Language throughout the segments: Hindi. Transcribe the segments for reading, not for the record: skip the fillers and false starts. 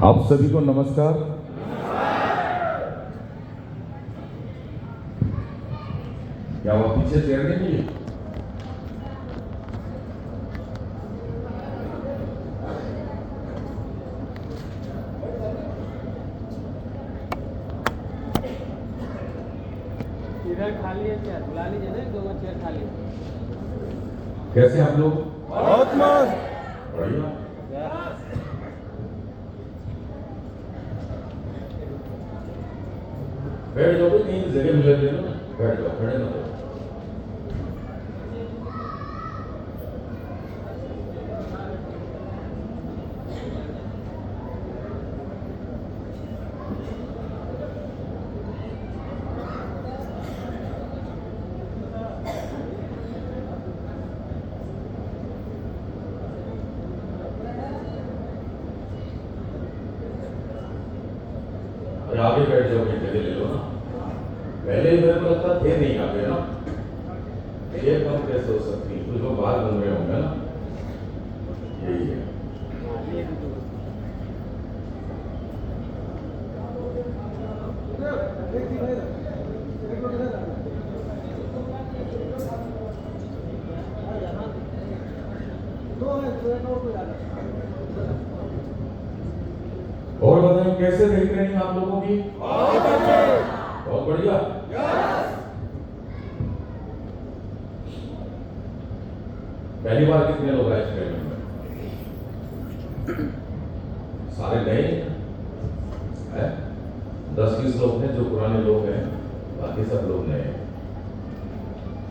आप सभी को नमस्कार। क्या वो पीछे चढ़ने के लिए? इधर खाली है, चेयर बुला लीजिए ना, दो चेयर खाली। कैसे आप लोग? बहुत मस्त। बढ़िया। बैठ जाओ, कहीं जगह मिले ना, बैठ जाओ, खड़े ना हो। आगे बैठ जाओ, जगह ले लो ना। पहले ही मेरे को लगता थे नहीं आगे ना, ये कम कैसे हो सकती है? कुछ लोग बाहर घूम रहे होंगे ना, यही है। और बताएं, कैसे रही ट्रेनिंग आप लोगों की? बहुत बढ़िया। पहली बार कितने लोग आए ट्रेनिंग में? सारे नए हैं? 10-20 लोग हैं जो पुराने लोग हैं, बाकी सब लोग नए हैं।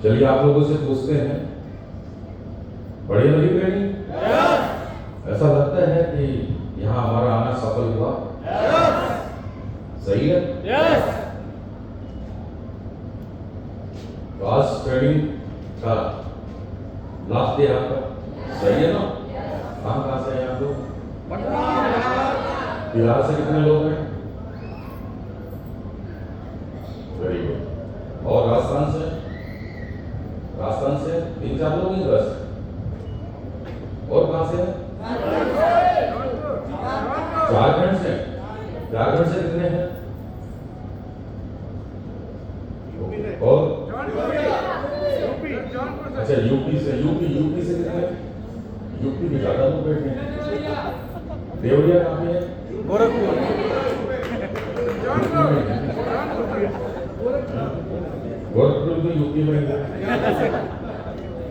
चलिए आप लोगों से पूछते हैं, बढ़िया लगी ट्रेनिंग? ऐसा लगता है कि यहाँ हमारा आना सफल हुआ? सही है? तो आज ट्रेनिंग का लास्ट डे आपका, सही है ना? कहाँ से हैं आप लोग? बिहार से कितने लोग हैं? Very good. और राजस्थान से? राजस्थान से 3-4 लोग ही बस। और कहाँ से? झारखंड से? झारखंड से कितने हैं? और अच्छा, यूपी से कितने? यूपी के ज्यादा लोग बैठे हैं। देवरिया कहाँ पे है? गोरखपुर। गोरखपुर तो यूपी में है।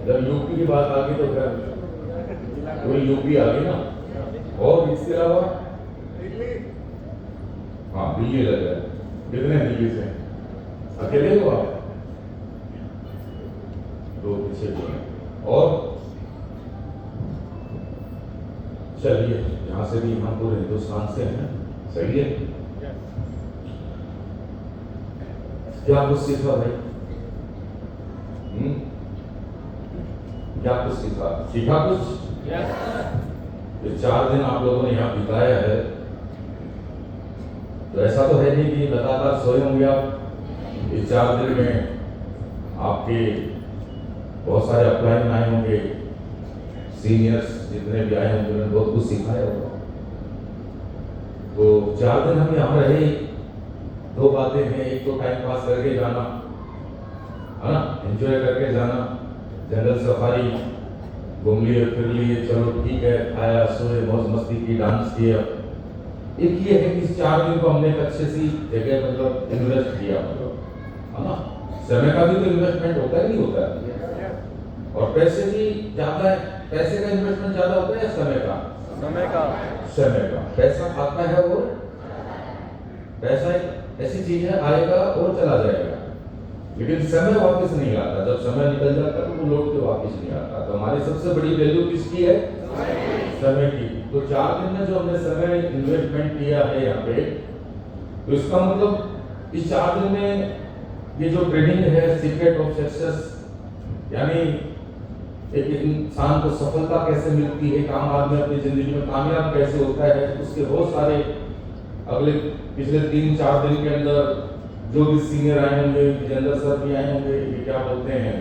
जब यूपी की बात आ गई तो फिर पूरी यूपी आ गई ना। और इसके अलावा हाँ, दिल्ली लग रहा है। कितने दिल्ली से? अकेले हो आप? 2 पीछे भी हैं। और चलिए, यहाँ से भी हम पूरे हिंदुस्तान से हैं, सही है? क्या कुछ सीखा भाई? क्या कुछ सीखा कुछ? ये 4 दिन आप लोगों ने यहाँ बिताया है, तो ऐसा तो है नहीं कि लगातार सोए होंगे आप। इस 4 दिन में आपके बहुत सारे अपलाइन आए होंगे, सीनियर्स जितने भी आए होंगे उन्होंने बहुत कुछ सिखाया होगा। तो 4 दिन हम यहाँ रहे, 2 बातें हैं। एक तो टाइम पास करके जाना है ना, एंजॉय करके जाना, जंगल सफारी घूम लिए, फिर लिए, चलो ठीक है, खाया, सोए, मौज मस्ती की, डांस किया। एक ये है कि इस 4 दिन को हमने एक अच्छी सी जगह मतलब इन्वेस्ट किया, मतलब है ना। समय का भी तो इन्वेस्टमेंट होता है, नहीं होता है? और पैसे भी ज्यादा है। पैसे का इन्वेस्टमेंट ज्यादा होता है या समय का? समय का। पैसा आता है और पैसा एक ऐसी चीज है, आएगा और चला जाएगा, लेकिन समय वापस नहीं आता। जब समय निकल जाता है तो वो लौट के वापस नहीं आता। तो हमारी सबसे बड़ी वैल्यू किसकी है? समय की। तो 4 दिन में जो हमने समय इन्वेस्टमेंट किया है यहाँ पे, तो इसका मतलब इस 4 दिन में ये जो ट्रेनिंग है, सीक्रेट ऑफ सक्सेस, यानी एक इंसान को सफलता कैसे मिलती है, काम आदमी अपनी जिंदगी में कामयाब कैसे होता है, उसके बहुत सारे अगले पिछले 3-4 दिन के अंदर जो भी सीनियर आए होंगे, विजेंद्र सर भी आए होंगे, ये क्या बोलते हैं,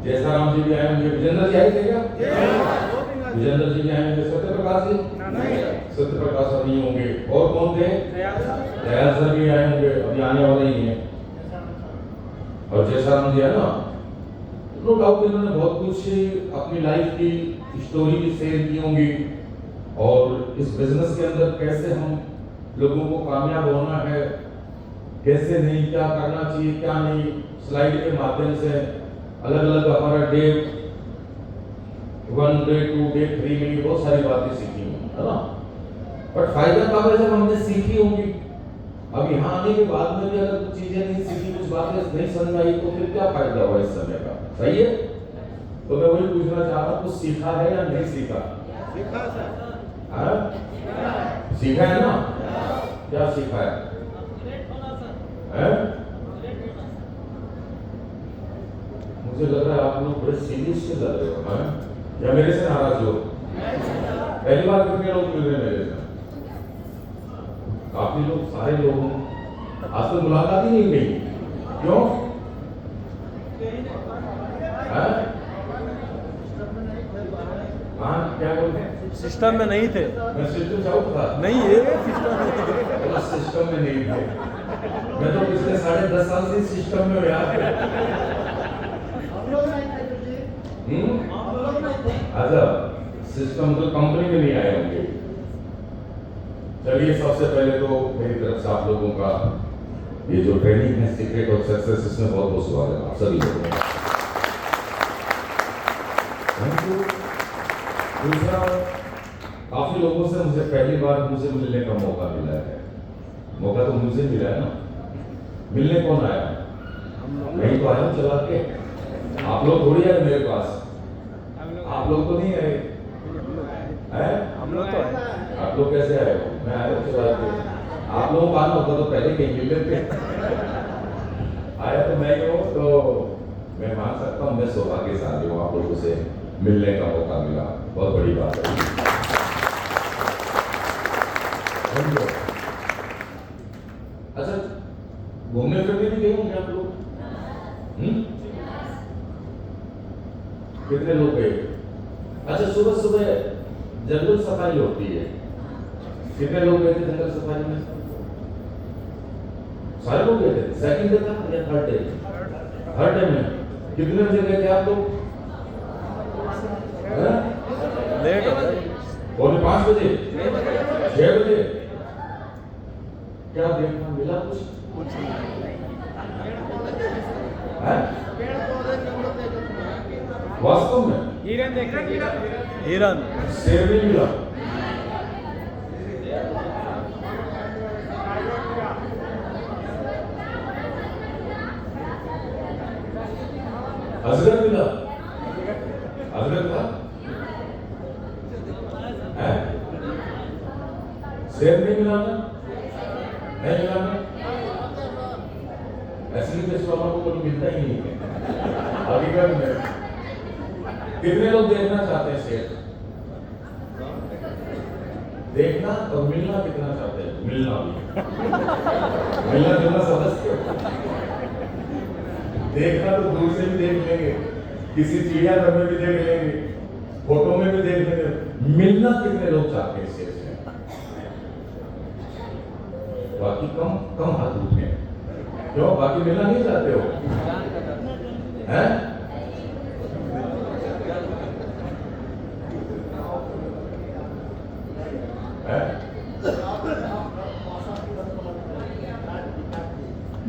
जयसा राम जी भी आए होंगे। विजेंद्र जी आए थे क्या? विजेंद्र जी भी आएंगे, सत्य प्रकाश जी, सत्य प्रकाश अब नहीं होंगे, और कौन थे? दयाल सर भी आए होंगे, अभी आने वाले ही हैं। और जयसाराम जी है ना, नो डाउट इन्होंने बहुत कुछ अपनी लाइफ की स्टोरी भी शेयर की होंगी, और इस बिजनेस के अंदर कैसे हम लोगों को कामयाब होना है, कैसे नहीं, क्या करना चाहिए क्या नहीं, स्लाइड के माध्यम से अलग अलग हमारा डे 1 डे 2 डे 3 में बहुत सारी बातें सीखी है ना। बट फायदा कब है जब हमने सीखी होगी। अब यहाँ आने के बाद में भी अगर कुछ चीजें नहीं सीखी, कुछ बातें नहीं समझ आई, तो फिर क्या फायदा हुआ इस समय का? सही है। तो मैं वही पूछना चाह रहा हूँ, कुछ सीखा है या नहीं सीखा? सीखा सर। सीखा है ना? क्या सीखा है? मुझे लग रहा है आप लोग बड़े सीरियस से लग रहे हो, हैं? या मेरे से नाराज हो? पहली बार कितने लोग मिल रहे हैं मेरे से? काफी लोग, सारे लोग हैं। आज तो मुलाकात ही नहीं गई, क्यों? हाँ, क्या बोलते हैं? सिस्टम में नहीं थे। मैं सिस्टम से आउट था। नहीं, ये सिस्टम सिस्टम में नहीं थे। मैं तो पिछले 10.5 साल से सिस्टम में यार। अच्छा, सिस्टम तो कंपनी में नहीं आए होंगे। चलिए, सबसे पहले तो मेरी तरफ से आप लोगों का ये जो ट्रेनिंग है सीक्रेट ऑफ सक्सेस, इसमें बहुत बहुत स्वागत है आप सभी लोगों का। दूसरा, काफी लोगों से मुझे पहली बार मुझे मिलने का मौका मिला है। मौका तो मुझे मिला है ना, मिलने कौन आया? नहीं तो आया चला के। आप लोग थोड़ी आए मेरे पास, आप लोग तो नहीं आए हैं? हम लोग तो है। आप लोग कैसे आए हो? मैं आया चला के। आप लोगों का आना होता तो पहले कहीं मिल लेते। आया तो मैं ही हूँ, तो मैं मान सकता हूँ मैं सौभाग्यशाली हूँ, आप लोगों से मिलने का मौका मिला, बहुत बड़ी बात है। अच्छा, घूमने फिरने भी गए होंगे आप लोग? कितने लोग गए? अच्छा, सुबह सुबह जंगल सफारी होती है, कितने लोग गए थे जंगल सफारी में? सारे लोग गए थे। सेकंड डे था या थर्ड डे? थर्ड डे में कितने बजे गए थे आप लोग? लेट हो गए। 4:45 बजे, 6 बजे। क्या देखना मिला कुछ? वास्तव में हिरन देखे, हिरन, शेर नहीं मिला। अजगर मिला? अजगर था? शेर नहीं मिला ना? नहीं मिला ना? असली देश वालों को कोई मिलता ही नहीं है हकीकत में। कितने लोग देखना चाहते हैं शेर? देखना और मिलना कितना चाहते हैं? मिलना भी। मिलना जुलना समझते हो? देखना तो दूर से भी देख लेंगे, किसी चिड़ियाघर में भी देख लेंगे, फोटो में भी देख लेंगे। मिलना कितने लोग चाहते हैं शेर से? बाकी कम हाथ उठे। क्यों? बाकी मिलना नहीं चाहते हो? हैं?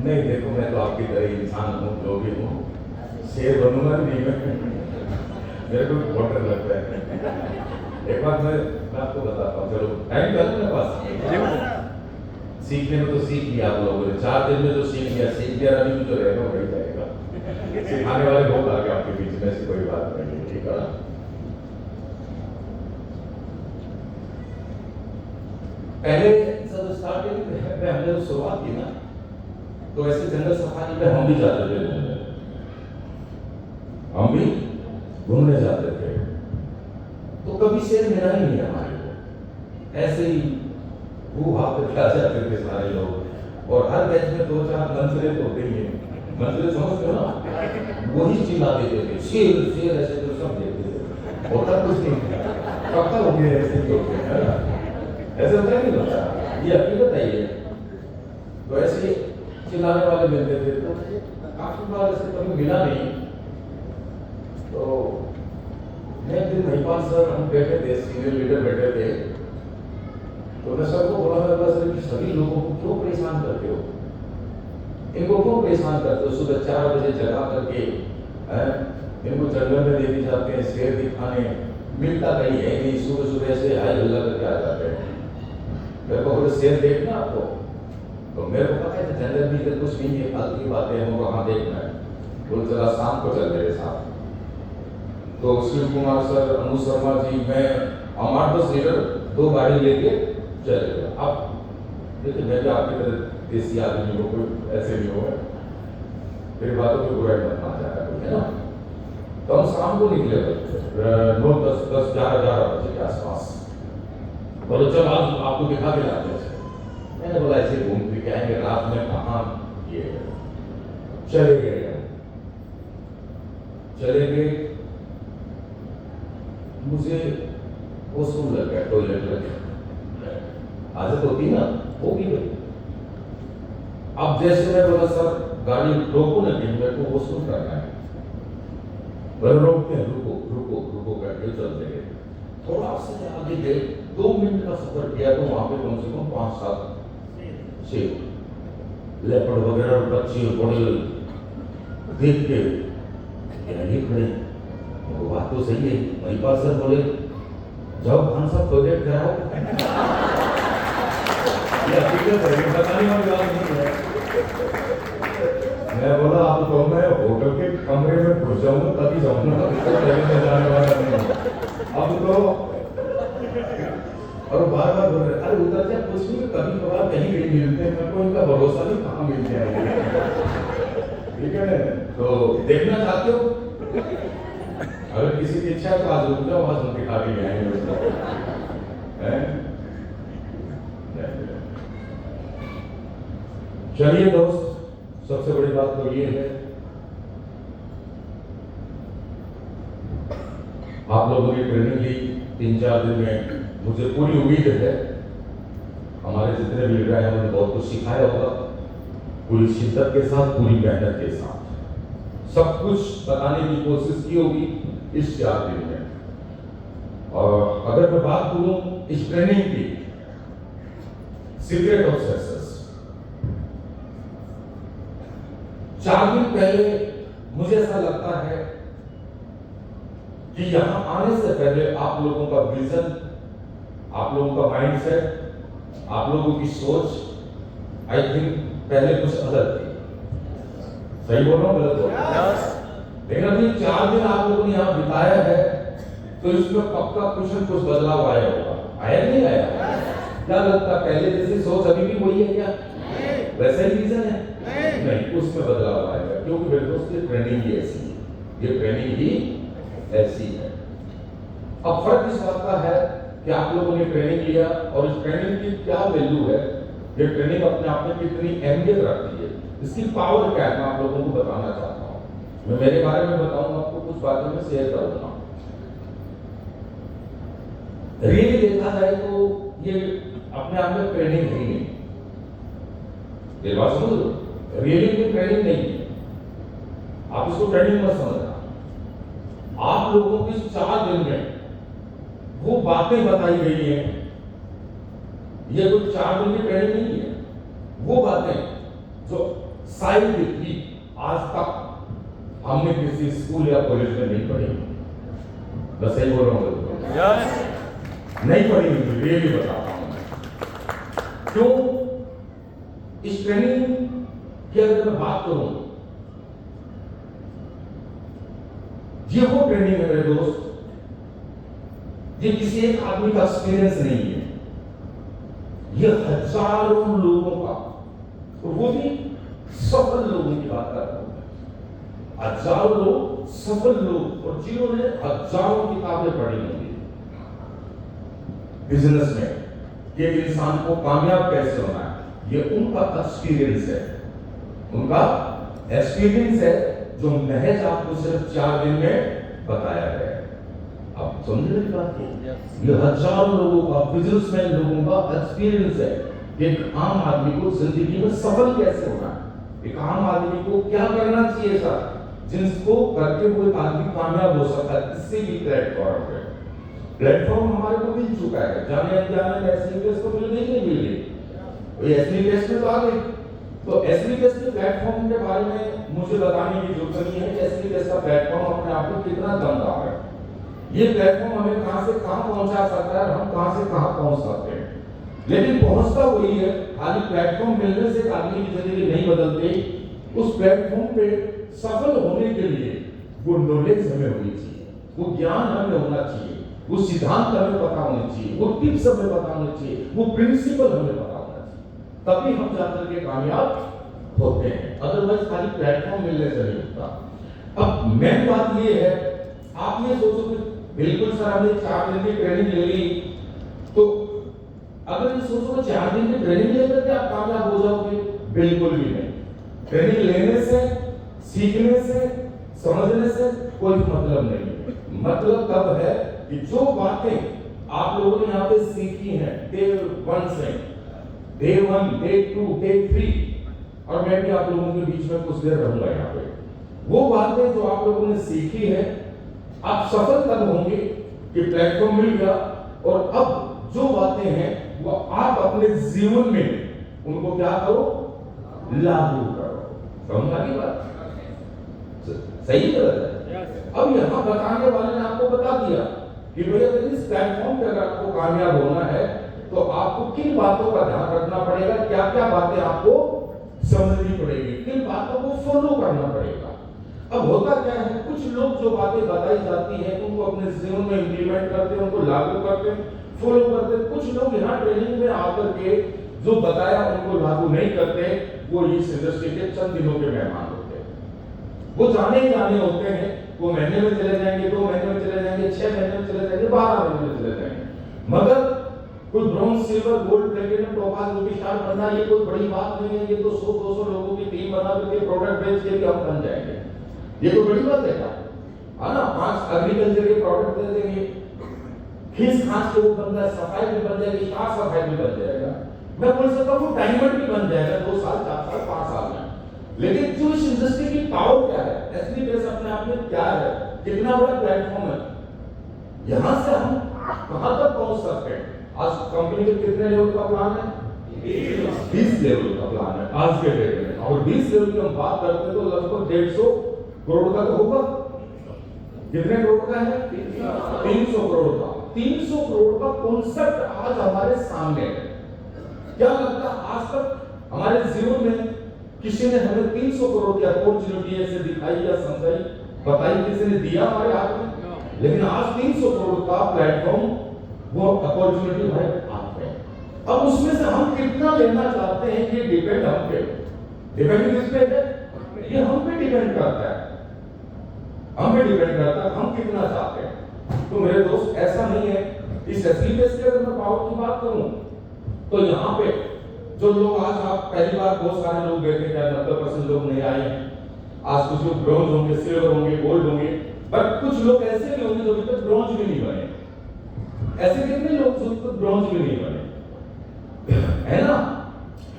नहीं, देखो मैं तो आपकी तरह इंसान हूँ, जो भी हूँ, शेर बनूंगा नहीं मैं। मेरे को बहुत डर लगता है। एक बार मैं आपको बताता हूँ, चलो टाइम कर मेरे पास। सीखने में तो सीख लिया आप लोगों ने, 4 दिन में जो सीख लिया, अभी में जो रहेगा वही जाएगा। सिखाने वाले लोग आ गए आपके बीच में, ऐसी कोई बात नहीं है, ठीक है? पहले जब स्टार्टिंग में हमने शुरुआत की ना, तो ऐसे जंगल सफारी पे हम भी जाते थे घूमने, हम भी घूमने जाते थे। तो कभी शेर मिला ही नहीं हमारे को, ऐसे ही वो वहां पे खा जाते थे सारे लोग। और हर बैच में 2-4 मंजरे तो होते ही हैं, मंजरे समझते हो ना? वही चिल्ला देते थे शेर शेर, ऐसे तो सब देखते थे, होता कुछ नहीं। पक्का हो गया, ऐसे ही होते हैं, है ना? ऐसे होता है नहीं होता, ये हकीकत है ये। तो ऐसे ही चिल्लाने वाले मिलते थे, तो काफी बार ऐसे कभी मिला नहीं। तो मैं एक दिन महिपाल सर, हम बैठे थे, सीनियर लीडर बैठे थे, तो मैं सर को बोला, मैं सर कि सभी लोगों को क्यों परेशान करते हो, इनको क्यों परेशान करते हो? सुबह 4 बजे जगा करके इनको जंगल में लेके जाते हैं, शेर दिखाने, मिलता कहीं है नहीं, सुबह सुबह से हाई हल्ला करके आ जाते हैं। मेरे को बोले शेर देखना आपको, तो मेरे को पता है कि जंगल में इधर कुछ नहीं है, फालतू की बातें हैं, हमको वहाँ देखना है। बोले चला शाम को चल मेरे साथ। तो शिव कुमार सर, अनु शर्मा जी, मैं, हम 8-10 लीडर 2 गाड़ी लेके चले गए। अब देखिए, मैं भी आपकी तरह देसी आदमी हो, कोई ऐसे नहीं हो, मेरी बातों की बुराई मत मान जाएगा कोई, है ना? तो हम शाम को निकले 9, 10, 11 बजे के आसपास। बोलो चल आज आपको दिखा के लाते हैं। मैंने बोला ऐसे घूम फिर के आएंगे, रात में कहाँ ये, चले गए। मुझे वो सुन लग गया, टॉयलेट लग गया, आदत होती ना, होगी भाई। अब जैसे मैं बोला सर गाड़ी रोको ना, कहीं मेरे को वो सुन करना है, बोले रोकते हैं, रुको रुको रुको करके चलते गए। थोड़ा सा आगे गए, 2 मिनट का सफर किया, तो वहां पे कम से कम 5-7 शेर, लेपर्ड वगैरह, बच्चे बड़े देख के ये खड़े। वो बात तो सही है। महिपाल सर बोले जाओ खान साहब टॉयलेट कराओ। ये हकीकत है, बताने वाली बात नहीं है। मैं बोला अब तो मैं होटल के कमरे में घुस जाऊंगा तभी जाऊंगा, तो जाने वाला नहीं। अब तो और बार-बार बोल रहे अरे उधर से कुछ नहीं, कभी कभार कहीं कहीं मिलते हैं, मेरे को इनका भरोसा नहीं, कहाँ मिलते हैं, ठीक है? तो देखना चाहते हो, अगर किसी की इच्छा है तो आज रुक जाओ, आज हम दिखा के आएंगे उसको, हैं? चलिए दोस्त, सबसे बड़ी बात तो ये है, आप लोगों की ट्रेनिंग ली 3-4 दिन में, मुझे पूरी उम्मीद है हमारे जितने भी लीडर हैं उन्होंने बहुत कुछ सिखाया होगा, पूरी शिद्दत के साथ, पूरी मेहनत के साथ सब कुछ बताने की कोशिश की होगी इस 4 दिन में। और अगर मैं बात करूं इस ट्रेनिंग की, सीक्रेट ऑफ सक्सेस, 4 दिन पहले मुझे ऐसा लगता है कि यहां आने से पहले आप लोगों का विजन, आप लोगों का माइंडसेट, आप लोगों की सोच आई थिंक पहले कुछ अलग थी। सही बोल रहा हूं, गलत बोल रहा हूं? लेकिन अभी 4 दिन आप लोगों ने यहाँ बिताया है, तो इसमें पक्का कुछ न कुछ बदलाव आया होगा। आया नहीं आया? क्या लगता है पहले जैसी सोच अभी भी वही है क्या? वैसा ही रीजन है? नहीं, उसमें बदलाव आएगा, क्योंकि मेरे दोस्त ये ट्रेनिंग ही ऐसी है, ये ट्रेनिंग ही ऐसी है। अब फर्क इस बात का है कि आप लोगों ने ट्रेनिंग लिया और इस ट्रेनिंग की क्या वैल्यू है, ये ट्रेनिंग अपने आप में कितनी अहमियत रखती है, इसकी पावर क्या है, मैं आप लोगों को बताना चाहता हूँ। मैं मेरे बारे में बताऊंगा, आपको कुछ बातें मैं शेयर करूंगा। रियली देखा जाए तो ये अपने आप में ट्रेनिंग ही नहीं, ये बात समझ लो, रियली कोई ट्रेनिंग नहीं है, आप इसको ट्रेनिंग मत समझना। आप लोगों को इस 4 दिन में वो बातें बताई गई हैं, ये कोई 4 दिन की ट्रेनिंग नहीं है, वो बातें जो शायद भी आज तक हमने किसी स्कूल या कॉलेज में नहीं पढ़ी। बस सही बोल रहा हूँ? नहीं पढ़ी, ये भी बताता हूं मैं क्यों। इस ट्रेनिंग की अगर मैं बात करूं, ये वो ट्रेनिंग है मेरे दोस्त, ये किसी एक आदमी का एक्सपीरियंस नहीं है, ये हजारों लोगों का, तो वो भी सफल लोगों की बात कर रहा हूं, हजारों लोग, सफल लोग, और जिन्होंने हजारों किताबें पढ़ी होंगी बिजनेस में कि एक इंसान को कामयाब कैसे होना है, ये उनका एक्सपीरियंस है, उनका एक्सपीरियंस है जो महज आपको सिर्फ 4 दिन में बताया गया है। अब समझ रहे हैं बात Yes. ये हजारों लोगों का, बिजनेसमैन लोगों का एक्सपीरियंस है कि एक आम आदमी को जिंदगी में सफल कैसे होना है, एक आम आदमी को क्या करना चाहिए सर, जिसको करके वो एक आदमी कामयाब हो सकता है किसी भी प्लेटफॉर्म पे। प्लेटफॉर्म हमारे को मिल चुका है, जाने अनजाने में एसबीएस को मिल नहीं मिल रही, एसबीएस में तो आ गई। तो एसबीएस के प्लेटफॉर्म के बारे में मुझे बताने की जरूरत नहीं है कि एसबीएस का प्लेटफॉर्म अपने आप में कितना दमदार है। ये प्लेटफॉर्म हमें कहां से कहां पहुंचा सकता है, हम कहां से कहां पहुंच सकते हैं, लेकिन पहुंचता वही है। खाली प्लेटफॉर्म मिलने से आदमी की जिंदगी नहीं बदलती। उस प्लेटफॉर्म पे सफल होने के लिए वो नॉलेज हमें होनी चाहिए, वो ज्ञान हमें होना चाहिए, वो सिद्धांत हमें पता होने चाहिए, वो टिप्स हमें पता होने चाहिए, वो प्रिंसिपल हमें पता होना चाहिए, तभी हम जाकर के कामयाब होते हैं। अदरवाइज खाली प्लेटफॉर्म मिलने से नहीं होता। अब मेन बात ये है, आप ये सोचो कि बिल्कुल सर हमने 4 दिन की ट्रेनिंग ले ली, तो अगर ये सोचो कि 4 दिन की ट्रेनिंग लेकर के आप कामयाब हो जाओगे, बिल्कुल भी नहीं। ट्रेनिंग लेने से, सीखने से, समझने से कोई मतलब नहीं है। मतलब तब है कि जो बातें आप लोगों ने यहाँ पे सीखी हैं डे 1 से, डे 1, डे 2, डे 3, और मैं भी आप लोगों के बीच में कुछ देर रहूंगा यहाँ पे, वो बातें जो आप लोगों ने सीखी है, आप सफल तब होंगे कि प्लेटफॉर्म मिल गया और अब जो बातें हैं वो आप अपने जीवन में उनको क्या करो, लागू करो। समझ आ गई बात? सही गलत है? अब यहां बताने वाले ने आपको बता दिया कि भैया इस प्लेटफॉर्म पे अगर आपको कामयाब होना है तो आपको किन बातों का ध्यान रखना पड़ेगा, क्या क्या बातें आपको समझनी पड़ेगी, किन बातों को फॉलो करना पड़ेगा। अब होता क्या है, कुछ लोग जो बातें बताई जाती है उनको अपने जीवन में इंप्लीमेंट करते हैं, उनको लागू करते हैं, फॉलो करते हैं। कुछ लोग यहाँ ट्रेनिंग में आकर के जो बताया उनको लागू नहीं करते, वो इस इंडस्ट्री के चंद दिनों के मेहमान होते हैं। वो जाने ही जाने होते हैं, वो महीने में चले जाएंगे, 2 महीने में चले जाएंगे, 6 महीने में चले जाएंगे, 12 महीने में चले जाएंगे, मगर कोई bronze, silver, gold, platinum, topaz, Ruby star बनना ये कोई बड़ी बात नहीं है। ये तो 100-200 लोगों की टीम बना करके प्रोडक्ट बेच के भी हम बन जाएंगे, ये कोई बड़ी बात है क्या? है ना, 5 एग्रीकल्चर के प्रोडक्ट दे देंगे, खींच खांच के वो बंदा सफाई भी बन जाएगी, साफ सफाई भी बन जाएगा। मैं बोल सकता हूँ डायमंड भी बन जाएगा 2 साल, 4 साल, 5 साल में। लेकिन जो इस इंडस्ट्री की पावर क्या है, एसबीएस अपने आप में क्या है, कितना बड़ा प्लेटफॉर्म है, यहां से हम कहां तक पहुंच सकते हैं। आज कंपनी के कितने लेवल का प्लान है? 20 लेवल का प्लान है आज के डेट में, और 20 लेवल की हम बात करते हैं तो लगभग 150 करोड़ का तो होगा। कितने करोड़ का है? 300 करोड़ का। 300 करोड़ का कॉन्सेप्ट आज हमारे सामने है। क्या लगता है आज तक हमारे जीवन में किसी ने हमें 300 करोड़ की अपॉर्चुनिटी ऐसे दिखाई या समझाई, बताई, किसी ने दिया हमारे हाथ में? लेकिन आज 300 करोड़ का प्लेटफॉर्म, वो अपॉर्चुनिटी हमारे हाथ में। अब उसमें से हम कितना लेना चाहते हैं ये डिपेंड हम पे, डिपेंड किस पे है? ये हम पे डिपेंड करता है, हम पे डिपेंड करता है हम कितना चाहते हैं। तो मेरे दोस्त ऐसा नहीं है, इस एसबीएस के अगर मैं पावर की बात करूं तो यहाँ पे जो लोग आज आप पहली बार, बहुत सारे लोग बैठे क्या 90% लोग नहीं आए हैं। आज कुछ लोग ब्रॉन्ज होंगे, सिल्वर होंगे, गोल्ड होंगे, पर कुछ लोग ऐसे भी होंगे जो अभी तक ब्रॉन्ज भी नहीं बने। ऐसे कितने लोग जो अभी तक ब्रॉन्ज भी नहीं बने, है ना?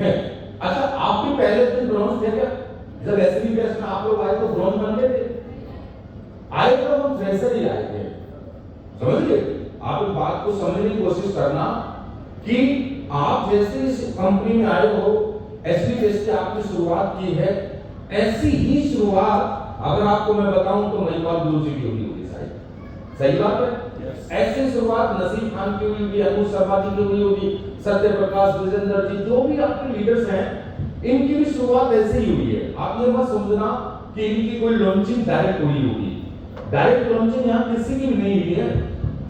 है। अच्छा, आप भी पहले दिन ब्रॉन्ज थे क्या? जब एसबीएस में आप लोग आए तो ब्रॉन्ज बन गए थे? आए तो हम फ्रेशर ही आए थे, समझिए। आप इस बात को समझने की कोशिश करना कि आप जैसे इस कंपनी में आए हो, एसबीएस से आपने शुरुआत की है, ऐसी ही शुरुआत अगर आपको मैं बताऊं तो महिपाल गुरु जी की हुई होगी। सही बात है? ऐसी शुरुआत नसीम खान की हुई होगी, अनु शर्मा जी की हुई होगी, सत्य प्रकाश, विजेंद्र जी, जो भी आपके लीडर्स हैं, इनकी भी शुरुआत ऐसे ही हुई है। आप ये मत समझना कि इनकी कोई लॉन्चिंग डायरेक्ट हुई होगी। डायरेक्ट लॉन्चिंग यहाँ किसी की भी नहीं हुई है।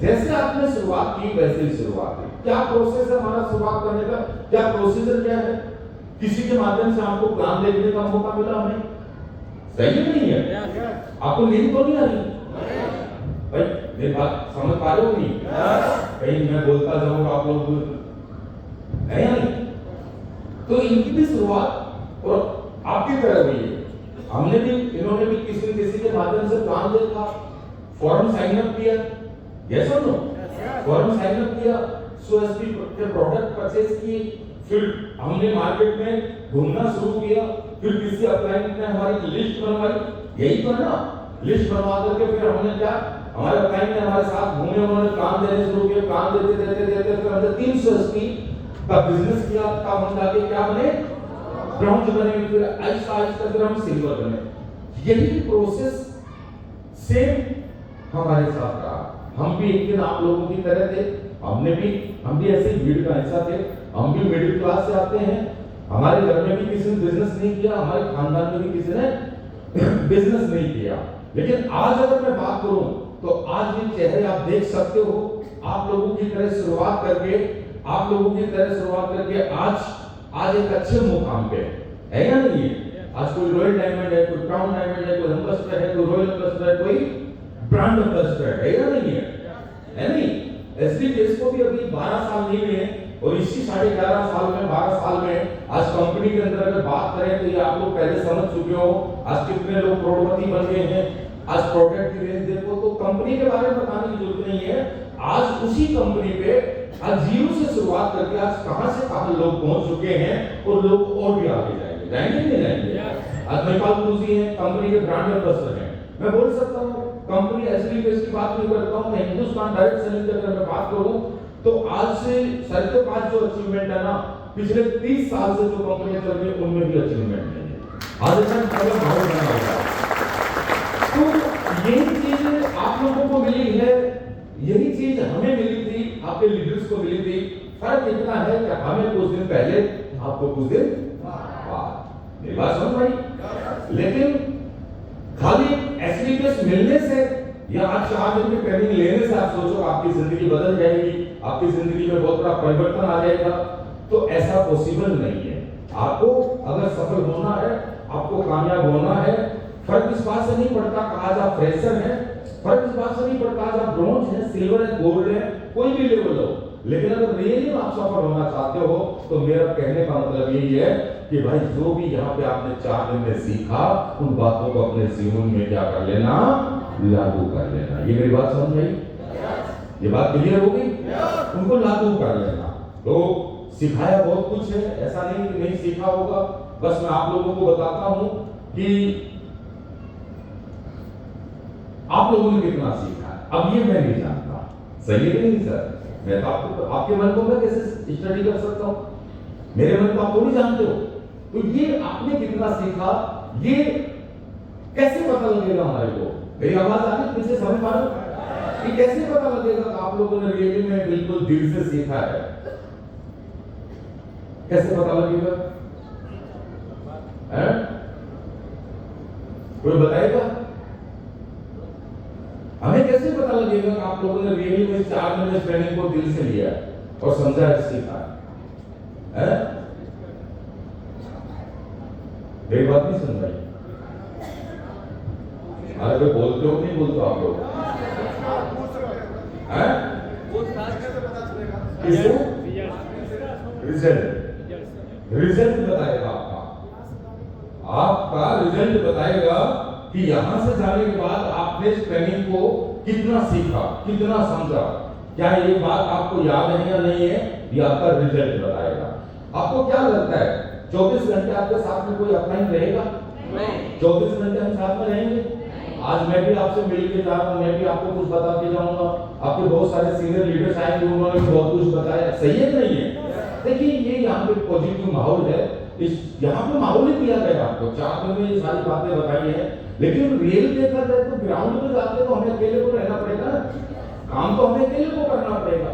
जैसे आपने शुरुआत की वैसे ही शुरुआत है। क्या प्रोसेस है हमारा शुरुआत करने का, क्या प्रोसीजर क्या है? किसी के माध्यम से आपको प्लान देखने का मौका मिला हमें, सही नहीं है? आपको नींद तो नहीं आ रही भाई? मेरी बात समझ पा रहे हो नहीं? कहीं मैं बोलता जाऊंगा आप लोग है या नहीं? तो इनकी भी शुरुआत और आपकी तरह हुई है। हमने भी, इन्होंने भी किसी के माध्यम से प्लान देखा, फॉर्म साइन अप किया, यस और नो? फॉर्म साइन अप किया, सो एसपी के प्रोडक्ट परचेज किए, फिर हमने मार्केट में घूमना शुरू किया, फिर किसी अपलाइंट ने हमारी लिस्ट बनवाई, यही तो है ना? लिस्ट बनवा करके फिर हमने क्या, हमारे अपलाइंट ने हमारे साथ घूमे, उन्होंने काम देने शुरू किए, काम देते फिर हमने 300 एसपी का बिजनेस किया, तब हम जाके क्या बने, ब्रॉन्ज बने, फिर आहिस्ता आहिस्ता फिर हम सिल्वर बने। यही प्रोसेस सेम हमारे साथ रहा। हम भी एक दिन आप लोगों की तरह थे, हम भी ऐसे भीड़ का हिस्सा थे, हम भी मिडिल क्लास से आते हैं, हमारे घर में भी किसी ने बिजनेस नहीं किया, हमारे खानदान में भी किसी ने बिजनेस नहीं किया। लेकिन आज अगर मैं बात करूं तो आज ये चेहरे आप देख सकते हो, आप लोगों की तरह शुरुआत करके आज एक अच्छे मुकाम पे है या नहीं है? आज कोई रॉयल डायमंड है, कोई क्राउन डायमंड है, कोई एम्बेसडर है, कोई रॉयल एम्बेसडर है, कोई ब्रांड एम्बेसडर है या नहीं है? है नहीं? एसडीपीएस को भी अभी 12 साल नहीं हुए और इसी 11.5 साल में 12 साल में आज कंपनी के अंदर अगर बात करें तो ये आप लोग पहले समझ चुके हो, आज कितने लोग करोड़पति बन गए हैं। आज प्रोडक्ट की रेंज देखो तो कंपनी के बारे में बताने की जरूरत नहीं है, आज उसी कंपनी पे आज जीरो से शुरुआत करके आज कहां से कहां लोग पहुंच चुके हैं और लोग और भी आगे जाएंगे नहीं जाएंगे। आज महिपाल गुरुजी हैं, कंपनी के ब्रांड एम्बेसडर हैं। मैं बोल सकता हूं कंपनी एसडीपीएस की बात नहीं करता हूं, मैं हिंदुस्तान डायरेक्ट सेलिंग की अगर मैं बात करूं तो आज से 5.5 जो अचीवमेंट है ना, पिछले 30 साल से जो कंपनियां चल रही है उनमें भी अचीवमेंट नहीं है। आज ऐसा मतलब बहुत बना हुआ है। तो यही चीज आप लोगों को मिली है, यही चीज हमें मिली थी, आपके लीडर्स को मिली थी। फर्क इतना है कि हमें कुछ दिन पहले, आपको कुछ दिन बाद। मेरी बात समझ भाई? लेकिन खाली एसडीपीएस मिलने से या आज 4 दिन की ट्रेनिंग लेने से आप सोचो आपकी जिंदगी बदल जाएगी, आपकी जिंदगी में बहुत बड़ा परिवर्तन आ जाएगा, तो ऐसा पॉसिबल नहीं है। आपको अगर सफल होना है, आपको कामयाब होना है, फर्क इस बात से नहीं पड़ता कि आज आप फ्रेशर हैं, फर्क इस बात से नहीं पड़ता आज आप ब्रॉन्ज हैं, सिल्वर है, गोल्ड है, कोई भी लेवल हो। लेकिन अगर रियली आप सफल होना चाहते हो तो मेरा कहने का मतलब यही है कि भाई जो भी यहाँ पे आपने 4 दिन में सीखा उन बातों को अपने जीवन में क्या कर लेना, लागू कर लेना। ये मेरी बात समझ में आई? ये बात क्लियर हो गई? उनको लागू कर लेना। तो सिखाया बहुत कुछ है, ऐसा नहीं कि नहीं सीखा होगा, बस मैं आप लोगों को बताता हूं कि आप लोगों ने कितना सीखा है। अब ये मैं नहीं जानता, सही है नहीं सर? मैं तो आपके मन को मैं कैसे स्टडी कर सकता हूं? मेरे मन को आप थोड़ी जानते हो। तो ये आपने कितना सीखा, ये कैसे पता लगेगा हमारे को? मेरी आवाज आ रही पीछे समझ पा रहे हो? ये कैसे पता लगेगा कि आप लोगों ने रियली में बिल्कुल दिल से सीखा है? कैसे पता लगेगा? कोई बताएगा? हमें कैसे पता लगेगा कि आप लोगों ने रियली में 4 दिन में ट्रेनिंग को दिल से लिया और समझा है, सीखा है? मेरी बात नहीं सुन रही? अरे कोई बोलते हो नहीं बोलते आप लोग? रिजल्ट बताएगा आपका रिजल्ट बताएगा कि यहां से जाने के बाद आपने इस ट्रेनिंग को कितना सीखा, कितना समझा। क्या ये बात आपको याद है या नहीं है, ये आपका रिजल्ट बताएगा। आपको क्या लगता है 24 घंटे आपके साथ में कोई अपलाइन रहेगा? नहीं। 24 घंटे हम साथ में रहेंगे? आज मैं भी आपसे मिल के जा रहा हूं, मैं भी आपको कुछ बता के जाऊंगा, आपके बहुत सारे सीनियर लीडर्स आएंगे, उन्होंने भी बहुत कुछ बताया। सही है नहीं है? देखिए ये यहाँ पे पॉजिटिव माहौल है, इस यहाँ पे माहौल ही दिया गया आपको। 4 दिन में ये सारी बातें बताई हैं, लेकिन रियल देखा जाए तो ग्राउंड में जाते तो हमें अकेले को रहना पड़ेगा ना, काम तो हमें अकेले को करना पड़ेगा।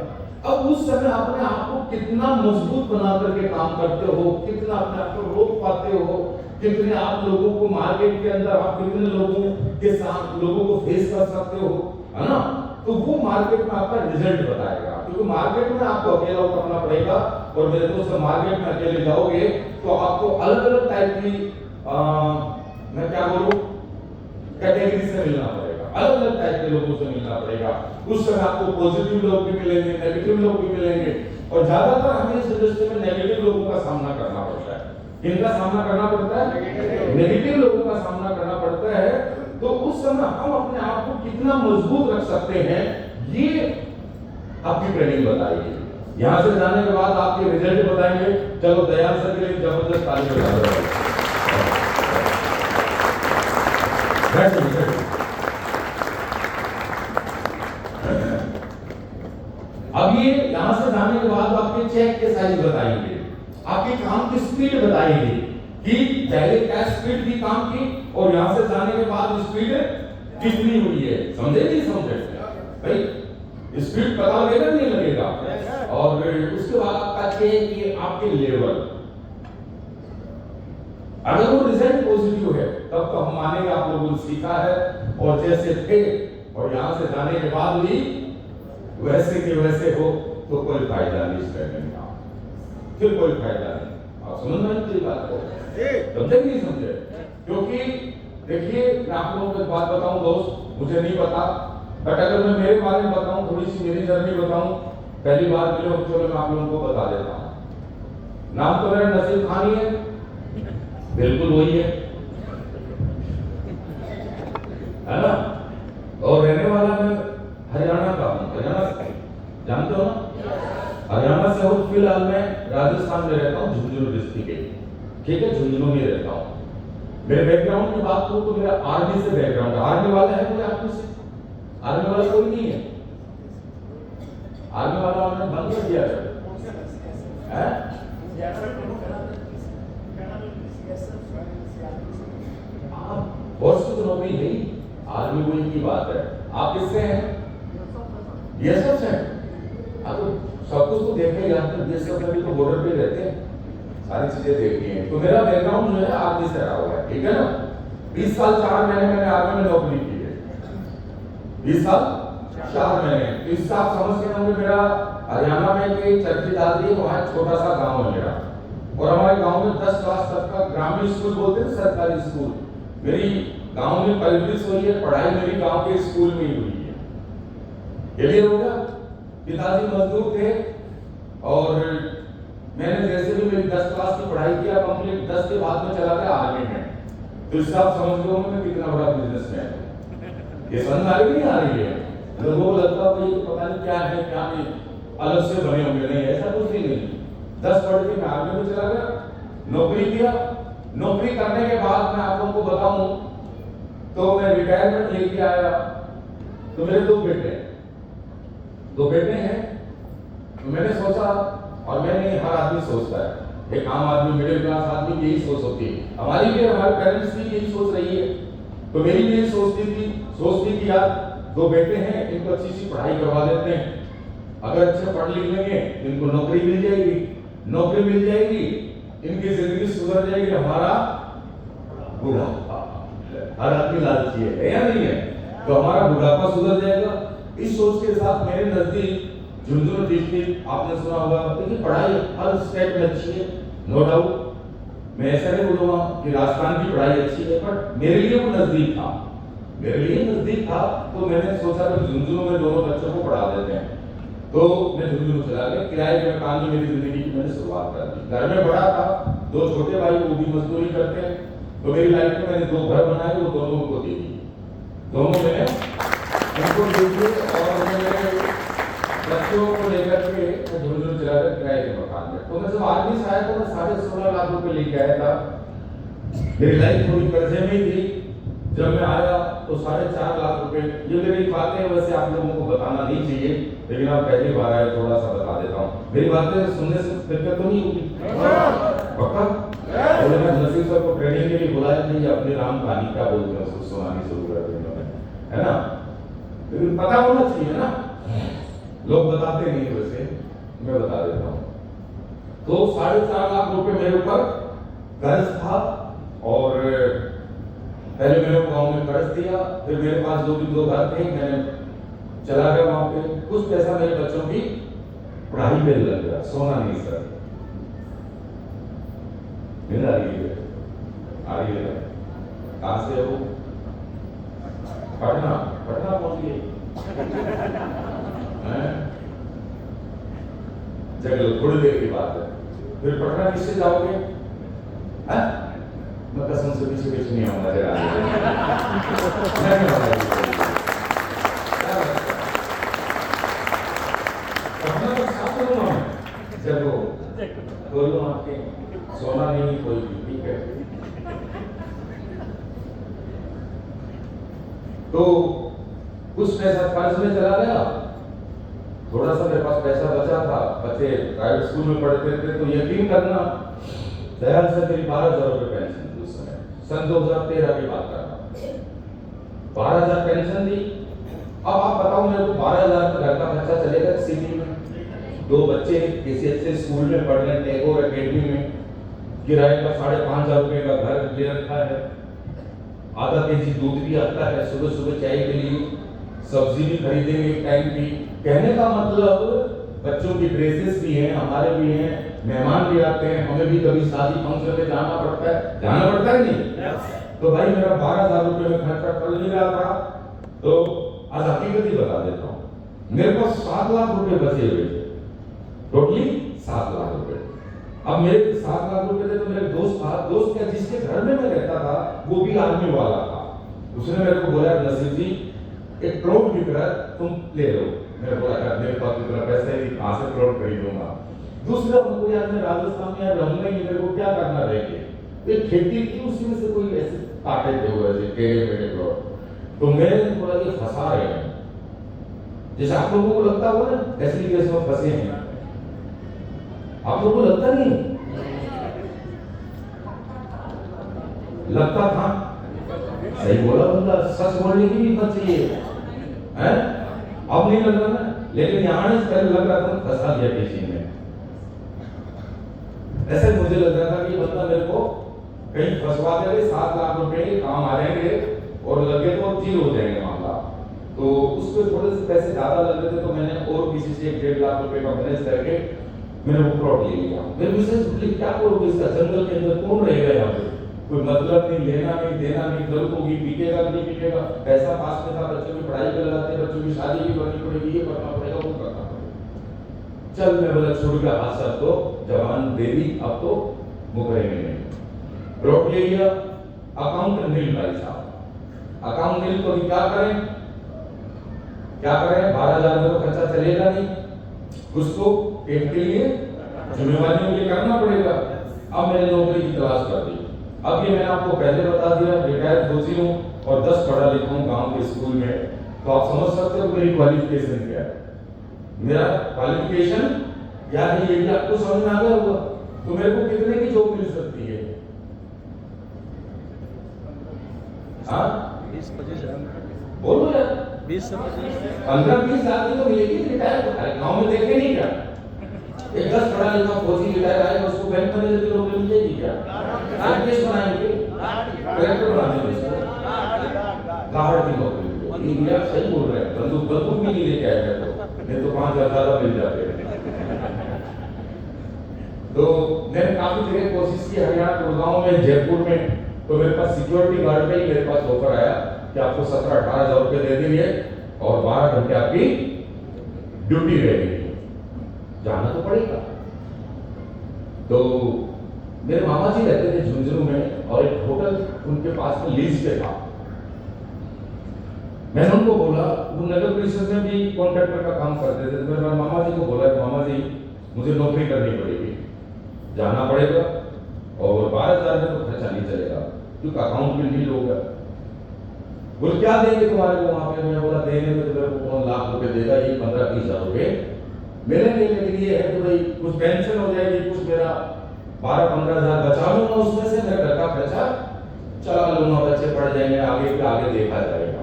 अब उस समय अपने आप को कितना मजबूत बना करके काम करते हो, कितना अपने आप को रोक पाते हो, कितने आप लोगों को मार्केट के अंदर आप कितने लोगों के साथ लोगों को फेस कर सकते हो, है ना? तो वो मार्केट में आपका रिजल्ट बताएगा, क्योंकि मार्केट में आपको अकेला उतरना पड़ेगा। और मेरे दोस्त मार्केट में अकेले जाओगे तो आपको अलग अलग टाइप की मैं क्या बोलूं कैटेगरी से मिलना पड़ेगा, अलग अलग टाइप के लोगों से मिलना पड़ेगा। उस समय आपको पॉजिटिव लोग भी मिलेंगे, नेगेटिव लोग भी मिलेंगे, और ज्यादातर हमें इस इंडस्ट्री में नेगेटिव लोगों का सामना करना पड़ता है। किनका सामना करना पड़ता है? नेगेटिव लोगों का सामना करना पड़ता है। तो उस समय हम अपने आप को कितना मजबूत रख सकते हैं, ये आपकी ट्रेनिंग बताइए। यहाँ से जाने के बाद आपके रिजल्ट बताएंगे। चलो दयाल सर के लिए जबरदस्त ताली बजा दो। अब ये यहाँ से जाने के बाद आपके चेक के साइज बताएंगे, आपके काम की स्पीड बताएंगे कि पहले क्या स्पीड थी काम की और यहाँ से जाने के बाद स्पीड कितनी हुई है। समझे नहीं समझे भाई? स्पीड पता लगेगा नहीं लगेगा। और उसके बाद आपका चेक कि आपके लेवल, अगर वो रिजल्ट पॉजिटिव है तब तो हम मानेंगे आप लोगों ने सीखा है और जैसे थे और यहाँ से जाने के बाद भी वैसे के वैसे हो तो कोई फायदा नहीं इस ट्रेनिंग का, फिर कोई फायदा नहीं। आप समझ में नहीं बात को समझे नहीं समझे? क्योंकि देखिए मैं आप लोगों को एक बात बताऊं दोस्त, मुझे नहीं पता बट अगर मैं मेरे बारे में बताऊं, थोड़ी सी मेरी जर्नी बताऊं, पहली बार मिले हो चलो मैं आप लोगों को बता देता हूं। नाम तो मेरा नसीब खान ही है, बिल्कुल वही है ना? और रहने वाला मैं हरियाणा का हूँ। हरियाणा से जानते हो ना? हरियाणा से हूँ, फिलहाल मैं राजस्थान में रहता हूँ, झुंझुनू डिस्ट्रिक्ट के, ठीक है, झुंझुनू में रहता हूँ। मेरे बैकग्राउंड की बात करूँ तो मेरा आर्मी से बैकग्राउंड है। आर्मी वाला है कोई आर्मी से? आर्मी वाला कोई नहीं है। आर्मी वाला आपने बंद कर दिया है? फोर्स की नौकरी नहीं, आर्मी वही की बात है। आप किससे हैं? बीएसएफ से। आप तो सब कुछ तो देखे ही, आपने बीएसएफ में भी तो बॉर्डर पे रहते हैं, सारी चीजें देखी हैं। तो मेरा बैकग्राउंड जो है आर्मी से रहा हुआ है, ठीक है ना? 20 साल 4 महीने मैंने आर्मी में नौकरी की है। 20 साल 4 महीने। तो इससे आप समझते होंगे मेरा हरियाणा में कि चरखी दादरी, वहाँ एक छोटा सा गाँव है मेरा, और हमारे गाँव में 10 क्लास तक का ग्रामीण स्कूल बोलते हैं, सरकारी स्कूल। मेरी गांव में परवरिश हुई है, पढ़ाई मेरी गांव के स्कूल में ही हुई है। क्लियर हो गया? पिताजी मजदूर थे और मैंने जैसे भी मेरी 10 क्लास की पढ़ाई किया कंप्लीट, 10 के बाद में चला गया आर्मी में। तो इससे आप समझ लो मैं कितना बड़ा बिजनेसमैन हूं। ये समझ आ रही नहीं आ रही है? लोगों को लगता है ये पता नहीं क्या है क्या नहीं, अलग से बने होंगे, नहीं ऐसा कुछ भी नहीं। 10 पढ़ के मैं आर्मी में चला गया, नौकरी किया। नौकरी करने के बाद मैं आप लोगों को बताऊं तो मैं रिटायरमेंट लेके आया। तो मेरे 2 बेटे हैं। तो मैंने सोचा, और मैंने हर आदमी सोचता है, एक आम आदमी, मिडिल क्लास आदमी की यही सोच होती है, हमारी भी, हमारे पेरेंट्स की यही सोच रही है। तो मेरी भी यही सोचती कि यार 2 बेटे हैं, इनको अच्छी सी पढ़ाई करवा देते हैं, अगर अच्छे पढ़ लिख लेंगे इनको नौकरी मिल जाएगी, इनकी जिंदगी सुधर जाएगी, हमारा बुढ़ापा, हर आदमी लालची है या नहीं है? तो हमारा बुढ़ापा सुधर जाएगा। इस सोच के साथ मेरे नजदीक झुंझुनू डिस्ट्रिक्ट, आपने सुना होगा, देखिए पढ़ाई हर स्टेट में अच्छी है, नो डाउट। मैं ऐसा नहीं बोलूंगा कि राजस्थान की पढ़ाई अच्छी है, पर मेरे लिए वो नजदीक था। तो मैंने सोचा कि झुंझुनू में दोनों बच्चों को पढ़ा देते हैं। तो मैं झुंझुनू चला गया, किराए के मकान में मेरी जिंदगी की मैंने शुरुआत कर दी। घर में बड़ा था, 2 छोटे भाई, वो भी मजदूरी करते हैं। तो मेरी लाइफ में मैंने 2 घर बनाए, वो दोनों को दे दिए, दोनों मैंने उनको दे दिए। और मेरे बच्चों को लेकर के झुंझुनू चला गया किराए के मकान में। तो मैं जब आर्मी से आया तो मैं 16.5 लाख रुपए लेके आया था। मेरी लाइफ थोड़ी कर्जे में थी। जब मैं आया तो 4.5 लाख रुपए, ये मेरी बातें वैसे आप लोगों को बताना नहीं चाहिए, लेकिन आप पहली बार आए, थोड़ा सा बता देता हूँ। मेरी बातें सुनने से दिक्कत तो नहीं होगी? पक्का? और मैं नसीब सर को ट्रेनिंग के लिए बुलाया था, ये अपने राम कहानी क्या बोलते हैं उसको सुनानी शुरू कर देंगे, है ना? लेकिन पता होना चाहिए ना, लोग बताते नहीं, वैसे मैं बता देता हूँ। तो 4.5 लाख रुपए मेरे ऊपर कर्ज था। और पहले मैंने गाँव में कर्ज दिया, फिर मेरे पास 2 घर थे, मैंने चला गया वहां पे। कुछ पैसा मेरे बच्चों की पढ़ाई पे लग गया, सोना नहीं सर। मिल आ रही है कहां से हो? पटना पहुंच गई। चलो थोड़ी देर की बात है, फिर पटना किससे जाओगे? मैं कसम से पीछे नहीं आऊंगा जरा। चलो बोलो आपके सोना नहीं कोई भी, ठीक है। तो कुछ पैसा कर्ज में चला गया, थोड़ा सा मेरे पास पैसा बचा था, बच्चे प्राइवेट स्कूल में पढ़ते थे, तो यकीन करना दयाल से मेरी 12,000 रुपये पेंशन थी उस समय, सन 2013 की बात कर रहा हूँ। 12,000 पेंशन दी। अब आप बताओ मेरे को 12,000 का घर का खर्चा चलेगा सिटी में, 2 बच्चे किसी अच्छे स्कूल में पढ़ रहे हैं, टैगोर एकेडमी में, किराए का 5,500 रुपये का घर ले रखा है, आधा केजी दूध भी आता है, सुबह सुबह चाय के लिए सब्जी भी खरीदेंगे एक टाइम की। कहने का मतलब बच्चों की ड्रेसेस भी हैं, हमारे भी हैं, मेहमान भी आते हैं, हमें भी कभी शादी फंक्शन में जाना पड़ता है नहीं। तो भाई मेरा 12,000 रुपये में खर्चा कर नहीं रहा था। तो आज हकीकत ही बता देता हूँ, मेरे पास 7 लाख रुपए बचे हुए थे, टोटली 7 लाख रुपए। अब मेरे 7 लाख रुपए थे, तो मेरे दोस्त था, दोस्त क्या जिसके घर में मैं रहता था वो भी आर्मी वाला था। उसने मेरे को बोला नसीब जी एक प्लॉट बिक रहा है, तुम ले लो। मैंने बोला यार मेरे पास इतना पैसा ही कहाँ से प्लॉट खरीदूंगा। दूसरा उनको यार मैं राजस्थान में यार रहूंगा ही, मेरे को क्या करना रहेगी, तो खेती की उसी में से कोई ऐसे काटे थे वो ऐसे टेढ़े मेढ़े प्लॉट। तो मैंने बोला ये फंसा रहे हैं, जैसे आप लोगों को लगता होगा ना ऐसी केस में फंसे हैं, आप लोगों को लगता नहीं लगता था? सही बोला बंदा, सच बोलने की भी हिम्मत चाहिए है। अब नहीं लग रहा ना, लेकिन यहाँ से पहले लग रहा था फंसा दिया किसी ने। ऐसे मुझे लग रहा था कि बंदा मेरे को कहीं फंसवा देंगे, 7 लाख रुपए के काम आ जाएंगे और लगे तो जीरो हो जाएंगे मामला। तो उसके थोड़े से पैसे ज्यादा लग रहे थे, तो मैंने और किसी से 1.5 लाख रुपए का मैनेज करके मैंने वो प्लॉट ले लिया। मेरे विशेष क्या करोगे इसका, जंगल के अंदर कौन रहेगा यहाँ पे, कोई मतलब नहीं, लेना नहीं देना नहीं, जरूरत होगी पीकेगा नहीं पीकेगा, पैसा पास में था, बच्चों की पढ़ाई पे लगाते, बच्चों की शादी भी करनी पड़ेगी, ये करना पड़ेगा वो करना पड़ेगा। चल मैं बोला छोड़ के हाथ सब तो जवान दे दी, अब तो मुकरेंगे नहीं। प्लॉट ले लिया, अकाउंट नील भाई साहब, अकाउंट नील तो क्या करें 12,000 में तो खर्चा चलेगा नहीं, कुछ तो पेट के लिए जिम्मेवारियों के लिए करना पड़ेगा। अब मैंने नौकरी की तलाश कर दी। अब ये मैंने आपको पहले बता दिया, रिटायर्ड फौजी हूँ और 10 पढ़ा लिखा हूँ गांव के स्कूल में, तो आप समझ सकते हो मेरी क्वालिफिकेशन क्या है। मेरा क्वालिफिकेशन क्या है ये भी आपको समझ में आ गया होगा। तो मेरे को कितने की जॉब मिल सकती है? हाँ 20-25 बोलो यार, 20 से 25 15-20 लाख की तो मिलेगी। रिटायर गाँव में देखे नहीं क्या, एक 10 पढ़ा लिखा फौजी रिटायर आएगा, उसको बैंक मैनेजर की नौकरी मिलेगी क्या? आईपीएस बनाएंगे, कलेक्टर बनाएंगे, गार्ड की नौकरी। इंडिया सही बोल रहे हैं, बंदूक भी नहीं लेके आएगा तो नहीं तो 5,000 ज्यादा मिल जाते हैं। तो मैंने काफी जगह कोशिश की, हरियाणा, गुड़गांव में, जयपुर में, तो मेरे पास सिक्योरिटी गार्ड का ही मेरे पास ऑफर आया कि आपको 17-18,000 रुपए दे देंगे और 12 घंटे आपकी ड्यूटी रहेगी, जाना तो पड़ेगा। तो मेरे मामा जी रहते थे झुंझुनू में और एक होटल उनके पास में लीज पे था। मैंने उनको बोला, वो नगर परिषद में भी कॉन्ट्रैक्टर का काम करते थे, तो मैंने मामा जी को बोला मामा जी मुझे नौकरी करनी पड़ेगी, जाना पड़ेगा और 12,000 में तो खर्चा नहीं चलेगा क्योंकि अकाउंट में नील होगा। बोल क्या देंगे तुम्हारे को वहां पे? मैं बोला देने में तो मेरे को कौन लाख रुपए देगा, ये 15-20 हजार रुपए मेरे लिए है तो भाई कुछ पेंशन हो जाएगी, कुछ मेरा 12-15 हजार बचा लूंगा, उसमें से मेरा घर का खर्चा चला लूंगा, बच्चे पढ़ जाएंगे, आगे देखा जाएगा।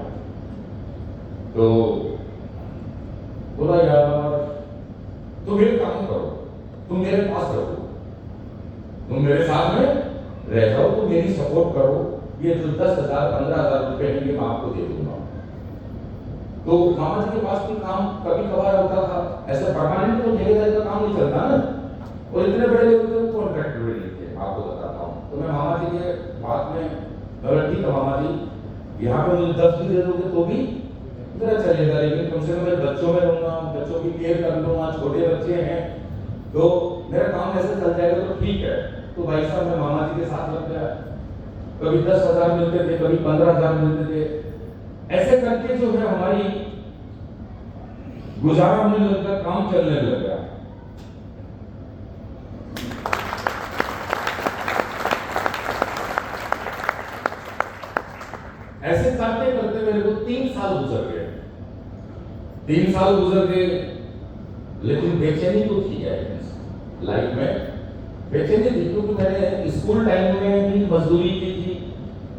तो बोला यार तुम एक काम करो, तुम मेरे पास रहो, तुम मेरे साथ में रह जाओ, तुम मेरी सपोर्ट करो, ये जो 10,000-15,000 रुपए है ये मैं आपको दे दूंगा। तो मामा जी के पास भी काम कभी कभार होता था, ऐसा परमानेंट तो ठेकेदारी का काम नहीं चलता ना, और इतने बड़े लोग थे कॉन्ट्रैक्ट भी नहीं थे, आपको बताता हूँ। तो मैं मामा जी के बात में ठीक है मामा जी यहाँ पे मुझे 10 भी दे दोगे तो भी इतना चलेगा, लेकिन कम से कम मैं बच्चों में रहूंगा, बच्चों की केयर कर लूंगा, छोटे बच्चे हैं तो मेरा काम ऐसे चल जाएगा तो ठीक है। तो भाई साहब मैं मामा जी के साथ लग गया, कभी 10,000 मिलते थे, कभी 15,000 मिलते थे, ऐसे करके जो है हमारी गुजारा होने लग गया, काम चलने लग गया। ऐसे करते करते मेरे को 3 साल गुजर गए। 3 साल गुजर गए, लेकिन बेचैनी तो थी लाइफ में। बेचैनी थी क्योंकि मैंने स्कूल टाइम में भी मजदूरी की थी,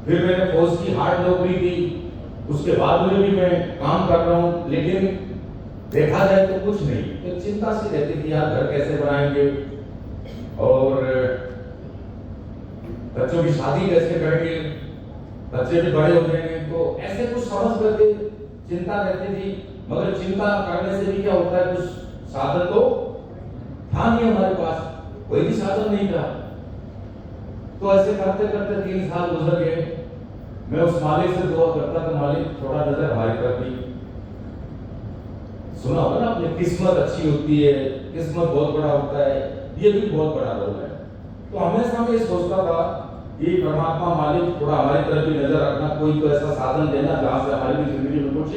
फिर मैंने फौज की हार्ड नौकरी की, उसके बाद में भी मैं काम कर रहा हूँ, लेकिन देखा जाए तो कुछ नहीं। तो चिंता सी रहती थी, यार घर कैसे बनाएंगे और बच्चों की शादी कैसे करेंगे, बच्चे भी बड़े हो जाएंगे, तो ऐसे कुछ समझ करके चिंता रहती थी। मगर चिंता करने से भी क्या होता है, कुछ साधन तो था नहीं हमारे पास, कोई भी साधन नहीं था। तो ऐसे करते करते 3 साल गुजर गए। मैं उस मालिक से दुआ करता था, मालिक थोड़ा नजर हमारी तरफ भी। सुना होगा ना आपने, किस्मत अच्छी होती है, किस्मत बहुत बड़ा होता है, ये भी बहुत बड़ा रोल है। तो हमेशा मैं सोचता था कि परमात्मा मालिक थोड़ा हमारी तरफ भी नजर रखना, कोई तो ऐसा साधन देना जहां से हमारी भी जिंदगी में कुछ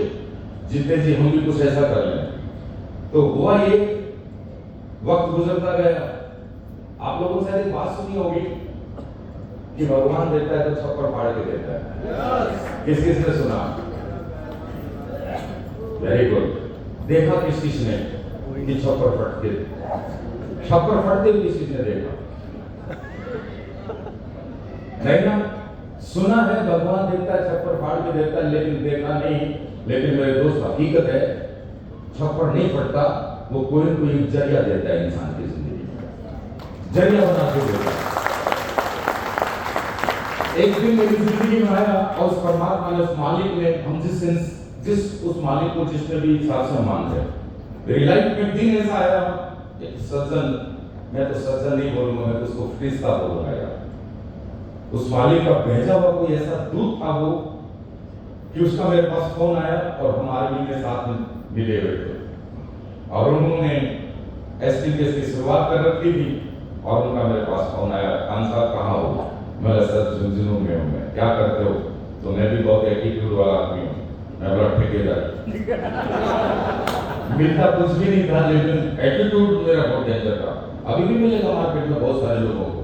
जितने जी हम भी कुछ ऐसा कर लें। तो हुआ ये, वक्त गुजरता गया। आप लोगों से एक बात सुनी होगी कि भगवान देता है तो छप्पर फाड़ के देता है। किस किस ने सुना? Very good. देखा किस किस ने कि छप्पर फटते हुए किस किस ने देखा? नहीं ना, सुना है भगवान देता है, छप्पर फाड़ के देता है, लेकिन देखा नहीं। लेकिन मेरे दोस्त, हकीकत है छप्पर नहीं फटता, वो कोई न कोई जरिया देता है इंसान की जिंदगी में, जरिया बना के देता है। एक दिन मेरी जिंदगी में आया और उस परमात्मा ने, उस मालिक ने, हम जिस उस मालिक को जिसने भी हिसाब से मानते हैं, मेरी लाइफ में दिन ऐसा आया, एक सज्जन, मैं तो सज्जन नहीं बोलूंगा, मैं तो उसको फरिश्ता बोलूंगा यार। उस मालिक का भेजा हुआ कोई ऐसा दूत था वो, कि उसका मेरे पास फोन आया और हम आर्मी के साथ में मिले हुए थे और उन्होंने एसटीपीएस की शुरुआत कर रखी थी और उनका मेरे पास फोन आया, खान साहब कहाँ हो? मैं सर झुंझुनू में हूँ। मैं क्या करते हो? तो मैं भी बहुत एटीट्यूड वाला आदमी हूँ, मैं बड़ा ठेकेदार। मिलता कुछ भी नहीं था, लेकिन एटीट्यूड मेरा बहुत डेंजर था। अभी भी मिलेगा मार्केट में बहुत सारे लोगों को,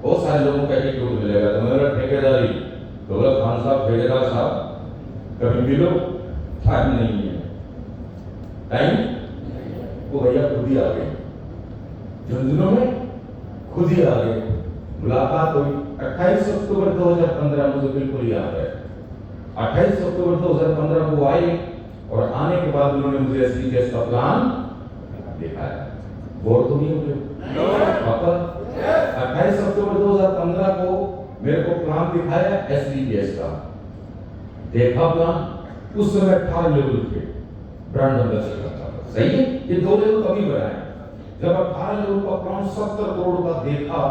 बहुत सारे लोगों का एटीट्यूड मिलेगा। तो मेरा ठेकेदारी, तो बोला खान साहब, ठेकेदार साहब कभी मिलो, टाइम नहीं है। टाइम वो भैया खुद ही आ गए, झुंझुनू में खुद ही आ गए। मुलाकात हुई 28 अक्टूबर 2015, मुझे बिल्कुल याद है। 28 अक्टूबर 2015 को आए और आने के बाद उन्होंने मुझे एसटीपीएस का प्लान दिखाया। बोर तो नहीं हो गए? 28 अक्टूबर 2015 को मेरे को प्लान दिखाया एसटीपीएस का। देखा प्लान, उस समय 18 लेवल के ब्रांड एम्बेसडर करता था। सही है, ये 2 लेवल कभी बनाए। जब 18 लेवल का प्लान 70 करोड़ का देखा,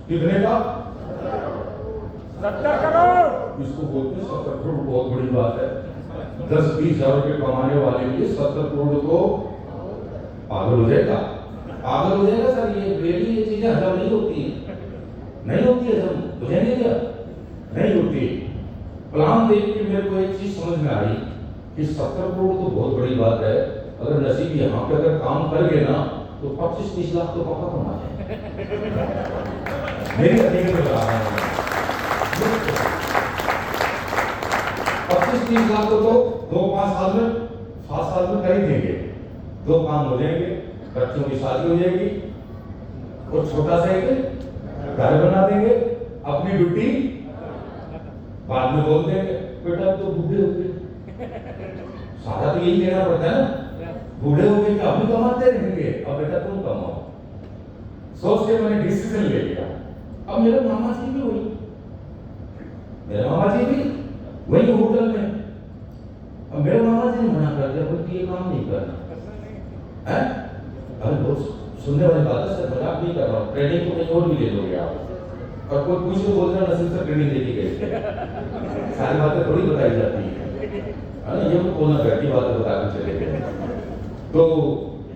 कितने का? 70 करोड़। इसको बोलते हैं 70 करोड़, बहुत बड़ी बात है। 10-20 हजार रुपए कमाने वाले के लिए 70 करोड़ तो पागल हो जाएगा, पागल हो जाएगा सर। ये रियली ये चीजें हजम नहीं होती है, नहीं होती है हजम, बुझेंगे क्या? नहीं होती। प्लान देख के मेरे को एक चीज समझ में आई कि 70 करोड़ तो बहुत बड़ी बात है। अगर नसीब यहाँ पे अगर काम कर गए ना तो 25-30 लाख तो पक्का कमा जाए। मेरी हकीकत बता रहा हूँ, 25-30 लाख को तो 2-5 साल में, 7 साल में कर ही देंगे। 2 काम हो जाएंगे, बच्चों की शादी हो जाएगी और छोटा सा एक घर बना देंगे। अपनी ड्यूटी बाद में बोल देंगे, बेटा तो बूढ़े हो गए। सारा तो यही कहना पड़ता है ना, बूढ़े हो गए, अभी कमाते रहेंगे, अब बेटा तुम कमाओ। सोच के मैंने डिसीजन ले लिया। अब मेरे मामा जी भी वही, मेरे मामा जी भी वही होटल में। अब मेरे मामा जी ने मना कर दिया, बोलते ये काम नहीं करना है। अरे बहुत सुनने वाली बात है सर, मजाक नहीं कर रहा हूँ। ट्रेनिंग को कहीं और भी ले लोगे आप, और कोई पूछ के बोल रहा नसीब सर ट्रेनिंग देके गए। सारी बातें थोड़ी बताई जाती है ना, ये बोलना घर की बातें बता के चले गए। तो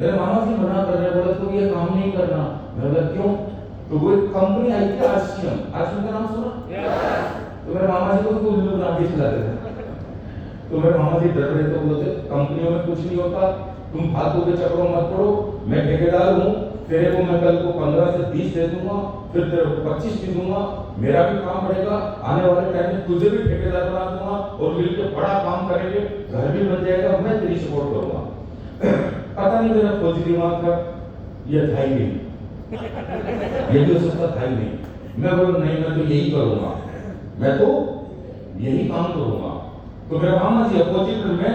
मेरे मामा जी मना कर रहे, बोला तो ये काम नहीं करना। मैं बोला क्यों? तो वो एक कंपनी आई थी आरसीएम का नाम सुना? तो मेरे मामा जी को तो उल्लू बना के चलाते थे। तो मेरे मामा जी डर रहे थे, बोलते कंपनियों में कुछ नहीं होता, तुम फालतू के चक्रों मत पड़ो, मैं ठेकेदार हूँ, तेरे को मैं कल को 15 से 20 दे दूंगा, फिर तेरे को 25 भी दूंगा, मेरा भी काम बढ़ेगा, आने वाले टाइम में तुझे भी ठेकेदार बना दूंगा और मिलकर बड़ा काम करेंगे, घर भी बन जाएगा, मैं तेरी सपोर्ट करूंगा। पता नहीं मेरा फौजी दिमाग का ये था ही नहीं, ये भी हो सकता था ही नहीं। मैं बोला नहीं, मैं तो यही करूंगा, मैं तो यही काम करूंगा। तो मेरा मामा जी अपोजिट में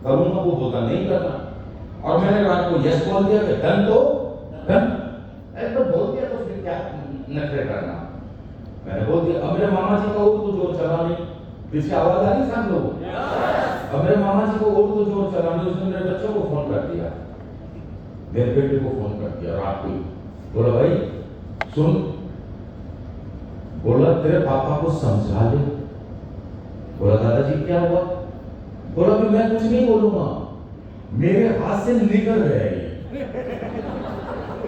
करूंगा, वो बोलता नहीं करना, और मैंने रात को यस बोल दिया कि डन तो डन, तो बोल दिया तो फिर क्या नखरे करना, मैंने बोल दिया। अब मेरे मामा जी का उर्दू जोर चला नहीं, इसकी आवाज आ रही सब लोगों। अब मेरे मामा जी को उर्दू जोर चला नहीं, उसने मेरे बच्चों को फोन कर दिया, मेरे बेटे को फोन कर दिया रात को, बोला भाई सुन, बोला तेरे पापा को समझा ले। बोला दादाजी क्या हुआ? बोला कि मैं कुछ नहीं बोलूंगा, मेरे हाथ से निकल रहे हैं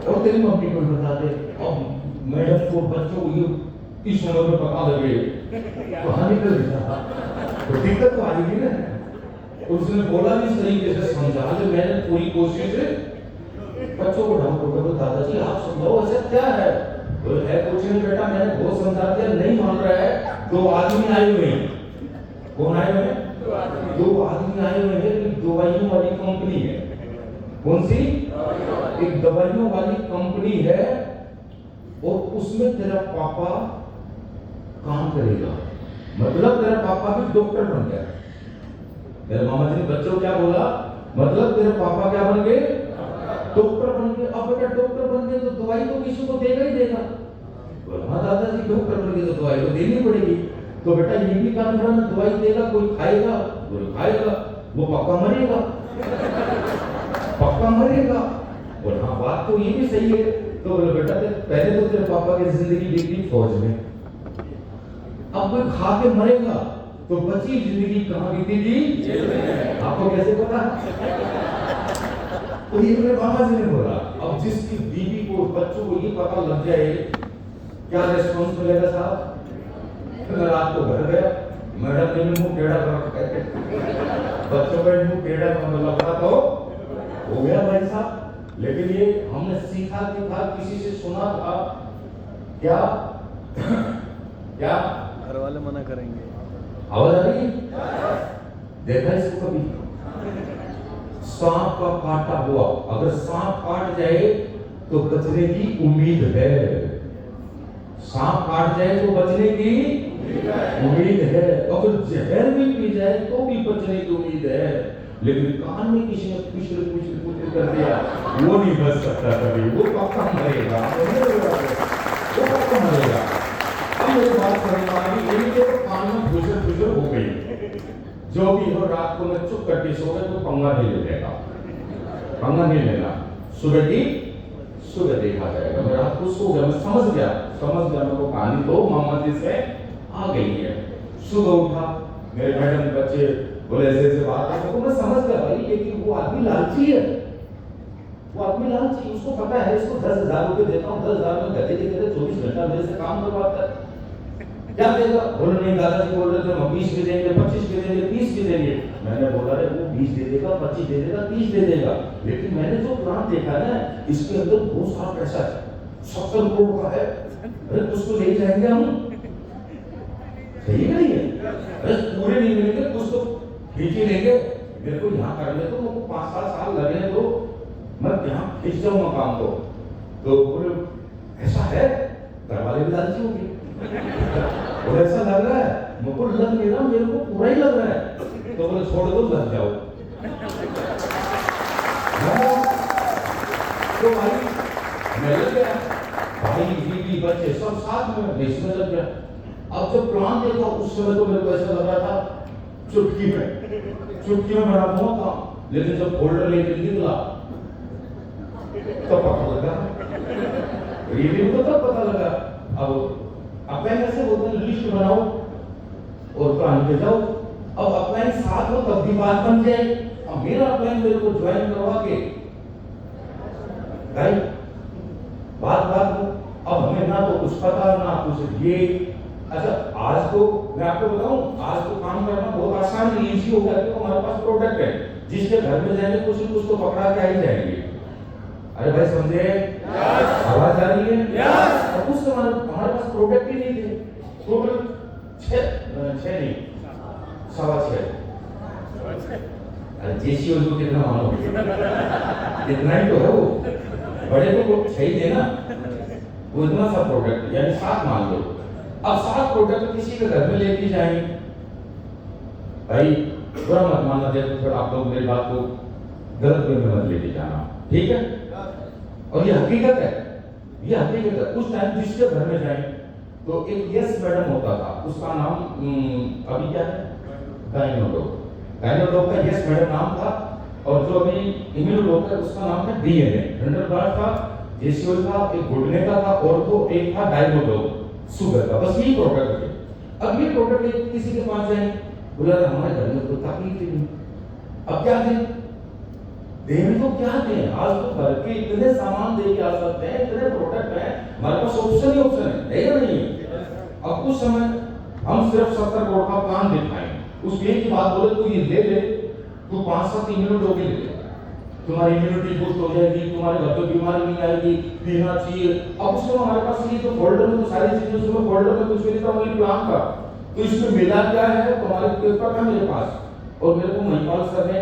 और तेरी मम्मी को बता दे। अब मैडम को बच्चों को इस उम्र में पता लगे तो हाँ निकल गया तो दिक्कत तो आएगी ना। उसने बोला इस तरीके से समझा ले, मैंने पूरी कोशिश बच्चों को ढंग को दादाजी आप समझाओ ऐसा क्या है? तो है कुछ नहीं बेटा, मैंने बहुत समझा दिया, नहीं मान रहा है। दो आदमी आए हुए हैं, कौन आए हुए हैं? दो आदमी आए हुए हैं, एक दवाइयों वाली कंपनी है। कौन सी? एक दवाइयों वाली कंपनी है और उसमें तेरा पापा काम करेगा, मतलब तेरा पापा भी डॉक्टर बन गया। मेरे मामा जी ने बच्चों को क्या बोला? मतलब तेरे पापा क्या बन गए? डॉक्टर बन गए। अब बेटा डॉक्टर बन गए तो दवाई तो किसी को देगा ही देगा। हाँ दादाजी डॉक्टर बन गए तो दवाई तो देनी पड़ेगी। तो बेटा ये भी काम करा ना, दवाई देगा, कोई खाएगा, कोई खाएगा, वो पक्का मरेगा, पक्का मरेगा। और हाँ बात तो ये भी सही है। तो बोले बेटा पहले तो तेरे पापा की जिंदगी बीती फौज में, अब कोई खा के मरेगा तो बची जिंदगी कहाँ बीतेगी? आपको कैसे पता? तो ये मेरे मामा जी ने बोला। अब जिसकी बीवी को बच्चों को ये पता लग जाए क्या रेस्पॉन्स मिलेगा साहब? तो मैं रात को घर गया, मैडम ने मुंह टेढ़ा कर रखा है, बच्चों का मुंह टेढ़ा करने लगा तो हो गया भाई साहब। लेकिन ये हमने सीखा कि था, किसी से सुना था क्या क्या घर वाले मना करेंगे। आवाज आ रही? देखा इसको कभी? सांप का काटा हुआ, अगर सांप काट जाए तो बचने की उम्मीद है। सांप काट जाए तो बचने की उम्मीद है, अगर जहर भी पी जाए तो भी बचने की उम्मीद है। लेकिन कान में किसी ने कुछ कर दिया, वो नहीं बच सकता कभी, वो पक्का मरेगा, वो पक्का मरेगा। अब मेरी बात समझ में आ गई, इनके तो कान में गुजर हो गई। जो भी हो रात को मैं चुप करके सो गए तो पंगा नहीं लेगा, पंगा नहीं लेना। सुबह देखा जाएगा। मैं रात को सो गया, मैं समझ गया मेरे को कहानी तो मामा जी से आ गई है। सुबह उठा, मेरे मैडम बच्चे बोले ऐसे बात है, तो मैं समझ गया भाई लेकिन वो आदमी लालची है, वो आदमी लालची, उसको पता है इसको 10,000 रुपए देता हूँ, 10,000 में गधे के गधे 24 घंटा मेरे से काम करवाता है, क्या देगा? बोले नहीं दादाजी बोल रहे थे हम 20 भी देंगे, 25 भी देंगे, 30 भी देंगे। मैंने बोला रे वो 20 दे देगा, 25 दे देगा, 30 दे देगा, लेकिन मैंने जो प्लान देखा ना इसके अंदर बहुत सारा पैसा है, 70 करोड़ का है। अरे कुछ तो ले जाएंगे हम, सही नहीं है? अरे पूरे नहीं मिलेंगे, कुछ तो खींच ही लेंगे। मेरे को यहाँ करने तो मुझको 5-7 साल लगने तो मैं यहाँ खींच जाऊंगा काम को। तो बोले ऐसा है, घर वाले भी लालची होंगे। और ऐसा लग रहा है, मुझको लग नहीं रहा, मेरे को पूरा ही लग रहा है। तो बोले छोड़ दो, लग जाओ। तो भाई मैं लग गया, भाई बीवी बच्चे सब साथ में बेच में लग गया। अब जब प्लान देखा उस समय तो मेरे को ऐसा लग रहा था चुटकी में बना हुआ था, लेकिन जब फोल्डर लेके निकला तो पता लगा, रिव्यू को तब पता लगा। अब अप्लाइन कैसे बोलते हैं, लिस्ट बनाओ और प्लान पे जाओ। अब अप्लाइन साथ हो तब भी बात बन जाए। अब मेरा अप्लाइन मेरे को ज्वाइन करवा के भाई बात हो, अब हमें ना तो कुछ पता ना कुछ ये। अच्छा आज तो मैं आपको बताऊं, आज तो काम करना बहुत आसान इजी हो गया, क्योंकि हमारे पास प्रोडक्ट है, जिसके घर में जाएंगे कुछ तो पकड़ा के आ ही जाएंगे। अरे भाई समझे? आवाज आ रही है? और कुछ हमारे पास प्रोडक्ट ही जेसी को कितना मानो, इतना ही तो है वो, बड़े को सही देना, वो इतना सा प्रोडक्ट यानी 7 मान लो। अब 7 प्रोडक्ट किसी के घर में लेके जाएंगे, भाई बुरा मत मानना, देखो फिर आप लोग मेरी बात को गलत वे में मत लेके जाना, ठीक है? और ये हकीकत है, ये हकीकत है। उस टाइम जिसके घर में जाए तो एक यस मैडम होता था, उसका नाम अभी क्या है, गायनोडॉक का यस मैडम नाम था, और जो अभी इम्यूनोडॉक है उसका नाम है डीएनए। जनरल था, जेसीओ था, एक घुटने का था, और तो एक था डायनोडॉक शुगर का, बस यही प्रोडक्ट थे। अब ये प्रोडक्ट किसी के पास जाए, बोला हमारे घर में तो तकलीफ ही नहीं, अब क्या दें? दें तो क्या दें? आज तो घर के इतने सामान दे के आ सकते हैं, इतने प्रोडक्ट हैं, हमारे पास ऑप्शन ही ऑप्शन है या नहीं है? अब कुछ समय हम सिर्फ 70 करोड़ का प्लान दिखाएं, उसकी एक ही बात बोले तू ये ले, तू 5-7 इम्यूनोडॉक ले ले, तुम्हारी इम्यूनिटी बूस्ट हो जाएगी, तुम्हारे घर पे बीमारी नहीं आएगी, पीना चाहिए। अब उसमें हमारे पास ये जो फोल्डर में तो सारी चीजें, उसमें फोल्डर में कुछ नहीं था, ओनली प्लान का। तो इसमें मिला क्या है, तुम्हारे पेपर है मेरे पास, और मेरे को महिपाल सर ने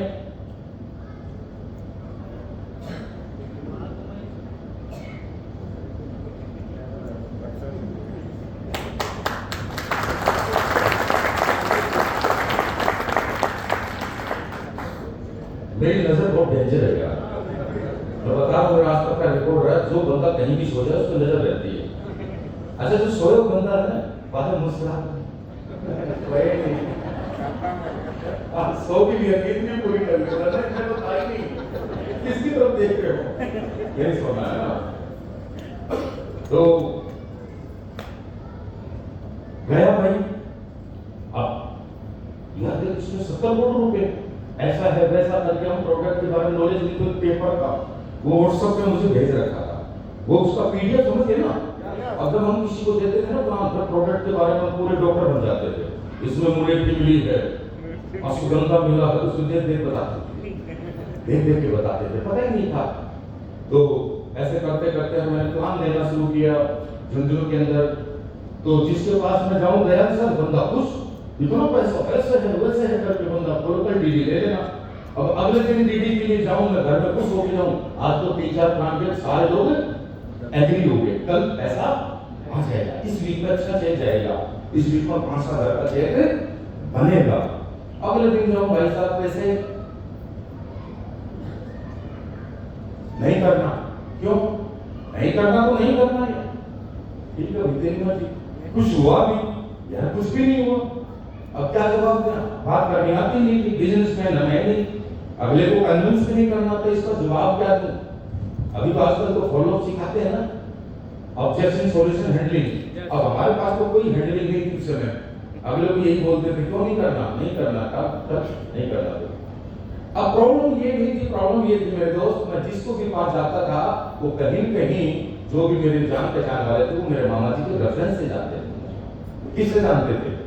मेरी नजर बहुत डेंजर है यार, मैं बता रहा हूँ, मेरा आज तक का रिकॉर्ड रहा है, जो बंदा कहीं भी सो जाए उसको नजर रहती है। अच्छा जो सोए बंदा है ना, बाद में मुस्कुराता सो की भी नींद भी पूरी कर लेता है, मैं तो आई नहीं, किसकी तरफ देख रहे हो, यही सोना है ना। तो गया भाई, अब यार देख इसमें 70 करोड़ रुपए, ऐसा है वैसा करके हम प्रोडक्ट के बारे में नॉलेज लिखो पेपर का, वो व्हाट्सएप पे मुझे भेज रखा था, वो उसका पीडीएफ समझ ना। अगर हम किसी को देते थे ना तो प्रोडक्ट के बारे में पूरे डॉक्टर बन जाते थे, इसमें मोलेटिव मिली है, अश्वगंधा मिला है, उसको देख देख बताते थे, देख देख के बताते थे, पता ही नहीं था। तो ऐसे करते करते मैंने प्लान लेना शुरू किया झुंझुनू के अंदर। तो जिसके पास मैं जाऊं, गया सर बंदा खुश, इतना पैसा ऐसे है वैसे है करके बंदा लोकल डीडी ले लेना। अब अगले दिन डीडी के लिए जाऊं, मैं घर में खुश होके जाऊं, आज तो 3-4 प्लान के सारे लोग एग्री हो गए, कल पैसा आ जाएगा, इस वीक में अच्छा चेक जाएगा, इस वीक में 5-7 हज़ार का चेक बनेगा। अगले दिन जाऊं, भाई साहब पैसे नहीं करना, क्यों नहीं करना? तो नहीं करना है, ठीक है तेरी मर्जी। कुछ हुआ भी यार, कुछ भी नहीं हुआ। अब क्या जवाब देना, बात करनी आती नहीं थी, बिजनेसमैन हमें नहीं, अगले को कन्विंस भी नहीं करना, तो इसका जवाब क्या दूं? अभी तो आजकल तो फॉलो अप सिखाते हैं ना, ऑब्जेक्शन सॉल्यूशन हैंडलिंग। अब हमारे पास तो कोई हैंडलिंग नहीं थी उस समय, अगले को यही बोलते थे क्यों नहीं करना, नहीं करना, तब नहीं करना। अब प्रॉब्लम ये नहीं थी, प्रॉब्लम ये थी मेरे दोस्त, मैं जिसको भी पास जाता था वो कहीं कहीं जो भी मेरे जान पहचान वाले थे वो मेरे मामा जी के रेफरेंस से जानते थे। किससे जानते थे?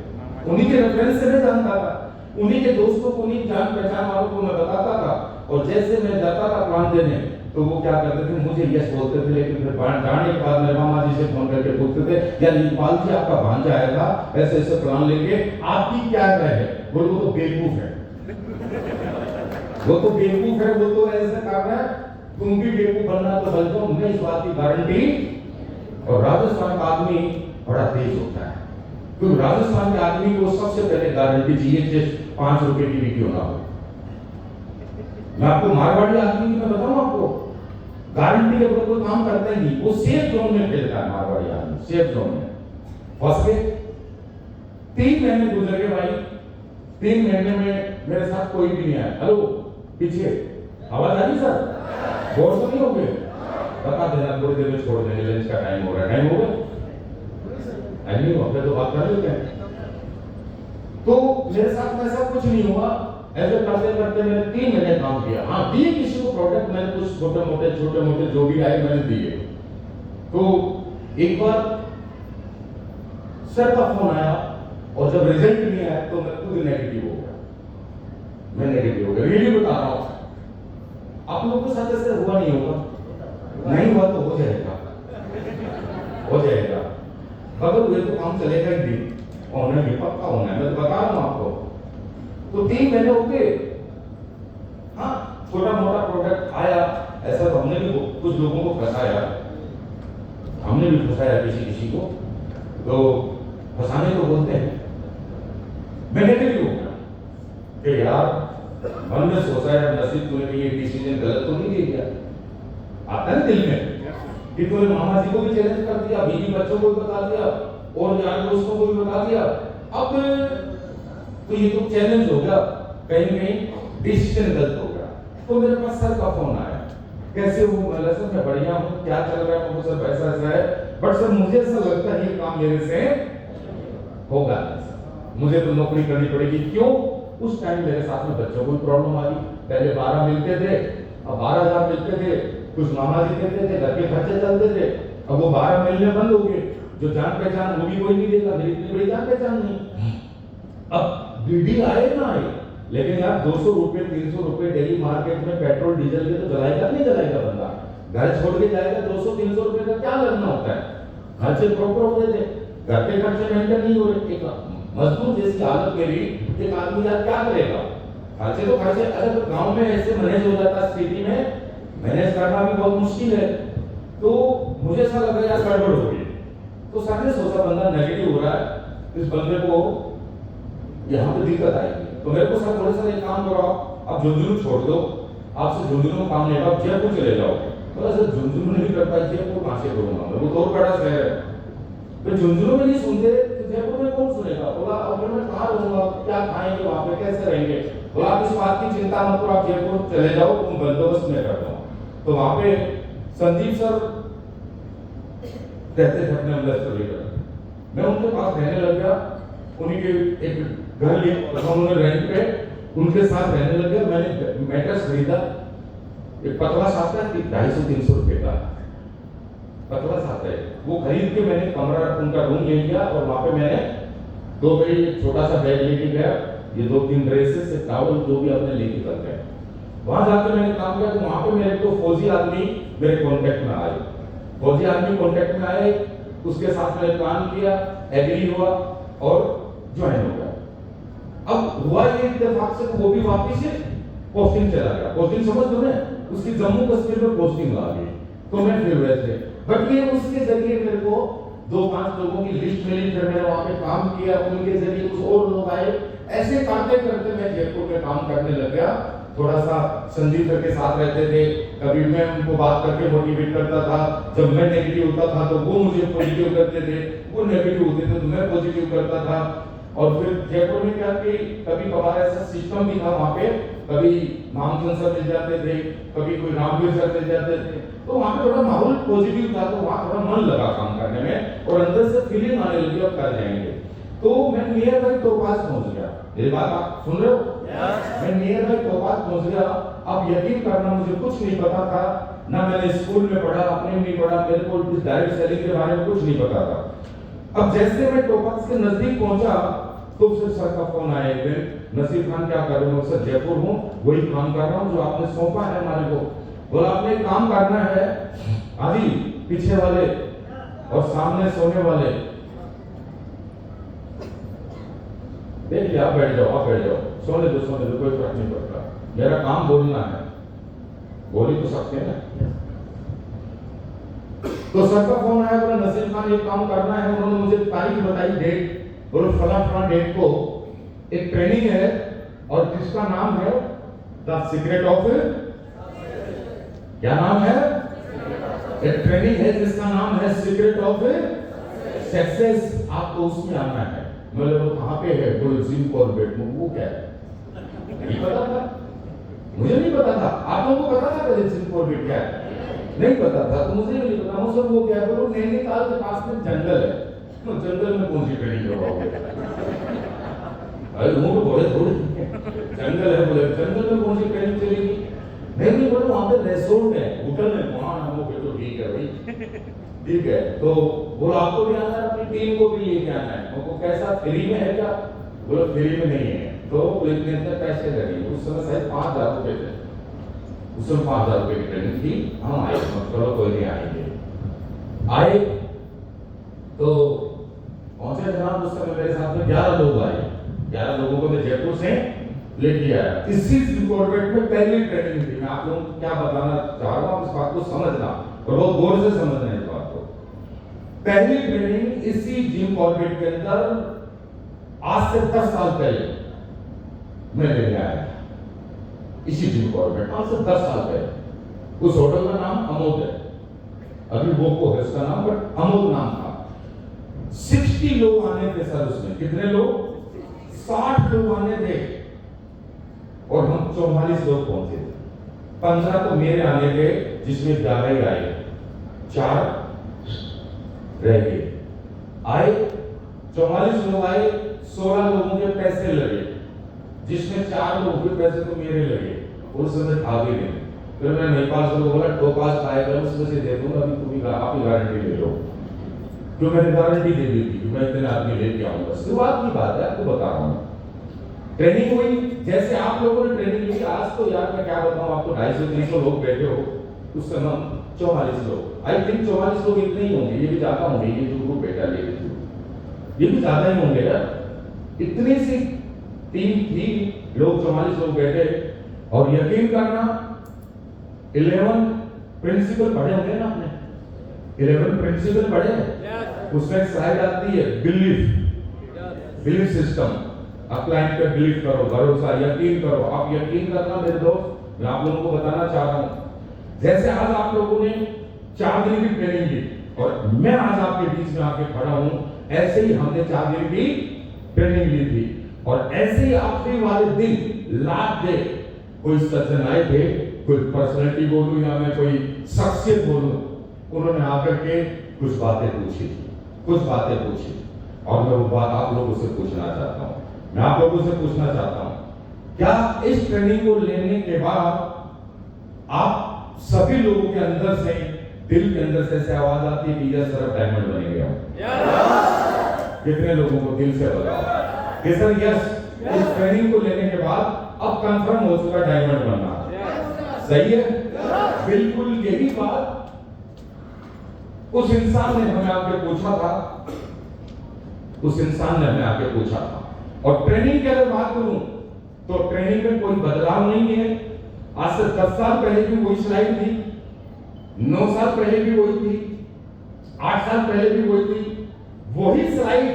उन्हीं के रेफरेंस से मैं जानता था, उन्हीं के दोस्तों को, उन्हीं जान पहचान वालों को मैं बताता था। और जैसे मैं जाता था प्लान देने तो वो क्या करते थे, मुझे यस बोलते थे, लेकिन फिर जाने के बाद मेरे मामा जी से फोन करके पूछते थे, यार इकबाल जी आपका भांजा आएगा ऐसे ऐसे प्लान लेके, आपकी क्या राय है? बोलो वो तो बेवकूफ है, वो तो बेवकूफ है, वो तो ऐसे काम है, तुम भी बेवकूफ बनना तो बन जाओ, मैं इस बात की गारंटी। और राजस्थान का आदमी बड़ा तेज होता है, क्योंकि राजस्थान के आदमी को सबसे पहले गारंटी चाहिए, चाहे 5 रुपए की भी क्यों ना हो। मैं आपको मारवाड़ी आदमी की मैं बताऊं आपको, गारंटी के ऊपर कोई काम करता ही नहीं, वो सेफ जोन में खेलता है मारवाड़ी आदमी, सेफ जोन में फंस गए। 3 महीने गुजर गए भाई, 3 महीने में मेरे साथ कोई भी नहीं आया। हेलो पीछे आवाज आ रही सर, बोर तो नहीं हो गए? बता देना, थोड़ी देर में छोड़ देंगे, लंच का टाइम हो रहा है। टाइम हो गया? नहीं हुआ, तो बात कर लेते हैं। तो मेरे साथ में ऐसा कुछ नहीं हुआ, ऐसे करते करते मैंने 3 महीने काम किया। हाँ, दिए किसी को प्रोडक्ट, मैंने कुछ छोटे मोटे जो भी आए मैंने दिए। तो एक बार सर का फोन आया, और जब रिजल्ट नहीं आया तो मैं खुद नेगेटिव हो गया, मैं नेगेटिव हो गया, रियली बता रहा हूँ। आप लोगों के साथ ऐसे हुआ नहीं होगा? नहीं हुआ तो हो जाएगा, हो जाएगा। अगर हुए तो काम चलेगा ही नहीं, होना भी पक्का होना है, मैं तो बता रहा हूँ आपको। तो 3 महीने हो गए, छोटा मोटा प्रोडक्ट आया, ऐसा तो हमने भी कुछ लोगों को फंसाया, हमने भी फंसाया किसी को, तो फंसाने को बोलते हैं। मैं नेगेटिव हूँ कि यार मन में सोचा है नसीब तूने ये डिसीजन गलत तो नहीं ले लिया, आता है दिल में कि तूने मामा जी को भी चैलेंज कर दिया, बीवी बच्चों को भी बता दिया और यार दोस्तों को भी बता दिया, अब तो ये तो चैलेंज हो गया, कहीं न कहीं डिसीजन गलत हो गया। तो मेरे पास सर का फोन आया, कैसे हो? मैं सर मैं बढ़िया हूँ, क्या चल रहा है? मुझे सर ऐसा ऐसा है, बट सर मुझे ऐसा लगता है ये काम मेरे से होगा नहीं, मुझे तो नौकरी करनी पड़ेगी। क्यों? उस टाइम मेरे साथ में बच्चों को भी प्रॉब्लम आ रही, पहले 12 मिलते थे, अब 12,000 मिलते थे, कुछ मामा जी देते थे, घर के खर्चे चलते थे, अब वो 12 मिलने बंद हो गए, जो जान पहचान वो भी कोई नहीं देगा, मेरी इतनी बड़ी जान पहचान नहीं। अब बीडी आए ना आए, लेकिन यार 200 रुपए 300 रुपए डेली मार्केट में पेट्रोल डीजल के तो जलाएगा नहीं जलाएगा बंदा, घर छोड़ के जाएगा, 200-300 रुपए का क्या करना होता है? खर्चे प्रॉपर हो रहे थे, घर के खर्चे मेंटेन नहीं हो रहे, एक मजदूर जैसी हालत मेरी, एक आदमी यार क्या करेगा? खर्चे तो खर्चे, अगर तो गांव में ऐसे मैनेज हो जाता, स्थिति में मैनेज करना भी बहुत मुश्किल है। तो मुझे ऐसा लगा यार गड़बड़ हो गई, तो सर ने सोचा बंदा नेगेटिव हो रहा है, इस बंदे को यहाँ पे दिक्कत आएगी, तो मेरे को सर थोड़ा सा एक काम करो, आप झुंझुनू छोड़ दो, आपसे झुंझुनू में काम नहीं होगा, आप जयपुर चले जाओ। बोला सर झुंझुनू नहीं कर पाए, जयपुर कहाँ से करूँगा मैं, वो तो और बड़ा शहर है, तो झुंझुनू में नहीं सुनते तो जयपुर में कौन सुनेगा? बोला अब मैं कहाँ रहूँगा, क्या खाएंगे वहाँ पे, कैसे रहेंगे? बोला आप इस बात की चिंता मत करो, आप जयपुर चले जाओ, तुम बंदोबस्त में करता हूँ। तो वहाँ पे संदीप सर रहते थे अपने अम्बेडकर लीडर, मैं उनके पास रहने लग गया, उन्हीं के एक घर लिए उन्होंने रेंट पे, उनके साथ रहने लग गया। मैंने मैट्रेस खरीदा, एक पतला साथ है 250-300 रुपए का पतला साथ है, वो खरीद के मैंने कमरा उनका रूम ले लिया और वहाँ पे मैंने 2 बड़ी एक छोटा सा बैग लेके गया, ये 2-3 ड्रेसेस एक टॉवल जो भी अपने लेके कर गए। वहां जाके मैंने काम किया, तो वहां पे मेरे को फौजी आदमी मेरे कांटेक्ट में आए, फौजी आदमी कांटेक्ट में आए, उसके साथ मैंने काम किया, एग्री हुआ और ज्वाइन हो गया। अब हुआ ये इत्तेफाक से वो भी वापस से पोस्टिंग चला गया, पोस्टिंग समझ दो ना, उसकी जम्मू कश्मीर में पोस्टिंग आ गई, तो मैं फिर वैसे, बट ये उसके जरिए मेरे को 2-5 लोगों की लिस्ट मिली, फिर मैंने वहां पे काम किया, उनके जरिए कुछ और लोग आए, ऐसे करते करते मैं जयपुर में काम करने लग गया। थोड़ा सा संदीप सर के साथ रहते थे, कभी मैं उनको बात करके मोटिवेट करता था, जब मैं नेगेटिव होता था तो वो मुझे पॉजिटिव करते थे, वो नेगेटिव होते थे तो मैं पॉजिटिव करता था। और फिर जयपुर में क्या कि कभी कभार ऐसा सिस्टम भी था वहाँ पे, कभी मामचंद सर मिल जाते थे, कभी कोई रामवीर सर मिल जाते थे, तो वहाँ पे थोड़ा माहौल पॉजिटिव था, तो वहाँ थोड़ा मन लगा काम करने में और अंदर से फीलिंग आने लगी अब कर जाएंगे। तो मैं नियर बाई टोपाज पहुंच गया, ये बात आप सुन रहे हो? मैं नियर बाई टोपाज पहुंच गया। अब यकीन करना मुझे कुछ नहीं पता था, ना मैंने स्कूल में पढ़ा, अपने नहीं पढ़ा, मेरे को डायरेक्ट सेलिंग के बारे में कुछ नहीं पता था। अब जैसे मैं टोपाज के नजदीक पहुंचा तो फिर सर का फोन आया एक दिन, नसीर खान क्या कर रहे हो? सर जयपुर हूँ, वही काम कर रहा हूँ जो आपने सौंपा है हमारे को। बोला आपने काम करना है आदि पीछे वाले और सामने सोने वाले, देख लिया, आप बैठ जाओ, सोने दो, कोई फर्क नहीं पड़ता, मेरा काम बोलना है, बोल ही तो सकते हैं ना। तो सर का फोन आया, बोला नसीर खान ये काम करना है, उन्होंने मुझे तारीख बताई, डेट, बोलो फला डेट को एक ट्रेनिंग है और जिसका नाम है द सीक्रेट ऑफ, क्या नाम है? एक ट्रेनिंग है जिसका नाम है सीक्रेट ऑफ सक्सेस, आपको उसमें आना है। मैं वो कहाँ पे है? बोले जिम कॉर्बेट में। वो क्या है? नहीं पता था, मुझे नहीं पता था, आप लोगों को पता था पहले जिम कॉर्बेट क्या है? नहीं पता था, तो मुझे नहीं पता। सर वो क्या है? बोलो नैनीताल के पास में जंगल है, तो जंगल में कौन सी ट्रेनिंग करवाओगे? अरे वो बोले थोड़ी जंगल है, बोले जंगल में कौन सी ट्रेनिंग चलेगी? नहीं बोले वहाँ पे रिसोर्ट है, होटल है, वहाँ हम लोग तो ठीक है भाई, ठीक है। तो बोला आपको भी आना है, अपनी टीम को भी लेके आना है। उनको कैसा फ्री में है क्या? बोला फ्री में नहीं है। तो इतने तक पैसे लगे, उस समय शायद 5,000 रुपए थे, उस समय 5,000 रुपए की ट्रेनिंग थी। हम आए, चलो कोई नहीं आएंगे, आए तो पहुंचे जनाब। उस समय मेरे साथ में 11 लोग आए, 11 लोगों को मैं जयपुर से लेके आया। इसी कॉर्पोरेट में पहली ट्रेनिंग थी। मैं आप लोगों को क्या बताना चाह रहा हूं, इस बात को समझना और बहुत गौर से समझना है इस बात को। पहली ट्रेनिंग इसी जिम कॉर्पोरेट के अंदर आज से 10 साल पहले मैं लेने आया था। इसी जिम कॉर्पोरेट आज से 10 साल पहले। उस होटल का नाम अमोद है, अभी वो को है उसका नाम, बट अमोद नाम था। 60 लोग आने थे सर उसमें। कितने लोग? 60 लोग आने थे और हम 44 लोग पहुंचे थे। 15 तो मेरे आने थे जिसमें 11 ही आए, 4 रह गए। आए 44 लोग आए, 16 लोगों के पैसे लगे, जिसमें 4 लोगों के पैसे तो मेरे लगे। उस समय था भी नहीं। फिर मैं नेपाल से बोला टोपास आएगा उसमें से दे दूंगा, अभी तुम आप ही गारंटी ले लो। क्यों मैंने गारंटी दे दी थी कि मैं इतने आदमी लेके आऊंगा। शुरुआत की बात है, आपको बता रहा हूँ। ट्रेनिंग हुई, जैसे आप लोगों ने ट्रेनिंग ली। आज तो यार मैं क्या बताऊं आपको, 250-300 लोग बैठे हो, उस समय 44 लोग। आई थिंक 44 लोग इतने ही होंगे, ये भी ज्यादा होंगे। ये जो ग्रुप बैठा ले ये भी ज्यादा ही होंगे यार। इतनी सी टीम थी, लोग 44 लोग बैठे। और यकीन करना 11 प्रिंसिपल पढ़े होंगे ना आपने? 11 प्रिंसिपल पढ़े हैं। उसमें एक स्लाइड आती है बिलीफ सिस्टम। अप्लाई पे बिलीव करो, भरोसा, यकीन करो। आप यकीन करना मेरे दोस्त, मैं आप लोगों को बताना चाह रहा हूं। जैसे आज आप लोगों ने 4 दिन की ट्रेनिंग ली और मैं आज आपके बीच में आके खड़ा हूं, ऐसे ही हमने 4 दिन की ट्रेनिंग ली थी। और ऐसे ही आखिरी वाले दिन लास्ट डे कोई सज्जन आए थे, कोई पर्सनैलिटी बोलूं या मैं कोई शख्सियत बोलूं, उन्होंने आकर के कुछ बातें पूछी, और मैं वो बात आप लोगों से पूछना चाहता हूं। मैं आप लोगों से पूछना चाहता हूं, क्या इस ट्रेनिंग को लेने के बाद आप सभी लोगों के अंदर से, दिल के अंदर से ऐसे आवाज आती है कि यस सर अब डायमंड बनेंगे हम? कितने लोगों को दिल से बताओ कि सर यस, इस ट्रेनिंग को लेने के बाद अब कंफर्म हो चुका डायमंड बनना? सही है, बिल्कुल यही बात उस इंसान ने हमें आके पूछा था। और ट्रेनिंग की अगर बात करूं तो ट्रेनिंग में कोई बदलाव नहीं है। आज से 10 साल पहले भी वही स्लाइड थी, 9 साल पहले भी वही थी, 8 साल पहले भी वही थी। वही स्लाइड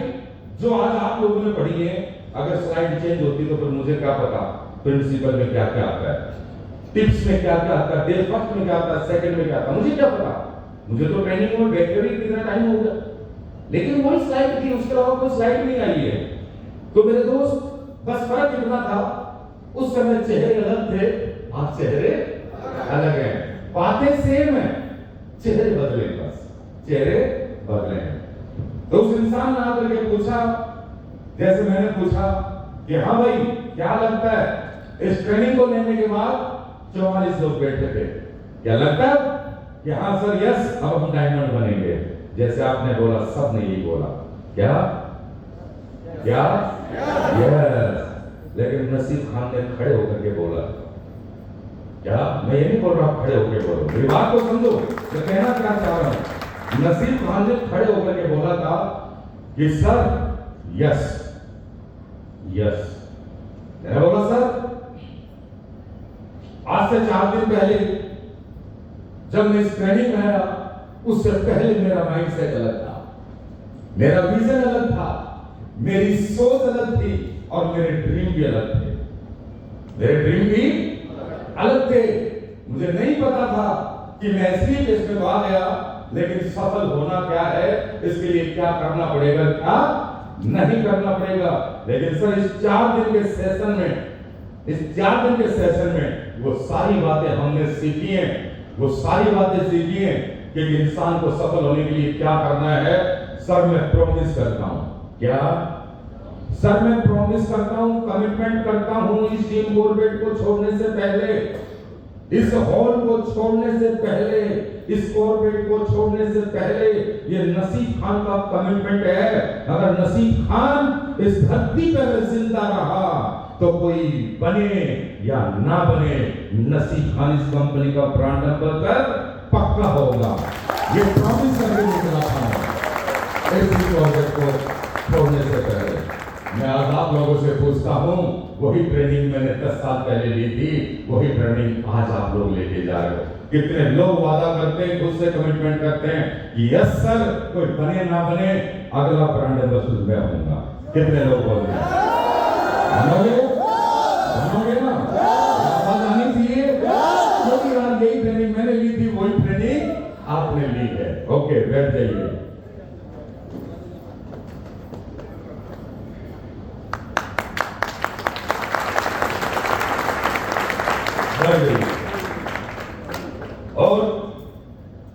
जो आज आप लोगों ने पढ़ी है। अगर स्लाइड चेंज होती तो फिर मुझे क्या पता प्रिंसिपल में क्या क्या आता है, टिप्स में क्या क्या आता है, डे फर्स्ट में क्या आता है, सेकंड में क्या आता है, मुझे क्या पता। मुझे तो ट्रेनिंग में बैठे हुए कितना टाइम हो गया, लेकिन वही स्लाइड थी, उसके अलावा कोई स्लाइड नहीं आई है। तो मेरे दोस्त, बस फर्क इतना था, उस समय चेहरे अलग थे, आज चेहरे अलग हैं। बातें सेम है, चेहरे बदले, बस चेहरे बदले हैं। तो उस इंसान ने आकर के पूछा, जैसे मैंने पूछा कि हाँ भाई क्या लगता है इस ट्रेनिंग को लेने के बाद 44 लोग बैठे थे, क्या लगता है कि हाँ सर यस अब हम डायमंड बनेंगे? जैसे आपने बोला, सब ने यही बोला, क्या क्या यस। लेकिन नसीब खान ने खड़े होकर के बोला, क्या, मैं ये नहीं बोल रहा आप खड़े होकर बोलो, मेरी बात को समझो, मैं कहना क्या चाह रहा हूं। नसीब खान ने खड़े होकर के बोला था कि सर यस यस। मैंने बोला सर आज से 4 दिन पहले जब मैं इस ट्रेनिंग में आया, उससे पहले मेरा माइंडसेट अलग था, मेरा विजन अलग था, मेरी सोच अलग थी और मेरे ड्रीम भी अलग थे। मेरे ड्रीम भी अलग थे। मुझे नहीं पता था कि मैं इसलिए इसमें आ गया, लेकिन सफल होना क्या है, इसके लिए क्या करना पड़ेगा, क्या नहीं करना पड़ेगा। लेकिन सर इस 4 दिन के सेशन में वो सारी बातें हमने सीखी हैं, वो सारी बातें सीखी हैं कि इंसान को सफल होने के लिए क्या करना है। सर मैं प्रॉमिस करता हूं, क्या सर मैं प्रॉमिस करता हूं, कमिटमेंट करता हूं, इस जिम कॉर्बेट को छोड़ने से पहले, इस हॉल को छोड़ने से पहले, इस कॉर्बेट को छोड़ने से पहले, ये नसीब खान का कमिटमेंट है। अगर नसीब खान इस धरती पर जिंदा रहा तो कोई बने या ना बने, नसीब खान इस कंपनी का ब्रांड एम्बेसडर पक्का होगा। ये प्रॉमिस करके निकला था इस कॉर्बेट को छोड़ने से पहले। मैं आज आप लोगों से पूछता हूं, वही ट्रेनिंग मैंने 10 साल पहले ली थी, वही ट्रेनिंग आज आप लोग लेके जा रहे हो। कितने लोग वादा करते हैं, खुद से कमिटमेंट करते हैं कि यस सर, कोई बने ना बने अगला ब्रांड एम्बेसडर मैं होऊंगा। कितने लोग बोल रहे हैं? बनोगे ना? आवाज आनी चाहिए, क्योंकि यार यही ट्रेनिंग मैंने ली थी, वही ट्रेनिंग आपने ली है। ओके, बैठ जाइए। और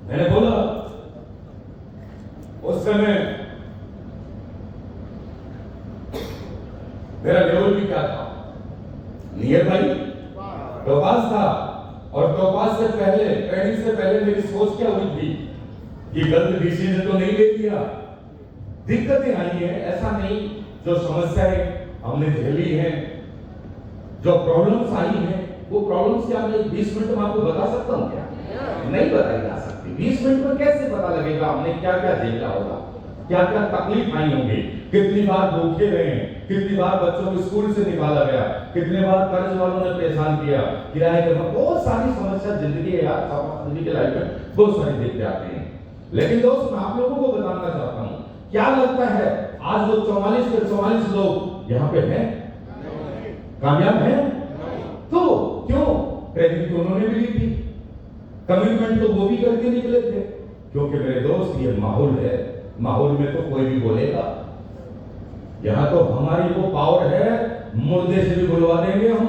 मैंने बोला उस समय मेरा लेवल भी क्या था, नियर बाई टोपास था। और टोपास से पहले, ट्रेनिंग से पहले मेरी सोच क्या हुई थी कि गलत डिसीजन तो नहीं ले लिया। दिक्कतें आई हैं, ऐसा नहीं, जो समस्याएं हमने झेली हैं, जो प्रॉब्लम्स आई हैं, वो प्रॉब्लम्स क्या मैं 20 मिनट में आपको बता सकता हूँ क्या? नहीं बताई जा सकती। 20 मिनट में कैसे पता लगेगा हमने क्या क्या झेला होगा, क्या क्या तकलीफ आई होंगी, कितनी बार भूखे रहे, कितनी बार बच्चों को स्कूल से निकाला गया, कितने बार कर्ज वालों ने परेशान किया, किराए के, बहुत सारी समस्या जिंदगी है यार, जिंदगी के लाइफ में बहुत सारी दिक्कतें आती हैं। लेकिन दोस्त मैं आप लोगों को बताना चाहता हूँ, क्या लगता है आज वो 44 के 44 लोग यहाँ पे हैं? कामयाब हैं? तो क्यों? ट्रेनिंग तो उन्होंने भी ली थी, कमिटमेंट तो वो भी करके निकले थे। क्योंकि मेरे दोस्त ये माहौल है, माहौल में तो कोई भी बोलेगा। यहां तो हमारी वो पावर है, मुर्दे से भी बुलवा देंगे हम,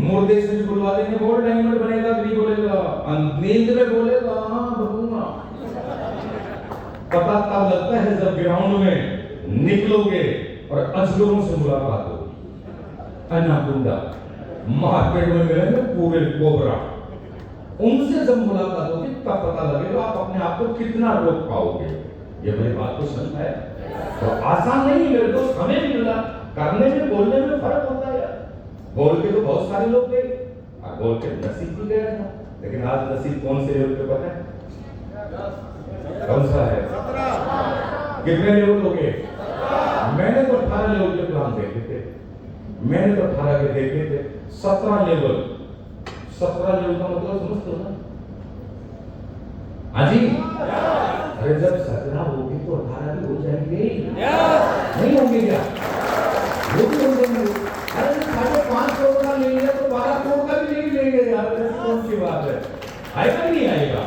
मुर्दे से भी बुलवा देंगे। गोल्ड डायमंड बनेगा, नहीं बोलेगा, नींद में बोलेगा हाँ बनूंगा। पता तब लगता है जब ग्राउंड में निकलोगे और अजगरों से मुलाकात होगी, अनाकुंडा मार्केट में मिलेंगे पूरे कोबरा, उनसे जब मुलाकात होगी तब पता लगेगा आप अपने आप को कितना रोक पाओगे। ये मेरी बात को समझ में है? तो आसान नहीं मेरे दोस्त, हमें भी मिला, करने में बोलने में फर्क होता है यार। बोल के तो बहुत सारे लोग गए और बोल के नसीब भी गया था, लेकिन आज नसीब कौन से लेवल पे पता है? कौन सा है? 17। कितने लेवल हो गए? मैंने तो 18 लेवल के प्लान देखे थे, मैंने तो 18 के देखे थे। 17 लेवल, 17 लेवल का मतलब समझते हो ना? हाँ जी, अरे जब 17 होगी तो 18 भी हो जाएंगे, नहीं होंगे क्या? वो भी हो जाएंगे। अरे 5.5 करोड़ का ले लिया तो 12 करोड़ का भी नहीं लेंगे यार, कौन सी बात है? आएगा नहीं आएगा?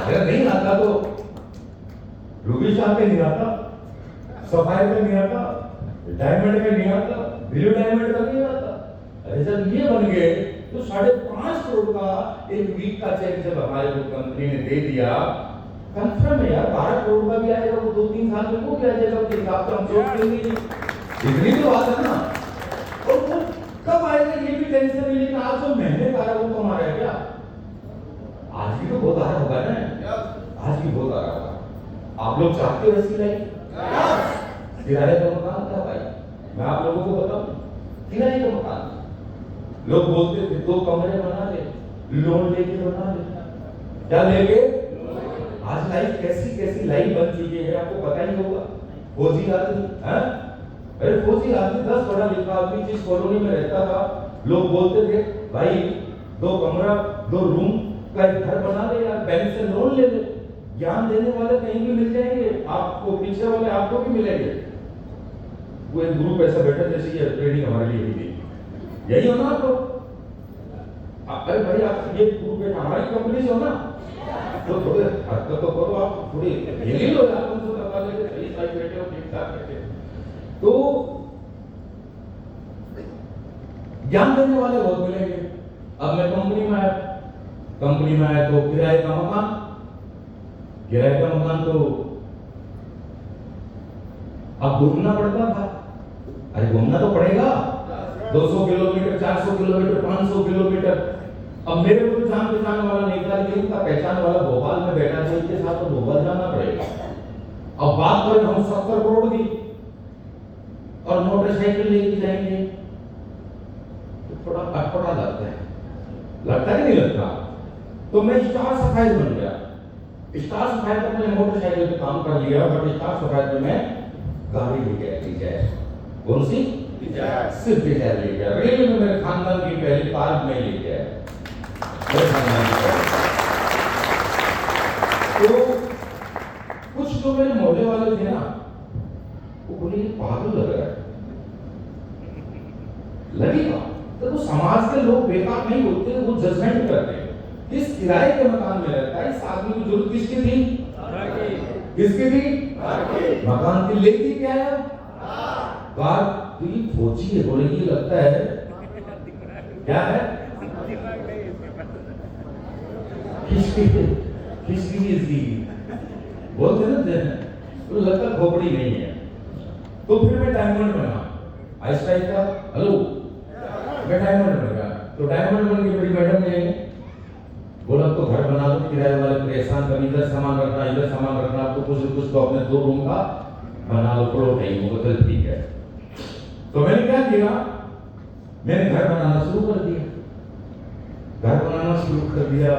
अगर नहीं आता तो रूबी शाह पे नहीं आता, सफाई पे नहीं आता, डायमंड में नहीं आता, ब्लू डायमंड का नहीं आता। अरे जब ये बन गए तो 5.5 करोड़ का एक वीक का चेक जब हमारे को कंपनी ने दे दिया, कंफर्म है यार 12 करोड़ का भी आएगा, वो 2-3 साल में वो क्या जाएगा उसके हिसाब से हम सोच लेंगे। इतनी तो बात है ना। और वो कब आएगा ये भी टेंशन नहीं, लेकिन आज जो मेहनत आ रहा है वो तो हमारा है क्या? आज भी तो बहुत आ रहा होगा ना, आज भी बहुत आ रहा होगा। आप लोग चाहते हो ऐसी लाइफ? किराए का मकान था भाई, मैं आप लोगों को बताऊं, किराए का मकान। लोग बोलते थे 2 कमरे बना ले, लोन लेके बना ले, क्या लेके? आज लाइफ कैसी कैसी लाइफ बन चुकी है आपको पता ही होगा। फौजी आदमी, अरे फौजी आदमी 10 पढ़ा लिखा आदमी जिस कॉलोनी में रहता था, लोग बोलते थे भाई 2 कमरा 2 रूम का एक घर बना ले यार, बैंक से लोन ले ले, ज्ञान देने वाले कहीं भी मिल जाएंगे आपको, पीछे वाले आपको भी मिलेंगे। वो एक ग्रुप ऐसा बैठा जैसे ये ट्रेनिंग हमारे लिए हुई थी, यही हो ना आपको? अरे भाई आप ये ग्रुप है हमारी कंपनी से हो ना, तो थोड़े हरकत तो करो, आप थोड़ी हिली लो यार, तुम तो लगा लेके सही साइड बैठे हो, ठीक ठाक बैठे। तो ज्ञान देने वाले बहुत मिलेंगे। अब मैं कंपनी में आया, कंपनी में आया तो किराए का मकान, किराए का मकान तो अब घूमना पड़ता था। अरे घूमना तो पड़ेगा, 200 किलोमीटर, 400 किलोमीटर, 500 किलोमीटर। अब मेरे को जान पहचान वाला नहीं था, लेकिन उनका पहचान वाला भोपाल में बैठा था, इसके साथ तो भोपाल जाना पड़ेगा। अब बात करें हम 70 करोड़ की और मोटरसाइकिल लेके जाएंगे तो थोड़ा अटपटा लगता है कि नहीं लगता? तो मैं स्टार सफाई बन गया। स्टार सफाई पर मैंने मोटरसाइकिल पे काम कर लिया, बट स्टार सफाई में मैं गाड़ी लेके आई जाए, कौन सी? सिर्फ डिजायर लेके आया। रेलवे में मेरे खानदान की पहली कार में लेके आया, मेरे खानदान की पहली। तो कुछ जो मेरे मोहल्ले वाले थे ना, वो बोले ये पागल लग रहा है, लगेगा तो वो समाज के लोग बेकार नहीं होते, वो जजमेंट करते हैं। किस किराए के मकान में रहता है, इस आदमी की जरूरत किसकी थी? किसकी थी? मकान की लेती क्या है? बात तो ये फौजी है, बोले ये लगता है क्या है? किसकी इसकी बोलते ना, तो लगता खोपड़ी नहीं है। तो फिर मैं डायमंड बना, आइंस्टाइन का हेलो, मैं डायमंड बन गया। तो डायमंड बन के मेरी मैडम ने बोला तो घर बना दो, किराए वाले परेशान, कभी इधर सामान रखना, इधर सामान रखना, आपको कुछ तो अपने 2 रूम का बना लो, प्लॉट है वो, चल ठीक है। तो मैंने क्या किया, मैंने घर बनाना शुरू कर दिया। घर बनाना शुरू कर दिया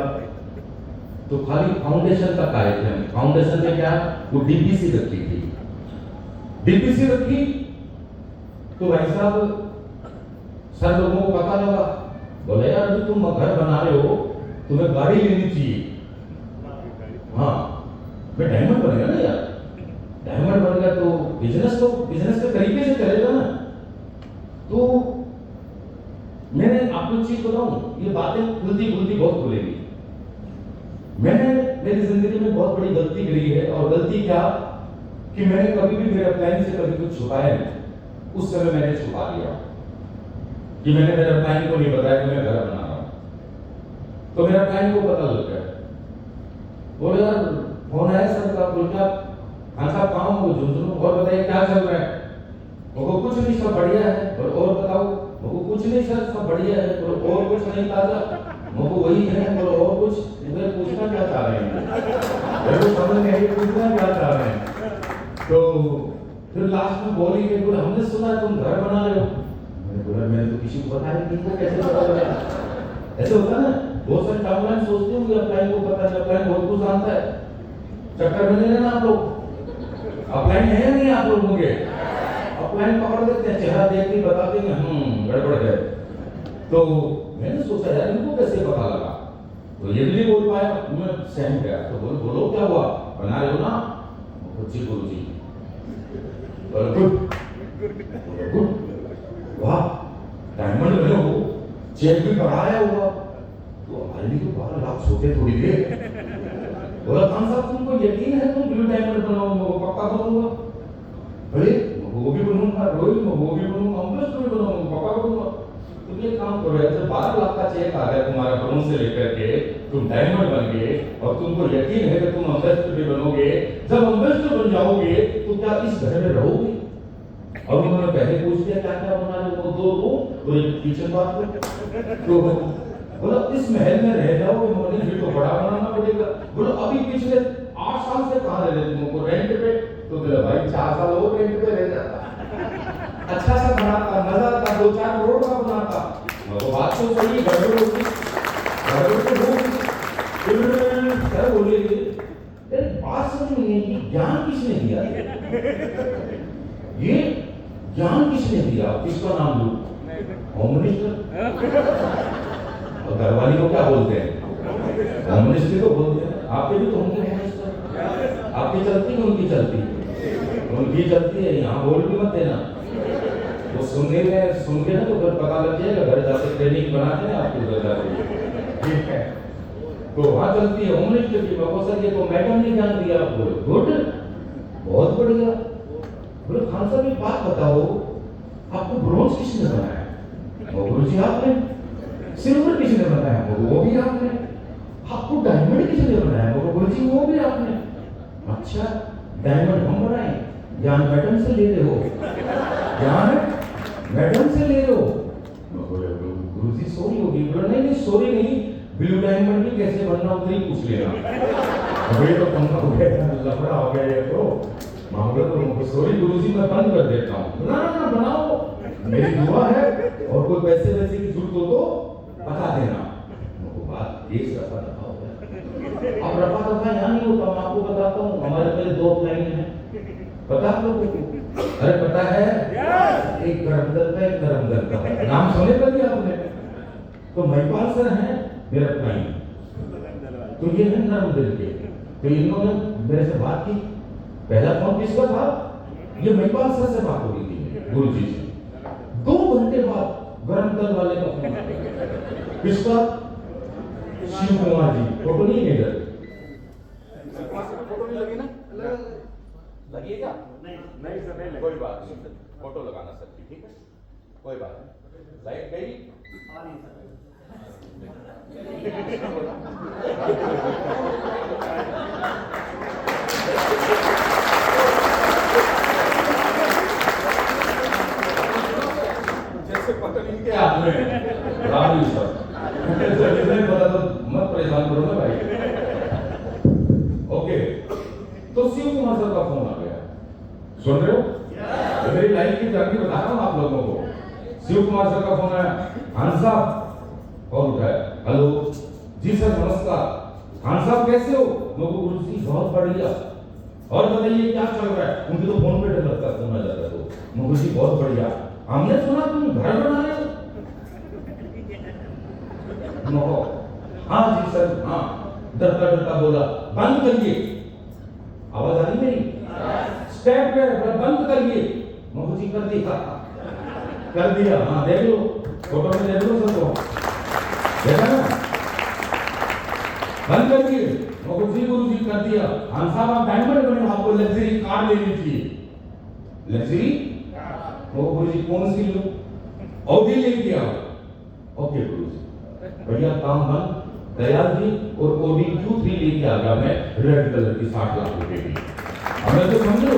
तो खाली फाउंडेशन तक आए थे हम। फाउंडेशन में क्या, वो डीपीसी रखी थी, डीपीसी रखी। तो भाई साहब सर लोगों को पता लगा, बोले यार अभी तुम घर बना रहे हो, तुम्हें गाड़ी लेनी चाहिए। हाँ, मैं डायमंड बन गया ना यार, डायमंड बन गया तो बिजनेस के तरीके से चलेगा ना। तो मैंने आपको चीज बताऊं, ये बातें खुलती बहुत खुलेगी। मैंने मेरी जिंदगी में बहुत बड़ी गलती करी है, और गलती क्या कि मैंने कभी भी मेरे प्लान से कभी कुछ छुपाया नहीं। उस समय मैंने छुपा लिया कि मैंने मेरे प्लान को नहीं बताया कि मैं घर बना रहा हूं। तो मेरा प्लान को पता लग गया, बोले यार फोन आया सर का, बोल क्या हाँ साहब कहाँ हो, झुंझुनू, और बताइए क्या चल रहा है? वो कुछ नहीं, सब बढ़िया है। और बताओ? वो कुछ नहीं सर, सब बढ़िया है। और कुछ नहीं ताजा? वो वही है। और कुछ मुझे पूछना क्या चाह रहे हैं, मेरे को समझ नहीं आई पूछना क्या चाह रहे हैं। तो फिर लास्ट में बोली कि बोले हमने सुना तुम घर बना रहे हो। मैंने बोला मैंने तो किसी को बताया नहीं, तुमको कैसे पता लगा? ऐसे होता ना, बहुत सारे टाइमलाइन सोचते होंगे, अपलाइन को पता है, अपलाइन बहुत कुछ जानता है। चक्कर में नहीं रहना आप लोग। अपलाइन है या नहीं आप लोगों के? अपलाइन पकड़ देते हैं, चेहरा देख के बता देंगे गड़बड़ है। तो मैंने सोचा यार इनको कैसे पता लगा, तो ये भी नहीं बोल पाया, मैं सहम गया। तो बोलो क्या हुआ, बना रहे हो ना? जी गुरुजी। गुड, वाह, डायमंड में हो, चेक भी कराया हुआ, तो हमारे तो 12 लाख सोते थोड़ी देर। बोला खान साहब तुमको यकीन है तुम ब्लू डायमंड बनाओगे? वो पक्का बनूंगा। अरे वो भी बनूंगा, रोहित वो भी बनूंगा, अम्बेश भी बनाऊंगा, पक्का बनूंगा। तुम ये काम करो, ऐसे 12 लाख का चेक आ गया तुम्हारा ब्रोंज से लेकर के, तुम डायमंड बन गए, और तुमको यकीन है कि तुम अम्बेश भी बनोगे। जब अम्बेश बन जाओगे तो क्या इस घर में रहोगे? और उन्होंने पहले पूछ दिया क्या क्या बना रहे हो? 2 रूम और एक किचन बाथरूम। तो बोला इस महल में रह जाओगे, मगर फिर तो बड़ा बनाना पड़ेगा। बोला अभी पिछले 8 साल से कहाँ रह रहे तुमको, रेंट पे? तो बोला भाई 4 साल और रेंट पे रह जाता, अच्छा सा बनाता, मजा आता, 2-4 करोड़ का बनाता। वो बात तो सही, गड़बड़ होगी, गड़बड़ तो होगी। फिर क्या बोले, बात समझ नहीं है, ज्ञान किसने दिया? ये ज्ञान किसने दिया? किसका नाम लूं? Home minister. और घरवाली को क्या बोलते हैं? होम मिनिस्ट्री को बोलते हैं। आपके भी तो होंगे होम मिनिस्टर, आपकी चलती है उनकी चलती है, उनकी चलती है। यहाँ बोल भी मत देना, वो सुन के ना तो फिर पता लग जाएगा, घर जाके ट्रेनिंग बनाते हैं आपको घर जाके, ठीक है? तो वहाँ चलती है होम मिनिस्टर की। बाबा सर ये तो मैडम ने ज्ञान दिया आपको, गुड, बहुत बढ़िया। बोले खान साहब एक बात बताओ, आपको ब्रोंज किसने बनाया? वो गुरुजी आपने। सिल्वर किसने बनाया? वो भी आपने। आपको डायमंड किसने बनाया? वो गुरुजी वो भी आपने। अच्छा, डायमंड हम बनाए, ज्ञान मैडम से ले रहे हो? ज्ञान मैडम से ले रहे हो? बोले गुरुजी सॉरी होगी। बोले नहीं सॉरी नहीं, ब्लू डायमंड भी कैसे बनना उधर ही पूछ लेना। अभी तो पंखा हो गया, लफड़ा हो गया, ये तो मामला तो सॉरी गुरुजी मैं बंद कर देता हूँ। ना बनाओ, मेरी दुआ है, और कोई पैसे वैसे की जरूरत हो तो बता देना। वो बात एक रफा दफा हो गया। अब रफा दफा यहाँ नहीं होता, मैं आपको बताता हूँ। हमारे पहले 2 प्लान हैं, पता आप लोगों को? अरे पता है एक गरम दल का, एक नरम दल का। नाम सुने कभी आपने? तो महिपाल सर हैं मेरा क्लाइंट, तो ये है नरम दिल के। तो इन्होंने मेरे से बात की, पहला फोन किसका था? ये महिपाल सर से बात हो रही थी गुरु जी से। 2 घंटे बाद गरम दल वाले का फोन आ गया। किसका? शिव कुमार जी। फोटो नहीं है इधर? फोटो नहीं लगी ना? लगेगा? नहीं सर, नहीं कोई बात नहीं, फोटो लगाना सर, ठीक है, कोई बात नहीं। लाइट गई? जैसे पता नहीं क्या आपने राम जी सर जल्दी नहीं पता तो मत परेशान करो ना भाई। ओके, तो शिव कुमार सर का फोन आ गया, सुन रहे हो? मेरी लाइफ की जर्नी बता रहा हूँ आप लोगों को। शिव कुमार सर का फोन आया, खान साहब, कॉल उठाया, हेलो जी सर नमस्कार, खान साहब कैसे हो? मैं गुरु जी बहुत बढ़िया, और बताइए क्या चल रहा है? उनके तो फोन पे डर लगता है, फोन आ जाता है तो गुरु जी बहुत बढ़िया, हमने सुना तुम घर बना रहे हो। हाँ जी सर, हाँ, डरता डरता बोला बंद करिए, आवाज आ रही मेरी? स्टेप पे बंद करिए। मम्मी जी कर दिया, हाँ देख लो, फोटो में देख लो सबको, देखा ना? बंद करिए। गुरु जी कर दिया। खान साहब आप डायमंड बने, आपको लग्जरी कार लेनी चाहिए। लग्जरी? गुरु जी कौन सी लो? ऑडी लेके आओ। ओके गुरु जी, भैया काम बंद। दयाल जी और ओडी Q3 लेके आ गया मैं, रेड कलर की 60 लाख रुपए की। हमें तो समझो,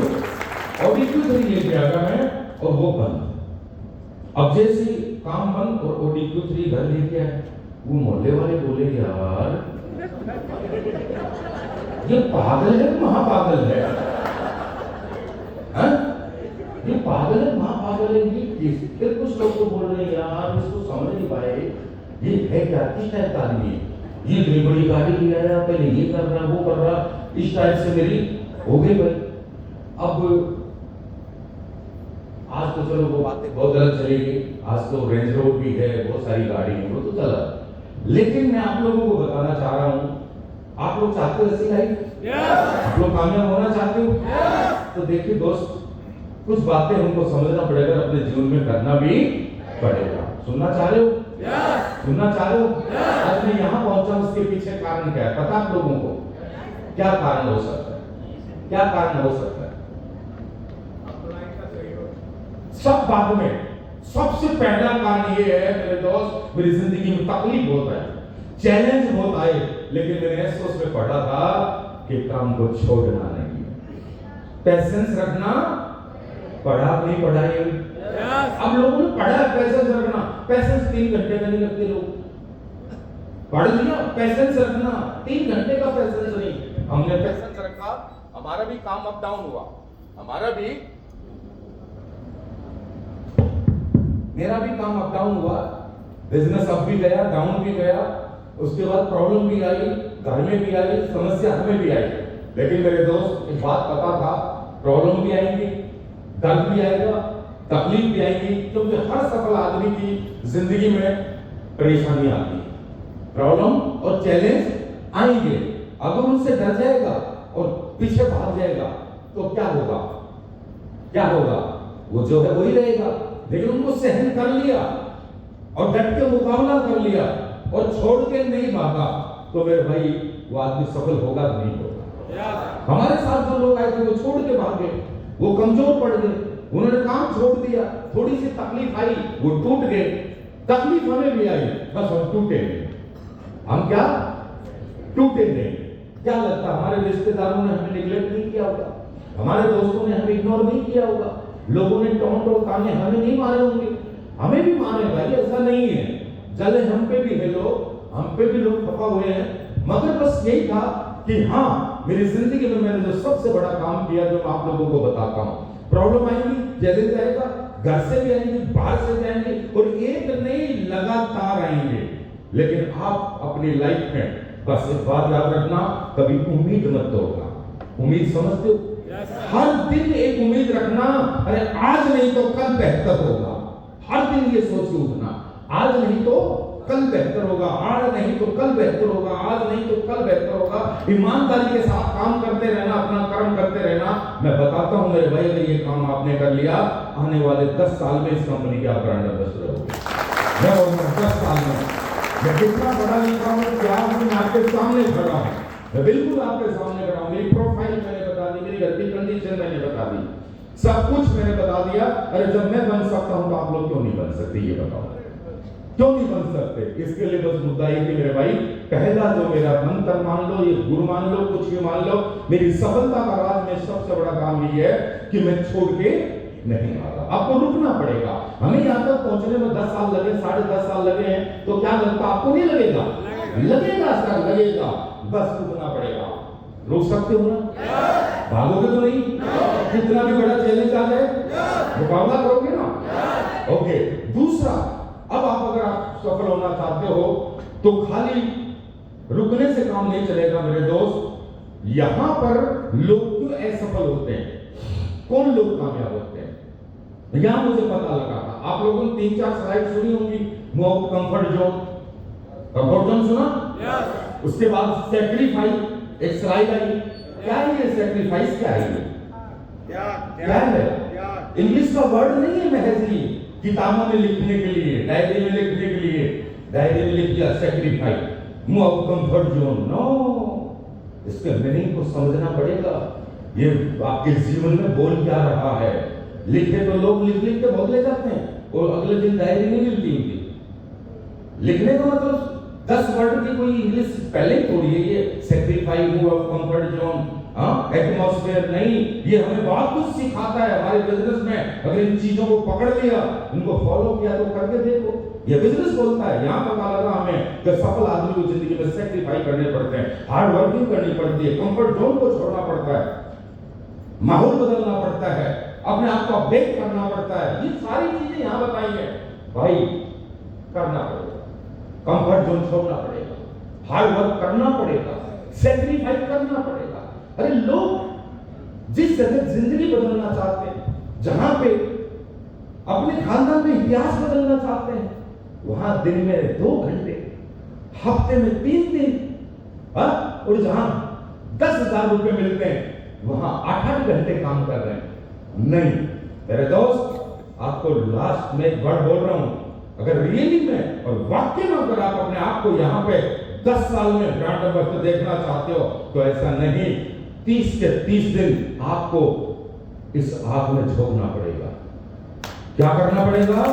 ऑडी Q3 लेके आ गया मैं और वो बंद। अब जैसे काम बंद और ओडी Q3 घर लेके आए, वो मोहल्ले वाले बोले यार ये पागल है, महापागल है, हैं? ये पागल है, महापागल है। ये फिर कुछ लोग तो बोल रहे हैं यार इसको समझ नहीं पाए, ये है क्या, किस टाइप का आदमी है? ये इतनी बड़ी गाड़ी ले आया, पहले ये कर रहा वो कर रहा, इस टाइप से मेरी हो गई भाई। अब आज तो चलो वो बातें बहुत गलत चलेगी, आज तो रेंज रोड भी है, बहुत सारी गाड़ी है, वो तो चला। लेकिन मैं आप लोगों को बताना चाह रहा हूं, आप लोग चाहते हो ऐसी लाइफ? आप लोग कामयाब होना चाहते हो? तो देखिए दोस्त, कुछ बातें हमको समझना पड़ेगा, अपने जीवन में करना भी पड़ेगा। सुनना चाह रहे हो? सुनना चाह रहे हो? आज मैं यहाँ पहुंचा, उसके पीछे कारण क्या है पता आप लोगों को? क्या कारण हो सकता है? क्या कारण हो सकता है? सब बाद में, सबसे पहला कारण ये है मेरे दोस्त, मेरी जिंदगी में तकलीफ बहुत है, चैलेंज बहुत आए, लेकिन मैंने सोच में पढ़ा था कि काम को छोड़ना नहीं, पेशेंस रखना। पढ़ा नहीं पढ़ाई? अब लोगों ने पढ़ा पेशेंस रखना, पेशेंस 3 घंटे में नहीं लगते लोग। पढ़ लिया पेशेंस रखना, 3 घंटे का पेशेंस नहीं। हमने पेशेंस रखा, हमारा भी काम अप डाउन हुआ, हमारा भी, मेरा भी काम अप डाउन हुआ, बिजनेस अप भी गया, डाउन भी गया, उसके बाद प्रॉब्लम भी आई, घर में भी आई, समस्या हमें भी आई। लेकिन मेरे दोस्त एक बात पता था, प्रॉब्लम भी आएंगी, दर्द भी आएगा, तकलीफ भी आएगी, क्योंकि हर सफल आदमी की जिंदगी में परेशानी आती है, प्रॉब्लम और चैलेंज आएंगे। अगर उनसे डर जाएगा और पीछे भाग जाएगा तो क्या होगा? क्या होगा? वो जो है वही रहेगा। लेकिन उनको सहन कर लिया और डट के मुकाबला कर लिया और छोड़ के नहीं भागा, तो मेरे भाई वो आदमी सफल होगा नहीं होगा। हमारे साथ जो लोग आए थे वो छोड़ के भागे, वो कमजोर पड़ गए, उन्होंने काम छोड़ दिया, थोड़ी सी तकलीफ आई वो टूट गए। तकलीफ हमें भी आई, बस हम टूटे नहीं। हम क्या टूटे नहीं? क्या लगता हमारे रिश्तेदारों ने हमें निगलेक्ट नहीं किया होगा, हमारे दोस्तों ने हमें इग्नोर नहीं किया होगा, लोगों ने टोंट और ताने हमें नहीं मारे होंगे? हमें भी मारे भाई, ऐसा नहीं है, जले हम पे भी है लोग, हम पे भी लोग खपा हुए हैं, मगर बस यही था कि हाँ मेरी जिंदगी में मैंने जो सबसे बड़ा काम किया, जो मैं आप लोगों को बताता हूँ। प्रॉब्लम आएगी, चैलेंज आएगा, घर से भी आएंगे, बाहर से भी आएंगे, और एक नहीं लगातार आएंगे। लेकिन आप अपनी लाइफ में बस एक बात याद रखना, कभी उम्मीद मत तोड़ना। उम्मीद समझते हो? हर दिन एक उम्मीद रखना, अरे आज नहीं तो कल बेहतर होगा। हर दिन ये सोच के उठना, आज नहीं तो कल बेहतर होगा, आज नहीं तो कल बेहतर होगा, आज नहीं तो कल बेहतर होगा। ईमानदारी के साथ काम करते रहना, अपना कर्म करते रहना। मैं बताता हूं मेरे भाई, अगर ये काम आपने कर लिया, आने वाले 10 साल में इस कंपनी के आप ब्रांड एम्बेसडर होंगे। मैं 10 साल में मैं कितना बड़ा लिखा हूं, क्या मैं आपके सामने खड़ा हूं, मैं बिल्कुल आपके सामने खड़ा हूं। मेरी प्रोफाइल मैंने बता दी, मेरी घर की कंडीशन मैंने बता दी, सब कुछ मैंने बता दिया। अरे जब मैं बन सकता हूं तो आप लोग क्यों नहीं बन सकते, ये बताओ, क्यों नहीं बन सकते? इसके लिए बस मुद्दा ये कि मेरे भाई, पहला जो मेरा मंत्र मान लो, ये गुरु मान लो, कुछ भी मान लो, मेरी सफलता का राज में सबसे बड़ा काम ये है कि मैं छोड़ के नहीं आ रहा। आपको रुकना पड़ेगा। हमें यहाँ तक पहुंचने में 10 साल लगे, 10.5 साल लगे हैं, तो क्या लगता आपको नहीं लगेगा? लगेगा सर, लगेगा, बस रुकना पड़ेगा। रुक सकते हो ना? भागोगे तो नहीं? कितना भी बड़ा चैलेंज आ जाए मुकाबला करोगे ना? ओके। दूसरा, अब अगर आप सफल होना चाहते हो तो खाली रुकने से काम नहीं चलेगा मेरे दोस्त। यहां पर लोग क्यों असफल होते हैं, कौन लोग कामयाब होते हैं, यहां मुझे पता लगा था। आप लोगों ने 3-4 स्लाइड सुनी होंगी। कंफर्ट जोन, कंफर्ट जोन सुना? उसके बाद सैक्रिफाइस एक स्लाइड आई। क्या है ये सैक्रिफाइस? क्या है ये? क्या है? इंग्लिश का वर्ड नहीं है महज ही किताबों में लिखने के लिए, डायरी में लिखने के लिए, डायरी में लिख दिया sacrifice, move out comfort zone. No, इसके मीनिंग को समझना पड़ेगा। ये आपके जीवन में बोल क्या रहा है। लिखे तो लोग लिख लिख के बहुत ले जाते हैं और अगले दिन डायरी नहीं मिलती उनकी। लिखने का मतलब 10 वर्ड की कोई इंग्लिश पहले थोड़ी है ये sacrifice, move out comfort zone, atmosphere नहीं। ये हमें बहुत कुछ सिखाता है हमारे बिजनेस में। अगर इन चीजों को पकड़ लिया, इनको फॉलो किया तो करके देखो, ये बिजनेस बोलता है। यहां पता लगा हमें कि सफल आदमी को जिंदगी में सैक्रिफाइस करने पड़ते हैं, हार्ड वर्किंग करनी पड़ती है, कंफर्ट जोन को छोड़ना पड़ता है, माहौल बदलना पड़ता है, अपने आप को अपडेट करना पड़ता है। ये सारी चीजें यहां बताई है भाई। करना पड़ेगा, कंफर्ट जोन छोड़ना पड़ेगा, हार्ड वर्क करना पड़ेगा, सैक्रिफाइस करना पड़ेगा। अरे लोग जिस जगह जिंदगी बदलना चाहते हैं, जहां पे अपने खानदान में इतिहास बदलना चाहते हैं, वहां दिन में 2 घंटे, हफ्ते में 3 दिन, और जहां 10,000 रुपए मिलते हैं वहां 8-8 घंटे काम कर रहे हैं। नहीं मेरे दोस्त, आपको लास्ट में एक वर्ड बोल रहा हूं, अगर रियली में और वाकई में अगर आप अपने आप को यहां पे 10 साल में ब्रांड एम्बेसडर देखना चाहते हो तो ऐसा नहीं, 30 के 30 दिन आपको इस आग में झोंकना पड़ेगा। क्या करना पड़ेगा?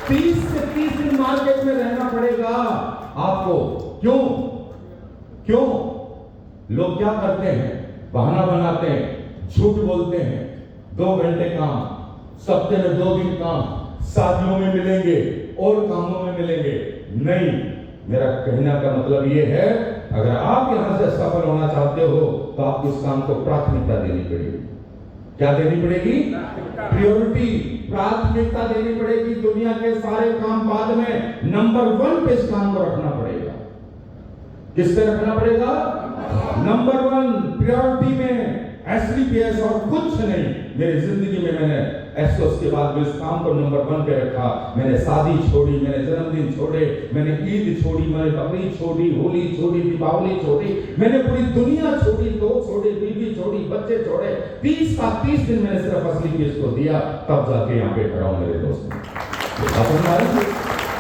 30 से 30 दिन मार्केट में रहना पड़ेगा आपको। क्यों? क्यों? लोग क्या करते हैं? बहाना बनाते हैं, झूठ बोलते हैं, 2 घंटे काम, सप्ते में 2 दिन काम, शादियों में मिलेंगे और कामों में मिलेंगे। नहीं, मेरा कहने का मतलब ये है, अगर आप यहां से सफल होना चाहते हो तो आपको इस काम को प्राथमिकता देनी पड़ेगी। क्या देनी पड़ेगी? प्रायोरिटी, प्राथमिकता देनी पड़ेगी। दुनिया के सारे काम बाद में, नंबर 1 पे इस काम को रखना पड़ेगा। किस पे रखना पड़ेगा? नंबर 1 प्रायोरिटी में, एसडीपीएस और कुछ नहीं। मेरी जिंदगी में मैंने एसओस के बाद इस काम को नंबर 1 पे रखा। मैंने शादी छोड़ी, मैंने जन्मदिन छोड़े, मैंने ईद छोड़ी, मैंने बकरीद छोड़ी, होली छोड़ी, दीपावली छोड़ी, मैंने पूरी दुनिया छोड़ी, दोस्त छोड़े, बीवी छोड़ी, बच्चे छोड़े। 30 का 30 दिन मैंने सिर्फ असली केस को दिया, तब जाके यहाँ पे खड़ा हूं मेरे दोस्त।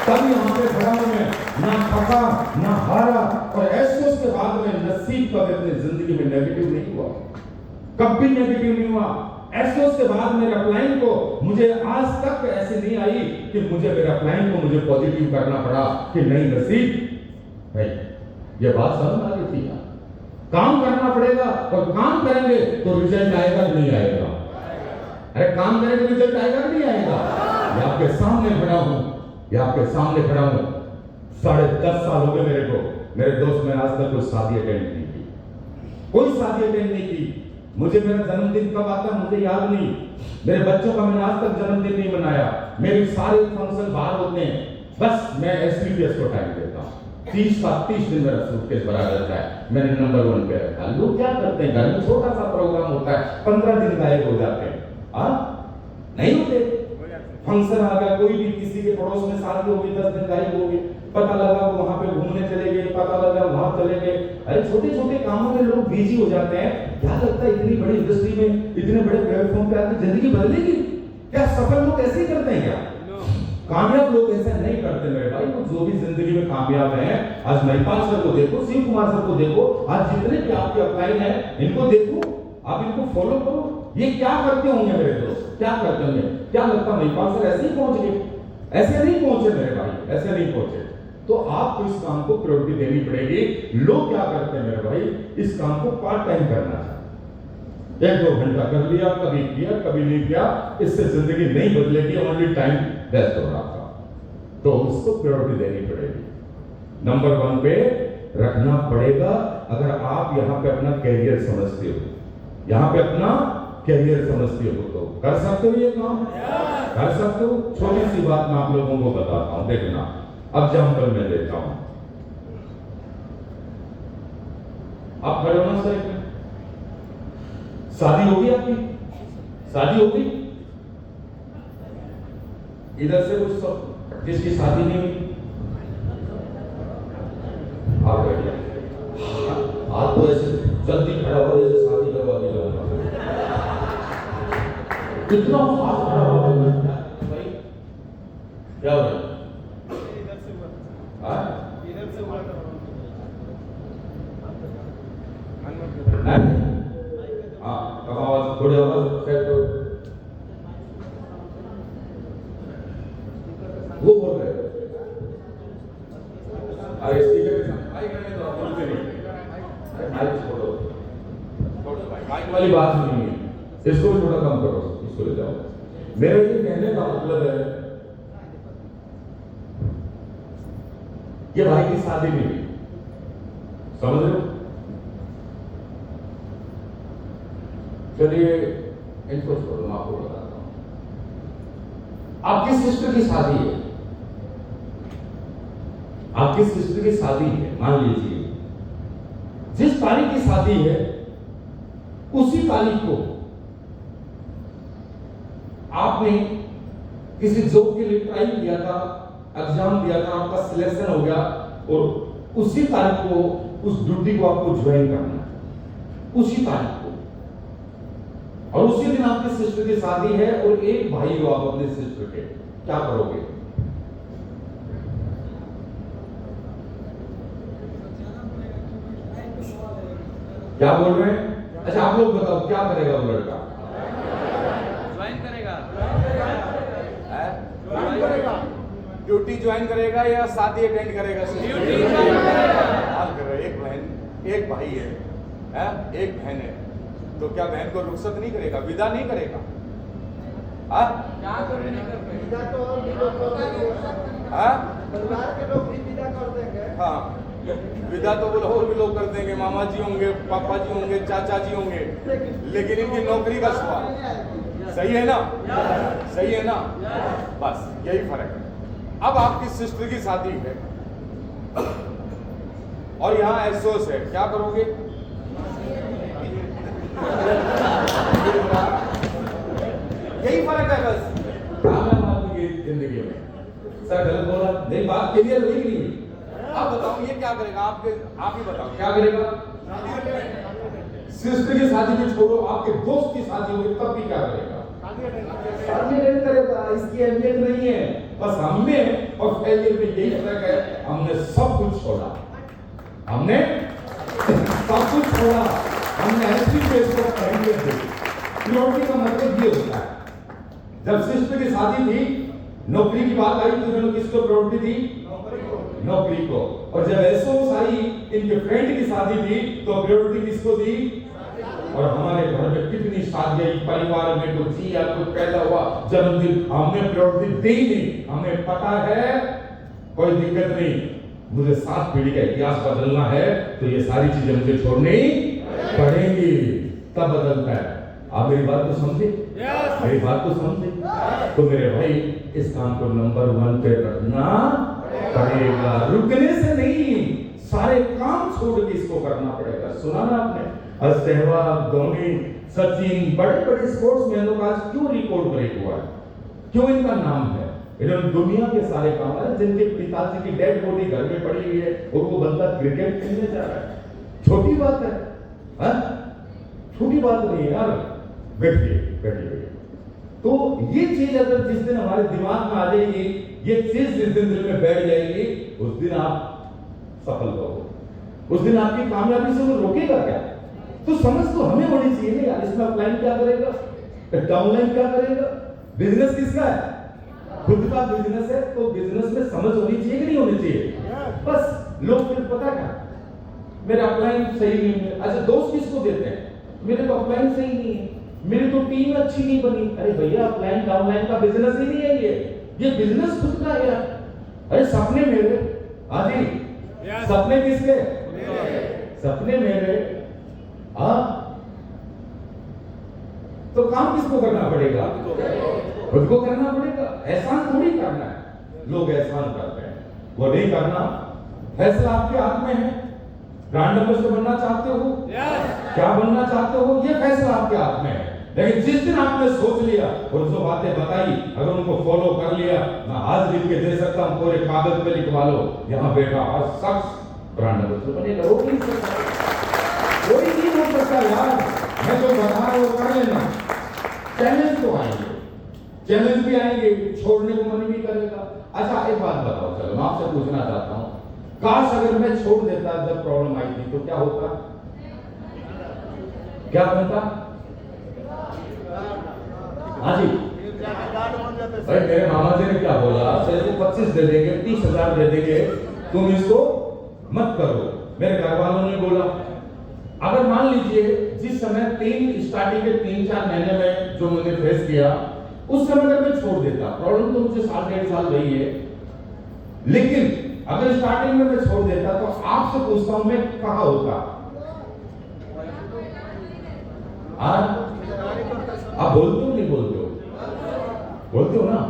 तब यहाँ पे खड़ा हूं मैं, ना थका ना हारा। और एसओस के बाद में नसीब कभी अपनी जिंदगी में नेगेटिव नहीं हुआ, कभी नेगेटिव नहीं हुआ। एसओस के बाद मेरे क्लाइंट को, मुझे आज तक ऐसे नहीं आई कि मुझे मेरा क्लाइंट को मुझे पॉजिटिव करना पड़ा कि नहीं नसीब भाई, ये बात समझ आ रही थी। काम करना पड़ेगा और काम करेंगे तो रिजल्ट आएगा नहीं आएगा? अरे काम करेंगे तो रिजल्ट आएगा नहीं आएगा? ये आपके सामने खड़ा हूं, ये आपके सामने खड़ा हूं। 10.5 साल हो गए मेरे को, मेरे दोस्त, मैंने आज तक कोई शादी अटेंड नहीं की, कोई शादी अटेंड नहीं की। मुझे मेरा जन्मदिन कब आता है मुझे याद नहीं, मेरे बच्चों का मैंने आज तक जन्मदिन नहीं मनाया। मेरे सारे फंक्शन बाहर होते हैं, बस मैं एसडीपीएस को टाइम देता हूं। 30 दिन मेरा सूटकेस भरा रहता है, मैंने नंबर 1 पे रखा। लोग क्या करते हैं, घर में छोटा सा प्रोग्राम होता है, 15 दिन गायब हो जाते हैं। हाँ, नहीं होते। फंक्शन आ गया, कोई भी किसी के पड़ोस में शादी हो गई, 10 दिन गायब हो गए, पता लगा वो वहां पे घूमने चले गए, पता लगा वहां चले गए। अरे छोटे छोटे कामों में लोग बिजी हो जाते हैं। क्या लगता है इतनी बड़ी इंडस्ट्री में, इतने बड़े प्लेटफॉर्म पे आके जिंदगी बदलेगी? क्या सफल लोग ऐसे ही करते हैं क्या? कामयाब लोग ऐसा नहीं करते मेरे भाई। वो जो भी जिंदगी में कामयाब हैं, आज महिपाल सर को देखो, शिव कुमार सर को देखो, आज जितने भी आपके अपलाइन हैं इनको देखो, आप इनको फॉलो करो। ये क्या करते होंगे मेरे दोस्त, क्या करते होंगे? क्या लगता है महिपाल सर ऐसे ही पहुंच गए? ऐसे नहीं पहुंचे मेरे भाई, ऐसे नहीं पहुंचे। तो आपको इस काम को प्रायोरिटी देनी पड़ेगी। लोग क्या करते हैं मेरे भाई, इस काम को पार्ट टाइम करना चाहते, 1-2 घंटा कर लिया, कभी किया कभी नहीं किया, इससे जिंदगी नहीं बदलेगी, ओनली टाइम वेस्ट हो रहा था। तो उसको प्रायोरिटी देनी पड़ेगी, नंबर 1 पे रखना पड़ेगा। अगर आप यहाँ पे अपना कैरियर समझते हो, यहाँ पे अपना कैरियर समझते हो, तो कर सकते हो ये काम, कर सकते हो। छोटी सी बात मैं आप लोगों को बताता हूं, देखना एग्जाम्पल मैं देता हूं। आप खड़े हो ना सर, शादी होगी आपकी, शादी होगी, इधर से कुछ सब जिसकी शादी नहीं हुई आप बैठिए, आप तो ऐसे जल्दी खड़ा हो जैसे शादी करवा के जाऊंगा, इतना फास्ट खड़ा हो भाई, क्या हो रहा है? इधर से हुआ थोड़ी आवाज सेट करो। वो बोल रहे हैं, अरे स्पीकर माइक में तो आप बोलते नहीं, माइक छोड़ो, माइक वाली बात नहीं है, इसको भी थोड़ा कम करो, इसको ले जाओ। मेरा ये कहने का मतलब है, ये भाई की शादी नहीं हुई, समझ रहे हो? चलिए इनको छोड़ो, मैं आपको बताता हूं। आपकी सिस्टर की शादी है, आपकी सिस्टर की शादी है, मान लीजिए जिस तारीख की शादी है उसी तारीख को आपने किसी जॉब के लिए ट्राई किया था, एग्जाम दिया था, आपका सिलेक्शन हो गया और उसी तारीख को उस ड्यूटी को आपको ज्वाइन करना है, उसी तारीख को, और उसी दिन आपकी सिस्टर की शादी है और एक भाई हो आप अपने सिस्टर के, क्या करोगे? क्या बोल रहे हैं? अच्छा आप लोग बताओ क्या करेगा वो लड़का? ज्वाइन करेगा, ज्वाइन करेगा, ड्यूटी ज्वाइन करेगा या शादी अटेंड करेगा? ड्यूटी ज्वाइन करेगा। एक बहन एक भाई है, एक बहन है, तो क्या बहन को रुखसत नहीं करेगा, विदा नहीं करेगा? क्या करें नहीं कर पाएंगे, विदा तो और भी लोग परिवार के लोग भी विदा कर देंगे। हाँ, विदा तो वो और भी लोग कर देंगे, मामा जी होंगे, पापा जी होंगे, चाचा जी होंगे, लेकिन इनकी नौकरी का सवाल। सही है ना? सही है ना? बस यही फर्क है। अब आपकी सिस्टर की शादी है और यहाँ एफसोस है, क्या करोगे? यही फर्क है बस जिंदगी में। सर गलत बोला नहीं, बात क्लियर हुई कि नहीं? आप बताओ ये क्या करेगा? आप ही बताओ क्या करेगा? सिस्टर की शादी भी छोड़ो, आपके दोस्त की शादी होगी तब भी क्या करेगा? शादी नहीं करेगा, इसकी अहमियत नहीं है। बस हमने और फेलियर में यही फर्क है, हमने सब कुछ छोड़ा, हमने सब कुछ छोड़ा, हमने ऐसी बेस पर अहमियत दी। प्रायोरिटी का मतलब ये होता है, जब सिस्टर की शादी थी, नौकरी की बात आई तो उन्होंने किसको प्रायोरिटी दी? नौकरी को। और जब एसओस आई, इनके फ्रेंड की शादी थी, तो प्रायोरिटी किसको दी? और हमारे घर में कितनी शादियां, परिवार में कुछ जिया, कुछ पैदा हुआ, जन्मदिन, हमने प्रायोरिटी दी नहीं। हमें पता है कोई दिक्कत नहीं, मुझे 7 पीढ़ी का इतिहास बदलना है तो ये सारी चीजें मुझे छोड़नी पड़ेंगी, तब बदलता है। आप मेरी बात को समझे? मेरी बात को समझे? तो मेरे भाई इस काम को नंबर 1 पे रखना करेगा, रुकने से नहीं, सारे काम छोड़ के इसको करना पड़ेगा। सुना ना आपने, सहवाग, धोनी, सचिन, बड़े बड़े स्पोर्ट्समैनों का आज क्यों रिकॉर्ड ब्रेक हुआ है, क्यों इनका नाम है? इन्होंने दुनिया के सारे काम है, जिनके पिताजी की डेड बॉडी घर में पड़ी हुई है और वो बंदा क्रिकेट खेलने जा रहा है, छोटी बात है? हाँ? छोटी बात नहीं है यार। बैठिए बैठिए। तो ये चीज अगर जिस दिन हमारे दिमाग में आ जाएगी, ये चीज जिस दिन दिल में बैठ जाएगी, उस दिन आप सफल होगे, उस दिन आपकी कामयाबी से वो रोकेगा क्या? तो समझ तो हमें होनी चाहिए यार, इसमें अपलाइन क्या करेगा, डाउनलाइन क्या करेगा, बिजनेस किसका है? खुद का बिजनेस है, तो बिजनेस में समझ होनी चाहिए कि नहीं होनी चाहिए? बस लोग फिर पता क्या, मेरा अपलाइन सही नहीं है। अच्छा, दोस्त किसको देते हैं? मेरे तो अपलाइन सही नहीं है, मेरी तो टीम अच्छी नहीं बनी। अरे भैया, अपलाइन डाउनलाइन का बिजनेस ही नहीं है ये बिजनेस खुद का है। अरे सपने मेरे, हाँ जी, सपने किसके? सपने मेरे। तो काम किसको करना पड़ेगा? खुद को करना पड़ेगा। एहसान थोड़ी करना है, लोग एहसान करते हैं, वो नहीं करना। फैसला आपके हाथ में है। ब्रांड एम्बेसडर बनना चाहते हो, क्या बनना चाहते हो, ये फैसला आपके हाथ में है। लेकिन जिस दिन आपने सोच लिया और जो बातें बताई, अगर उनको फॉलो कर लिया, मैं आज लिख के दे सकता हूं, पूरे कागज पे लिखवा लो, यहाँ बैठा हर शख्स ब्रांड एम्बेसडर बनेगा। रोक नहीं सकता, कोई नहीं हो सकता यार। मैं जो बता रहा हूं कर लेना। चैलेंज तो आएंगे, चैलेंज भी आएंगे, छोड़ने को मन भी करेगा। अच्छा, एक बात बताओ, चलो मैं आपसे पूछना चाहता हूं, काश अगर मैं छोड़ देता जब प्रॉब्लम आई थी तो क्या होता, क्या बनता? हाँ जी भाई, मेरे मामा जी ने क्या बोला, तेरे को 25 दे देंगे, 30,000 दे देंगे, तुम इसको मत करो। मेरे घर वालों ने बोला, अगर मान लीजिए जिस समय स्टार्टिंग के 3-4 महीने में जो मैंने फेस किया, उस समय अगर मैं छोड़ देता, प्रॉब्लम तो मुझे 1.5 साल रही है, लेकिन अगर स्टार्टिंग में मैं छोड़ देता तो आपसे पूछता हूं मैं कहां होता? आप बोलते हो नहीं बोलते हो? बोलते हो ना?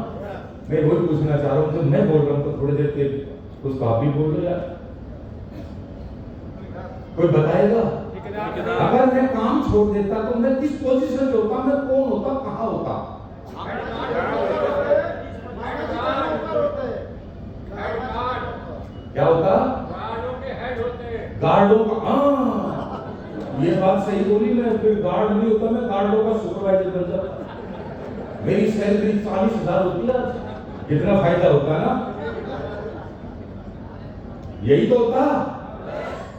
मैं वही पूछना चाह रहा हूं, जब मैं बोल रहा हूं तो थोड़ी देर के कुछ आप भी बोल रहे यार। कोई बताएगा? अगर मैं काम छोड़ देता तो मैं किस पोजीशन पे होता, मैं कौन होता, कहां होता? क्या होता? गार्डों का। ये बात सही बोली, मैं फिर गार्ड नहीं होता, मैं गार्डों का सुपरवाइजर बन जाता। मेरी सैलरी 40,000 होती है, कितना फायदा होता ना? यही तो होता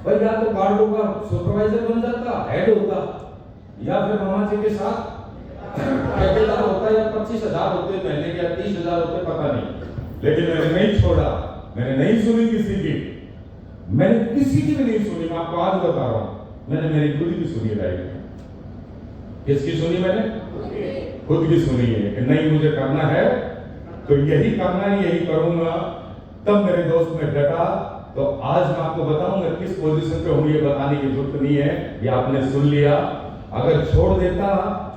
भाई, या तो गार्डों का सुपरवाइजर बन जाता, हेड होता, या फिर मामा जी के साथ ठेकेदार होता, या 25,000 होते महीने के, या 30,000 होते, पता नहीं। लेकिन मैंने नहीं छोड़ा, मैंने नहीं सुनी किसी की, मैंने किसी की भी नहीं सुनी। मैं आपको आज बता रहा हूं, मैंने मेरी खुद की सुनी लाइफ में। किसकी सुनी? मैंने खुद की सुनी है कि नहीं, मुझे करना है तो यही करना है, यही करूंगा। तब मेरे दोस्त में डटा। तो आज मैं आपको बताऊंगा किस पोजीशन पे हूं, ये बताने की जरूरत नहीं है, ये आपने सुन लिया। अगर छोड़ देता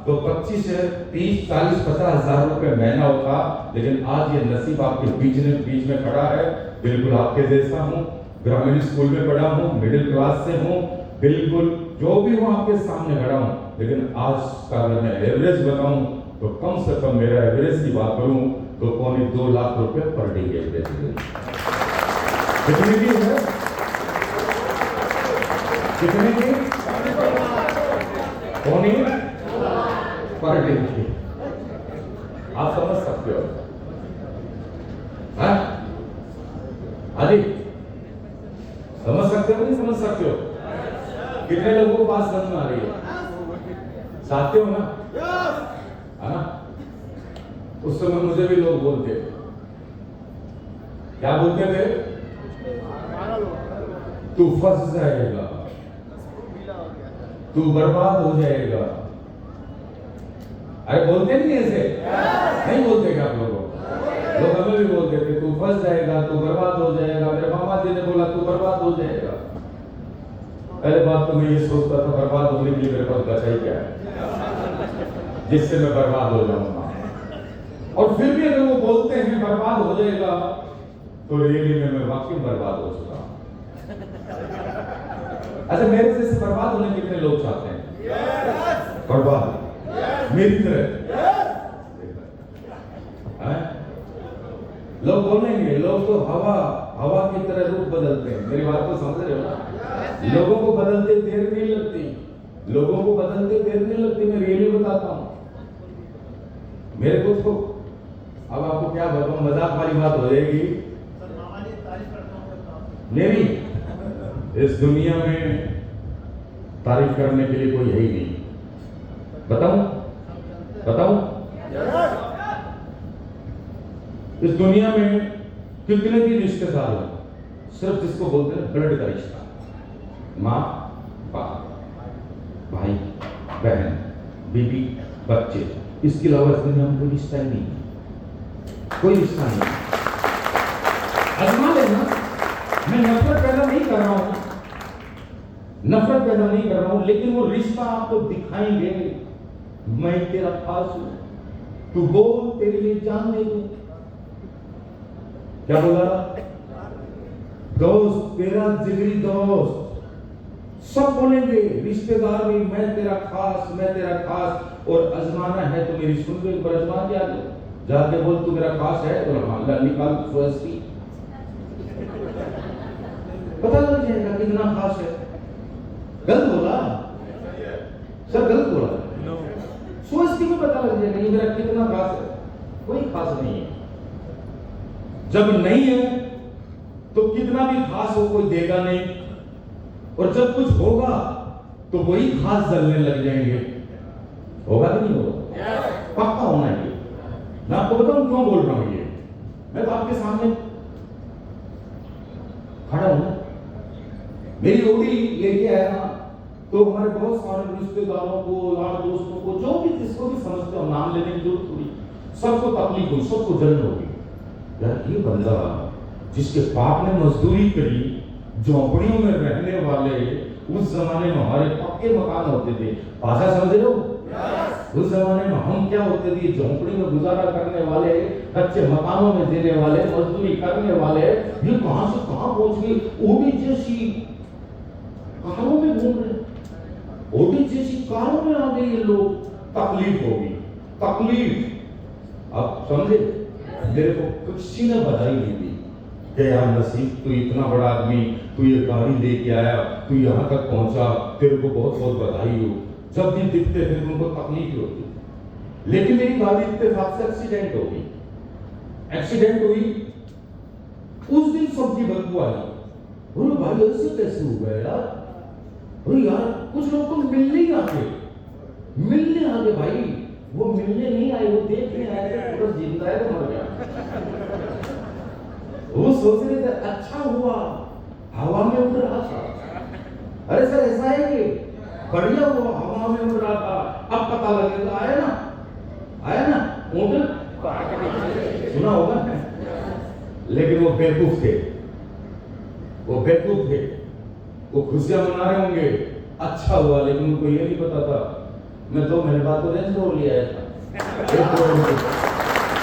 तो 25 से 30, 40, 50,000 रुपए महीना होता, लेकिन आज ये नसीब आपके बीच में खड़ा है। बिल्कुल आपके जैसा हूँ, ग्रामीण स्कूल में पढ़ा हूँ, मिडिल क्लास से हूँ, बिल्कुल जो भी हूँ आपके सामने खड़ा हूँ। लेकिन आज का अगर मैं एवरेज बताऊं तो कम से कम मेरा एवरेज की बात करूं तो 2.25 लाख रुपए पर डे के एवरेज। कितने की है? कितने की? 2.25 पर डे की। आप समझ सकते हो? अरे समझ सकते हो नहीं समझ सकते हो? कितने लोगों को बात समझ में आ रही है? चाहते हो ना? है ना? उस समय मुझे भी लोग बोलते, क्या बोलते थे? तू फंस जाएगा, तू बर्बाद हो जाएगा। अरे बोलते नहीं ऐसे? नहीं बोलते क्या आप लोगों? लोग हमें भी बोलते थे, तू फंस जाएगा, तू बर्बाद हो जाएगा। मेरे मामा जी ने बोला तू बर्बाद हो जाएगा। पहले बात तो मैं ये सोचता था, बर्बाद होने के लिए मेरे पास बचा ही क्या है जिससे मैं बर्बाद हो जाऊंगा। और फिर भी अगर वो बोलते हैं बर्बाद हो जाएगा, तो रियली में मैं वाकई बर्बाद हो चुका हूं। अच्छा, मेरे जैसे बर्बाद होने कितने लोग चाहते हैं? बर्बाद मेरी तरह। हैं? लोग बोलेंगे, लोग तो हवा की तरह रूप बदलते हैं। मेरी बात को समझ रहे हो ना? लोगों को बदलते देर नहीं लगती, लोगों को बदलते देर नहीं लगती। मैं रियली बताता हूं, मेरे को तो अब आपको क्या बताऊं, मजाक वाली बात हो जाएगी मेरी। इस दुनिया में तारीफ करने के लिए कोई है ही नहीं। बताऊं? इस दुनिया में कितने भी रिश्तेदार हैं, सिर्फ जिसको बोलते हैं ब्लड का रिश्ता, माँ बाप, भाई बहन, बीबी बच्चे, इसके अलावा इस दुनिया में कोई रिश्ता ही नहीं, कोई रिश्ता नहीं। आजमा लेना। मैं नफरत पैदा नहीं कर रहा हूं, लेकिन वो रिश्ता आपको दिखाएंगे, मैं तेरा खास हूं, तू बोल, तेरे लिए जान दे दूं। क्या बोला? दोस्त, तेरा जिगरी दोस्त, सब बोलेंगे, रिश्तेदार भी, मैं तेरा खास। और आजमाना है तो मेरी सुन लो, एक बार आजमा के आ जाओ, जाके बोल तू मेरा खास है, तो अल्लाह निकाल फर्स्टी, पता लग जाएगा कितना खास है। गलत बोला सर, गलत बोला। सोचती में पता लग जाएगा ये मेरा कितना खास है। कोई खास नहीं है। जब नहीं है तो कितना भी खास हो कोई देगा नहीं, और जब कुछ होगा तो वही खास जलने लग जाएंगे। होगा कि नहीं होगा? पक्का होना है। मैं आपको बताऊं क्यों बोल रहा हूं ये। मैं तो आपके सामने खड़ा हूं, मेरी रोटी लेके आया ना, तो हमारे बहुत सारे रिश्तेदारों को, यार दोस्तों को, जो भी जिसको भी समझते हो, नाम लेने की जरूरत थोड़ी, सबको तकलीफ हुई, सबको जलन होगी। यार ये बंदा जिसके बाप ने मजदूरी करी, झोंपड़ियों में रहने वाले, उस जमाने में हमारे पक्के मकान होते थे, भाषा समझ रहे हो? उस जमाने में हम क्या होते थे, झोंपड़ी में गुजारा करने वाले, कच्चे मकानों में देने वाले, मजदूरी करने वाले, ये कहां से कहां पहुंच गए। ओडी जैसी कारों में घूम रहे, ओडी जैसी कारों में आ गए ये लोग। तकलीफ होगी, तकलीफ। अब समझे? मेरे को किसी ने बधाई नहीं दी कि यार नसीब, तू इतना बड़ा आदमी, तू ये गाड़ी लेके आया, तू यहाँ तक पहुंचा, तेरे को बहुत बहुत बधाई हो। जब भी दिखते थे उनको तकलीफ होती। लेकिन मेरी गाड़ी इत्तेफाक से एक्सीडेंट हो गई। एक्सीडेंट हुई, उस दिन सब्जी बदबू आई। बोलो भाई ऐसे कैसे हो गया यार? अरे यार कुछ लोग तो मिलने ही आते भाई। वो मिलने नहीं आए, वो देखने आए थे, पूरा जिंदा है तो मर गया। वो सोच रहे थे अच्छा हुआ हवा में उड़ रहा था। अरे सर ऐसा है कि बढ़िया हुआ हवा में उड़ रहा था, अब पता लगेगा। आया ना ऊँट, सुना होगा। लेकिन वो बेवकूफ थे, वो खुशियां मना रहे होंगे, अच्छा हुआ, लेकिन उनको ये नहीं पता था मैं 2 महीने बाद तो रेंज रोवर ले आया था।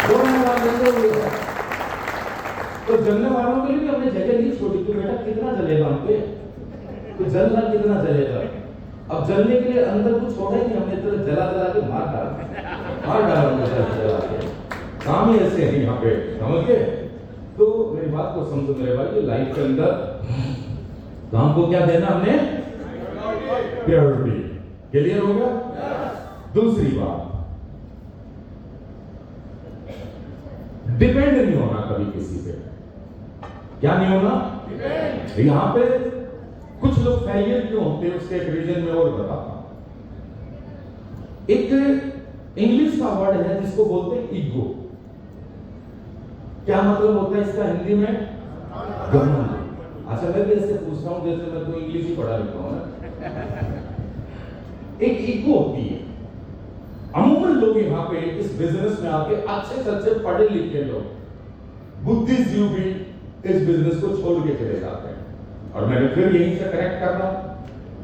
2 महीने बाद रेंज रोवर ले आया। तो जलने वालों के लिए भी हमने जगह नहीं छोड़ी। तो बेटा कितना जलेगा हम पे, तो जलना कितना जलेगा। अब जलने के लिए अंदर कुछ छोड़ा ही नहीं, हमने तो जला के मार डाला काम ही ऐसे है यहाँ पे, समझ गए? तो मेरी बात को समझो मेरे भाई, ये लाइफ के अंदर काम को क्या देना हमने? प्योरिटी। क्लियर हो गया? दूसरी बात, डिपेंड नहीं होना कभी किसी पे। क्या नहीं होना? यहां पे कुछ लोग फेलियर क्यों होते हैं, उसके एक रीजन में और बताता हूं। एक इंग्लिश का वर्ड है जिसको बोलते हैं ईगो। क्या मतलब होता है इसका हिंदी में? घमंड। अच्छा मैं भी ऐसे पूछता हूं जैसे मैं तो इंग्लिश ही पढ़ा लिखा हूं ना। एक ईगो होती है। अमूमन लोग यहाँ पे इस बिजनेस में आके अच्छे से अच्छे पढ़े लिखे लोग, बुद्धिजीवी भी इस बिजनेस को छोड़ के चले जाते हैं। और मैं फिर यहीं से करेक्ट कर रहा हूं,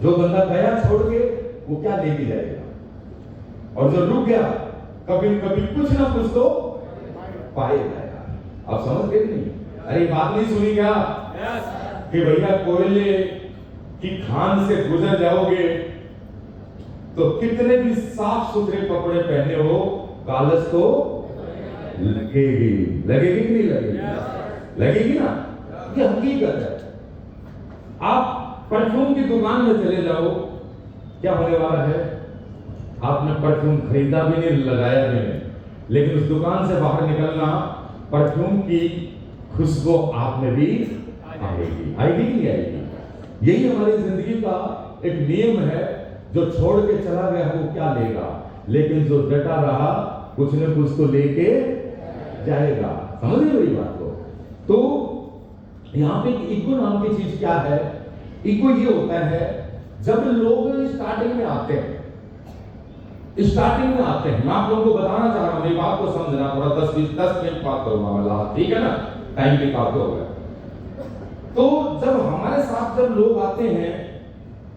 जो बंदा गया छोड़ के वो क्या ले भी जाएगा, और जो रुक गया कभी न कभी कुछ ना कुछ तो पाएगा। आप समझ गए नहीं? अरे बात नहीं सुनी क्या कि भैया कोयले की खान से गुजर जाओगे तो कितने भी साफ सुथरे कपड़े पहने हो, कालस तो लगेगी। लगेगी कि नहीं लगेगी? लगेगी ना, ये हकीकत है। आप परफ्यूम की दुकान में चले जाओ, क्या होने वाला है? आपने परफ्यूम खरीदा भी नहीं, लगाया भी नहीं, लेकिन उस दुकान से बाहर निकलना परफ्यूम की खुशबू आप में भी आएगी। आएगी कि नहीं आएगी? यही हमारी जिंदगी का एक नियम है। जो छोड़ के चला गया वो क्या लेगा, लेकिन जो डटा रहा कुछ न कुछ तो लेके जाएगा। समझ रहे मेरी बात को? तो यहाँ पे ईगो नाम की चीज क्या है? ईगो ये होता है जब लोग स्टार्टिंग में आते हैं, मैं आप लोगों को बताना चाह रहा हूं, मेरी बात को समझना, थोड़ा 10 मिनट बात करूंगा मैं लास्ट, ठीक है ना? टाइम भी काफी हो गया। तो जब हमारे साथ जब लोग आते हैं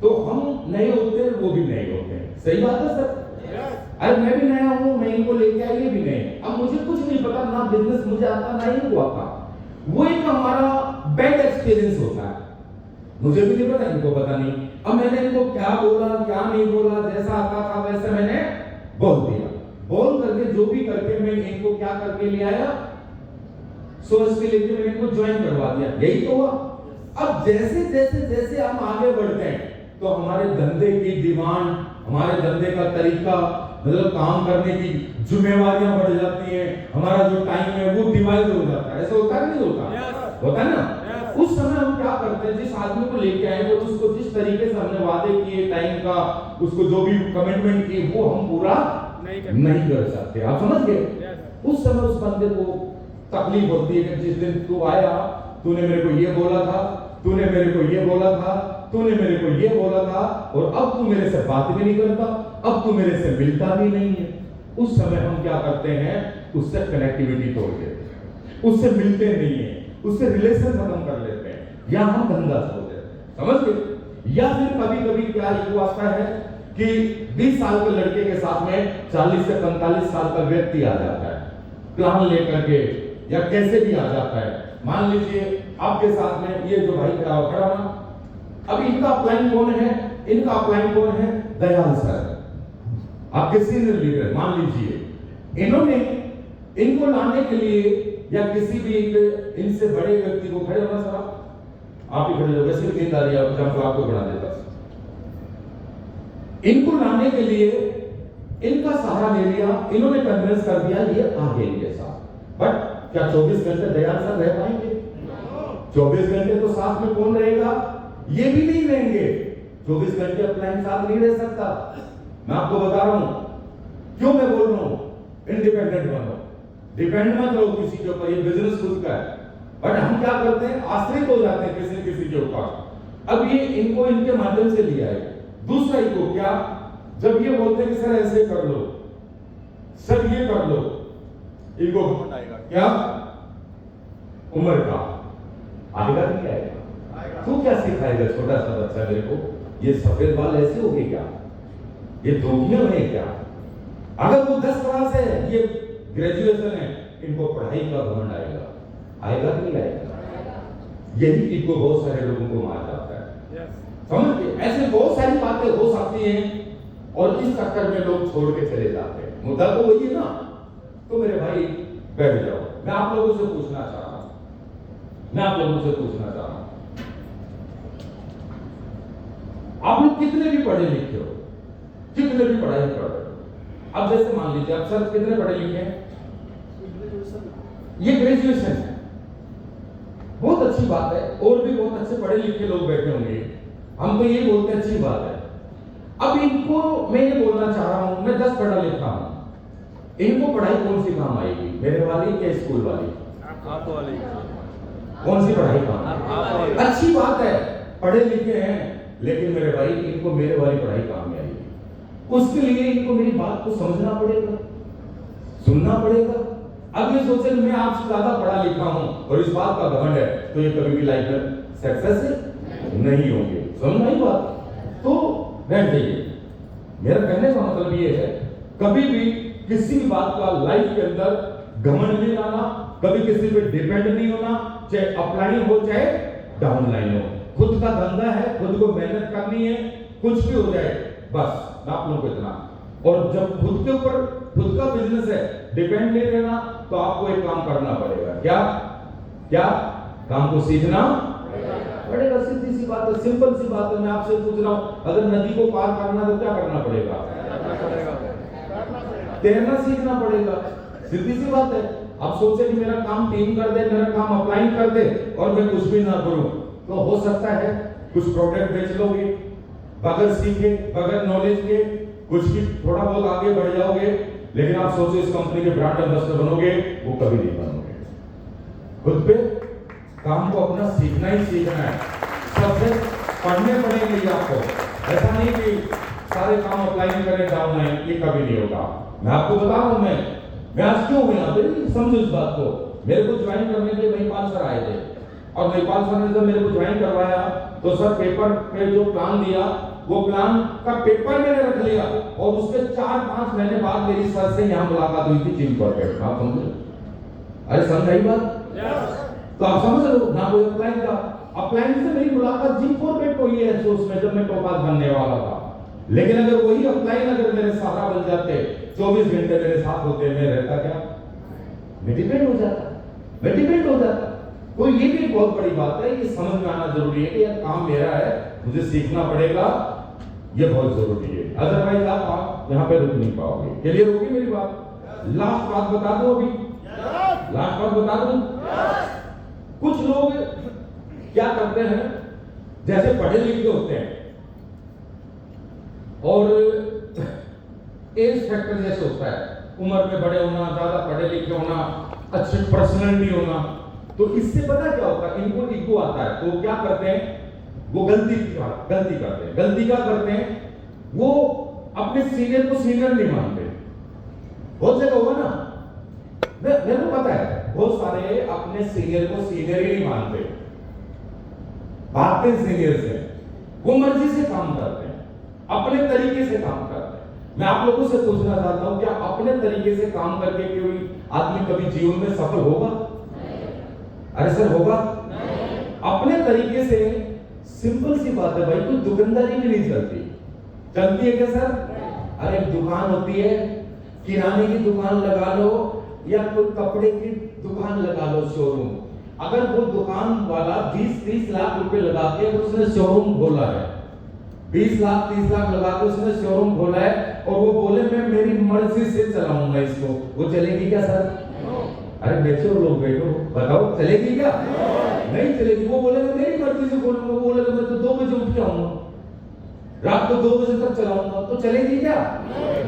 तो हम नए होते हैं, वो भी नए होते हैं। सही बात है सर? अरे मैं भी नया हूं, मैं इनको लेके आया, ये भी नए। अब मुझे कुछ नहीं पता, ना बिजनेस मुझे आता ना ही हुआ था। वो एक हमारा बैड एक्सपीरियंस होता है, मुझे भी नहीं पता, इनको पता नहीं। अब मैंने इनको क्या बोला क्या नहीं बोला, जैसा आता था वैसे मैंने बोल दिया। बोल करके जो भी करके मैं इनको क्या करके ले आया, सोच के लेके मैंने इनको ज्वाइन करवा दिया। यही तो हुआ। अब जैसे जैसे जैसे हम आगे बढ़ते हैं तो हमारे धंधे की डिमांड, हमारे धंधे का तरीका, मतलब काम करने की जिम्मेवारियां बढ़ जाती हैं, हमारा जो टाइम है वो डिवाइड हो जाता है। ऐसा होता है नहीं होता? होता है ना? उस समय हम क्या करते हैं, जिस आदमी को लेके आए वो उसको जिस तरीके से हमने वादे किए टाइम का, उसको जो भी कमिटमेंट किए वो हम पूरा नहीं कर सकते। आप समझ गए? उस समय उस बंदे को तकलीफ होती है कि जिस दिन तू आया तूने मेरे को ये बोला था, तूने मेरे को ये बोला था, तूने मेरे को ये बोला था, और अब तू मेरे से बात भी नहीं करता, अब तू मेरे से मिलता भी नहीं है। उस समय हम क्या करते हैं, उससे कनेक्टिविटी तोड़ देते हैं, उससे मिलते नहीं है, उससे रिलेशन खत्म कर लेते हैं, या हम धंधा छोड़ देते हैं। समझ गए? या फिर कभी कभी क्या ईगो आता है कि 20 साल के लड़के के साथ में 40 से 45 साल का व्यक्ति आ जाता है, प्लान लेकर के, या कैसे भी आ जाता है। मान लीजिए आपके साथ में ये जो भाई खड़ा ना, अब इनका प्लान कौन है? इनका प्लान कौन है? दयाल सर, आपके सीनियर लीडर। मान लीजिए इन्होंने इनको लाने के लिए या किसी भी इनसे बड़े व्यक्ति को, खड़े होना सर, आप ही खड़े हो, वैसे भी नींद आ रही है, जब आपको बना देता। इनको लाने के लिए इनका सहारा ले लिया, इन्होंने कन्विंस कर दिया ये आगे इनके साथ। बट क्या 24 घंटे दयाल सर रह पाएंगे? 24 घंटे तो साथ में कौन रहेगा? ये भी नहीं रहेंगे। 24 घंटे अपना साथ नहीं रह सकता। मैं आपको बता रहा हूं, क्यों मैं बोल रहा हूं, इंडिपेंडेंट बनो, डिपेंड मत रहो किसी के ऊपर, ये बिजनेस खुद का है। बट हम क्या करते हैं, आश्रित हो जाते हैं किसी के ऊपर। अब ये इनको इनके माध्यम से लिया है। दूसरा इनको क्या, जब ये बोलते हैं कि सर ऐसे कर लो, सर ये कर लो, इनको आएगा क्या? उम्र का आएगा नहीं आएगा? तू क्या सिखाएगा छोटा सा बच्चा मेरे को, ये सफेद बाल ऐसे हो गए क्या, ये धोखियां हैं क्या? अगर वो 10 क्लास है, ये ग्रेजुएशन है, इनको पढ़ाई का घमंड आएगा? आएगा नहीं आएगा? यही इनको बहुत सारे लोगों को मार जाता है। समझ गए? ऐसे बहुत सारी बातें हो सकती हैं और इस चक्कर में लोग छोड़ के चले जाते हैं। मुद्दा तो वही है ना। तो मेरे भाई बैठ जाओ, मैं आप लोगों से पूछना चाह रहा हूं, आप लोग कितने भी पढ़े लिखे हो, कितने भी पढ़ाई कर रहे हो। अब जैसे मान लीजिए आप सर कितने पढ़े लिखे हैं? ये ग्रेजुएशन है, बहुत अच्छी बात है, और भी बहुत अच्छे पढ़े लिखे लोग बैठे होंगे, हम तो ये बोलते हैं अच्छी बात है। अब इनको मैं ये बोलना चाह रहा हूं, मैं 10 पढ़ा लिखा हूं, इनको पढ़ाई कौन सी काम आएगी, मेरे वाली या स्कूल वाली? आप वाली। कौन सी पढ़ाई काम? आप वाली। अच्छी बात है, पढ़े लिखे हैं, लेकिन मेरे भाई इनको मेरे वाली पढ़ाई काम में आएगी। उसके लिए इनको मेरी बात को समझना पड़ेगा, सुनना पड़ेगा। अब ये सोचे मैं आपसे ज्यादा पढ़ा लिखा हूं और इस बात का घमंड है, तो ये कभी भी लाइफ में सक्सेस नहीं होंगे। समझ आई बात? तो बैठ जाइए। मेरा कहने का मतलब ये है, कभी भी किसी भी बात का लाइफ के अंदर घमंड नहीं लाना, कभी किसी पे डिपेंड नहीं होना, चाहे अपलाइन हो चाहे डाउनलाइन हो। खुद का धंधा है, खुद को मेहनत करनी है, कुछ भी हो जाए बस आप लोगों को इतना। और जब खुद के ऊपर खुद का बिजनेस है, डिपेंड नहीं रहना, तो आपको एक काम करना पड़ेगा। क्या क्या काम को सीखना पड़ेगा। सीधी सी बात है, सिंपल सी बात है। मैं आपसे पूछ रहा हूं, अगर नदी को पार करना तो क्या करना पड़ेगा? तैरना सीखना पड़ेगा। सीधी सी बात है। आप सोचे कि मेरा काम टीम कर दे, मेरा काम अपलाइन कर दे और मैं कुछ भी ना करूं, तो हो सकता है कुछ प्रोडक्ट बेच लोगे बगैर सीखे, बगैर नॉलेज के, कुछ की थोड़ा बहुत आगे बढ़ जाओगे, लेकिन आप सोचो इस कंपनी के ब्रांड एम्बेसडर बनोगे, वो कभी नहीं बनोगे। खुद पे काम को अपना सीखना ही सीखना है। सबसे पढ़ने पड़ेंगे आपको। ऐसा नहीं कि सारे काम अप्लाई करें डाउनलाइन, ये कभी नहीं होगा। मैं आपको बता रहा हूं, मैं आज क्यों हूं यहाँ पे, समझो इस बात को। मेरे को ज्वाइन करने के लिए महिपाल सर आए थे, और महिपाल सर ने जब मेरे को ज्वाइन करवाया तो सर पेपर पे जो प्लान दिया, वो प्लान का पेपर मैंने रख लिया, और उसके 4-5 महीने बाद मेरी सर से यहाँ मुलाकात हुई थी जिम पर। आप समझे? अरे समझाई बात? तो आप समझ लो ना, वो अप्लाइन था। अप्लाइन से मेरी मुलाकात जिम कॉर्पोरेट हुई है सोच में, जब मैं टॉपास बनने वाला था। लेकिन अगर वही अप्लाइन अगर मेरे सहारा बन जाते, 24 घंटे मेरे साथ होते, मैं रहता क्या? मैं डिपेंड हो जाता। तो ये भी बहुत बड़ी बात है, ये समझ में आना जरूरी है कि यह काम मेरा है, मुझे सीखना पड़ेगा, ये बहुत जरूरी है। अदरवाइज आप यहाँ पे रुक नहीं पाओगे। क्लियर होगी मेरी बात? लास्ट बात बता दो अभी, लास्ट बात बता दो। कुछ लोग क्या करते हैं, जैसे पढ़े लिखे होते हैं और एज फैक्टर जैसे होता है, उम्र में बड़े होना, ज्यादा पढ़े लिखे होना, अच्छी पर्सनैलिटी होना, तो इससे पता क्या होता है, इनको ईगो आता है। तो क्या करते हैं, वो गलती करते हैं। गलती क्या करते हैं, वो अपने सीनियर को सीनियर नहीं मानते। बहुत जगह होगा ना, मेरे को पता है, बहुत सारे अपने सीनियर को सीनियर ही नहीं मानते, भागते सीनियर से। वो मर्जी से काम करते हैं, अपने तरीके से काम करते हैं। मैं आप लोगों से पूछना चाहता हूं, क्या अपने तरीके से काम करके कोई आदमी कभी जीवन में सफल होगा? अरे सर होगा? अपने तरीके से, सिंपल सी बात है भाई, कोई दुकानदारी भी नहीं चलती है क्या सर? अरे दुकान होती है, किराने की दुकान लगा लो या कोई कपड़े की दुकान लगा लो, शोरूम। अगर वो दुकान वाला 20-30 लाख रुपए लगा के उसने शोरूम खोला है, 20 लाख 30 लाख लगा के उसने शोरूम खोला है, और वो बोले मैं मेरी मर्जी से चलाऊंगा इसको, वो चलेगी क्या सर? अरे बेचो लोग, बैठो बताओ, चलेगी क्या? नहीं चलेगी। वो बोलेगा मेरी मर्जी से खोलूंगा, वो बोलेगा मैं तो 2 बजे उठ के आऊंगा, रात को 2 बजे तक चलाऊंगा, तो चलेगी क्या?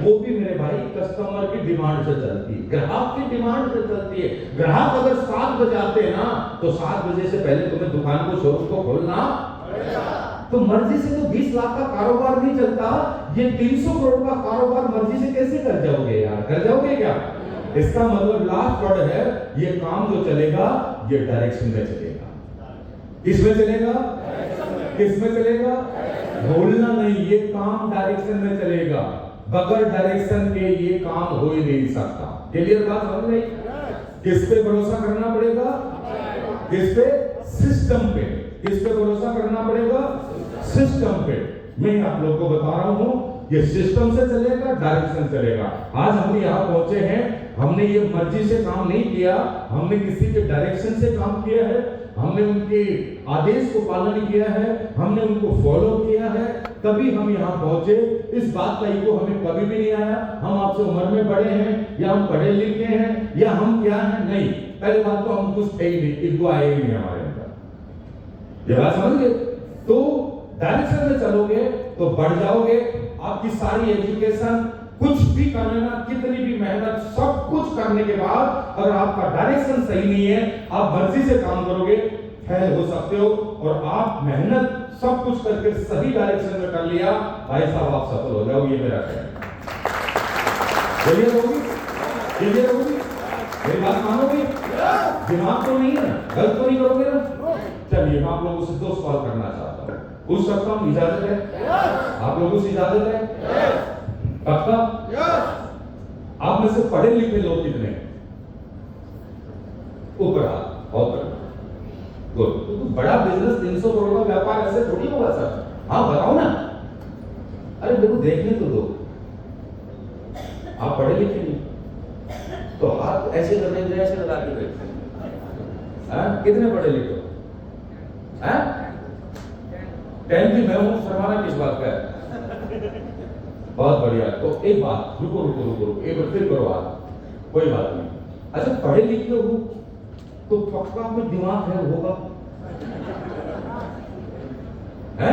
वो भी मेरे भाई कस्टमर की डिमांड से चलती है, ग्राहक की डिमांड से चलती है। ग्राहक अगर 7 बजे आते हैं ना, तो 7 बजे से पहले तुम्हें दुकान को, शोरूम को खोलना। तो मर्जी से तो 20 लाख का कारोबार नहीं चलता, ये 300 करोड़ का कारोबार मर्जी से कैसे कर जाओगे यार? कर जाओगे क्या? इसका मतलब लास्ट वर्ड है, ये काम जो चलेगा ये डायरेक्शन में चलेगा। किसमें चलेगा? किसमें चलेगा? भूलना नहीं, ये काम डायरेक्शन में चलेगा। बगैर डायरेक्शन के ये काम हो ही नहीं सकता। क्लियर बात समझ गई? किस पे भरोसा करना पड़ेगा? किस पे? सिस्टम पे। किस पे भरोसा करना पड़ेगा? सिस्टम पे। मैं आप लोगों को बता रहा हूं, ये सिस्टम से चलेगा, डायरेक्शन चलेगा। आज हम यहाँ पहुंचे हैं, हमने ये मर्जी से काम नहीं किया, हमने किसी के डायरेक्शन से काम किया है, हमने उनके आदेश को पालन किया है, हमने उनको फॉलो किया है, तभी हम यहाँ पहुंचे। इस बात का ईगो हमें कभी भी नहीं आया, हम आपसे उम्र में बड़े हैं या हम पढ़े लिखे हैं या हम क्या हैं, नहीं। पहली बात तो हम कुछ है ही नहीं, ईगो आए ही नहीं हमारे अंदर। ये बात समझ गए? तो डायरेक्शन में चलोगे तो बढ़ जाओगे। आपकी सारी एजुकेशन, कुछ भी करना, कितनी भी मेहनत, सब कुछ करने के बाद अगर आपका डायरेक्शन सही नहीं है, आप मर्जी से काम करोगे, फेल हो सकते हो। और आप मेहनत सब कुछ करके सही डायरेक्शन में कर लिया, भाई साहब आप सफल हो जाओगे। ये मेरा कहना है। क्लियर होगी? क्लियर होगी? मेरी बात मानोगे? दिमाग तो नहीं है, गलत तो नहीं करोगे ना? चलिए मैं आप लोगों से 2 सवाल करना चाहता हूँ, पूछ सकता हूँ? इजाजत है? आप लोगों से इजाजत है? पक्का? आप में से पढ़े लिखे लोग कितने? ऊपर हाथ, बहुत बढ़िया, गुड। तो बड़ा बिजनेस 300 करोड़ का व्यापार ऐसे थोड़ी होगा सर। हाँ बताओ ना, अरे देखो देखने तो दो, आप पढ़े लिखे नहीं तो हाथ ऐसे करने के ऐसे लगा के बैठते हैं। कितने पढ़े लिखे हो? 10th में हूं, शर्माना किस बात का है? बहुत बढ़िया। तो एक बात, रुको रुको रुको रुको, एक बार फिर करो बात, कोई बात नहीं। अच्छा पढ़े लिखे हो तो पक्का में दिमाग है होगा, है?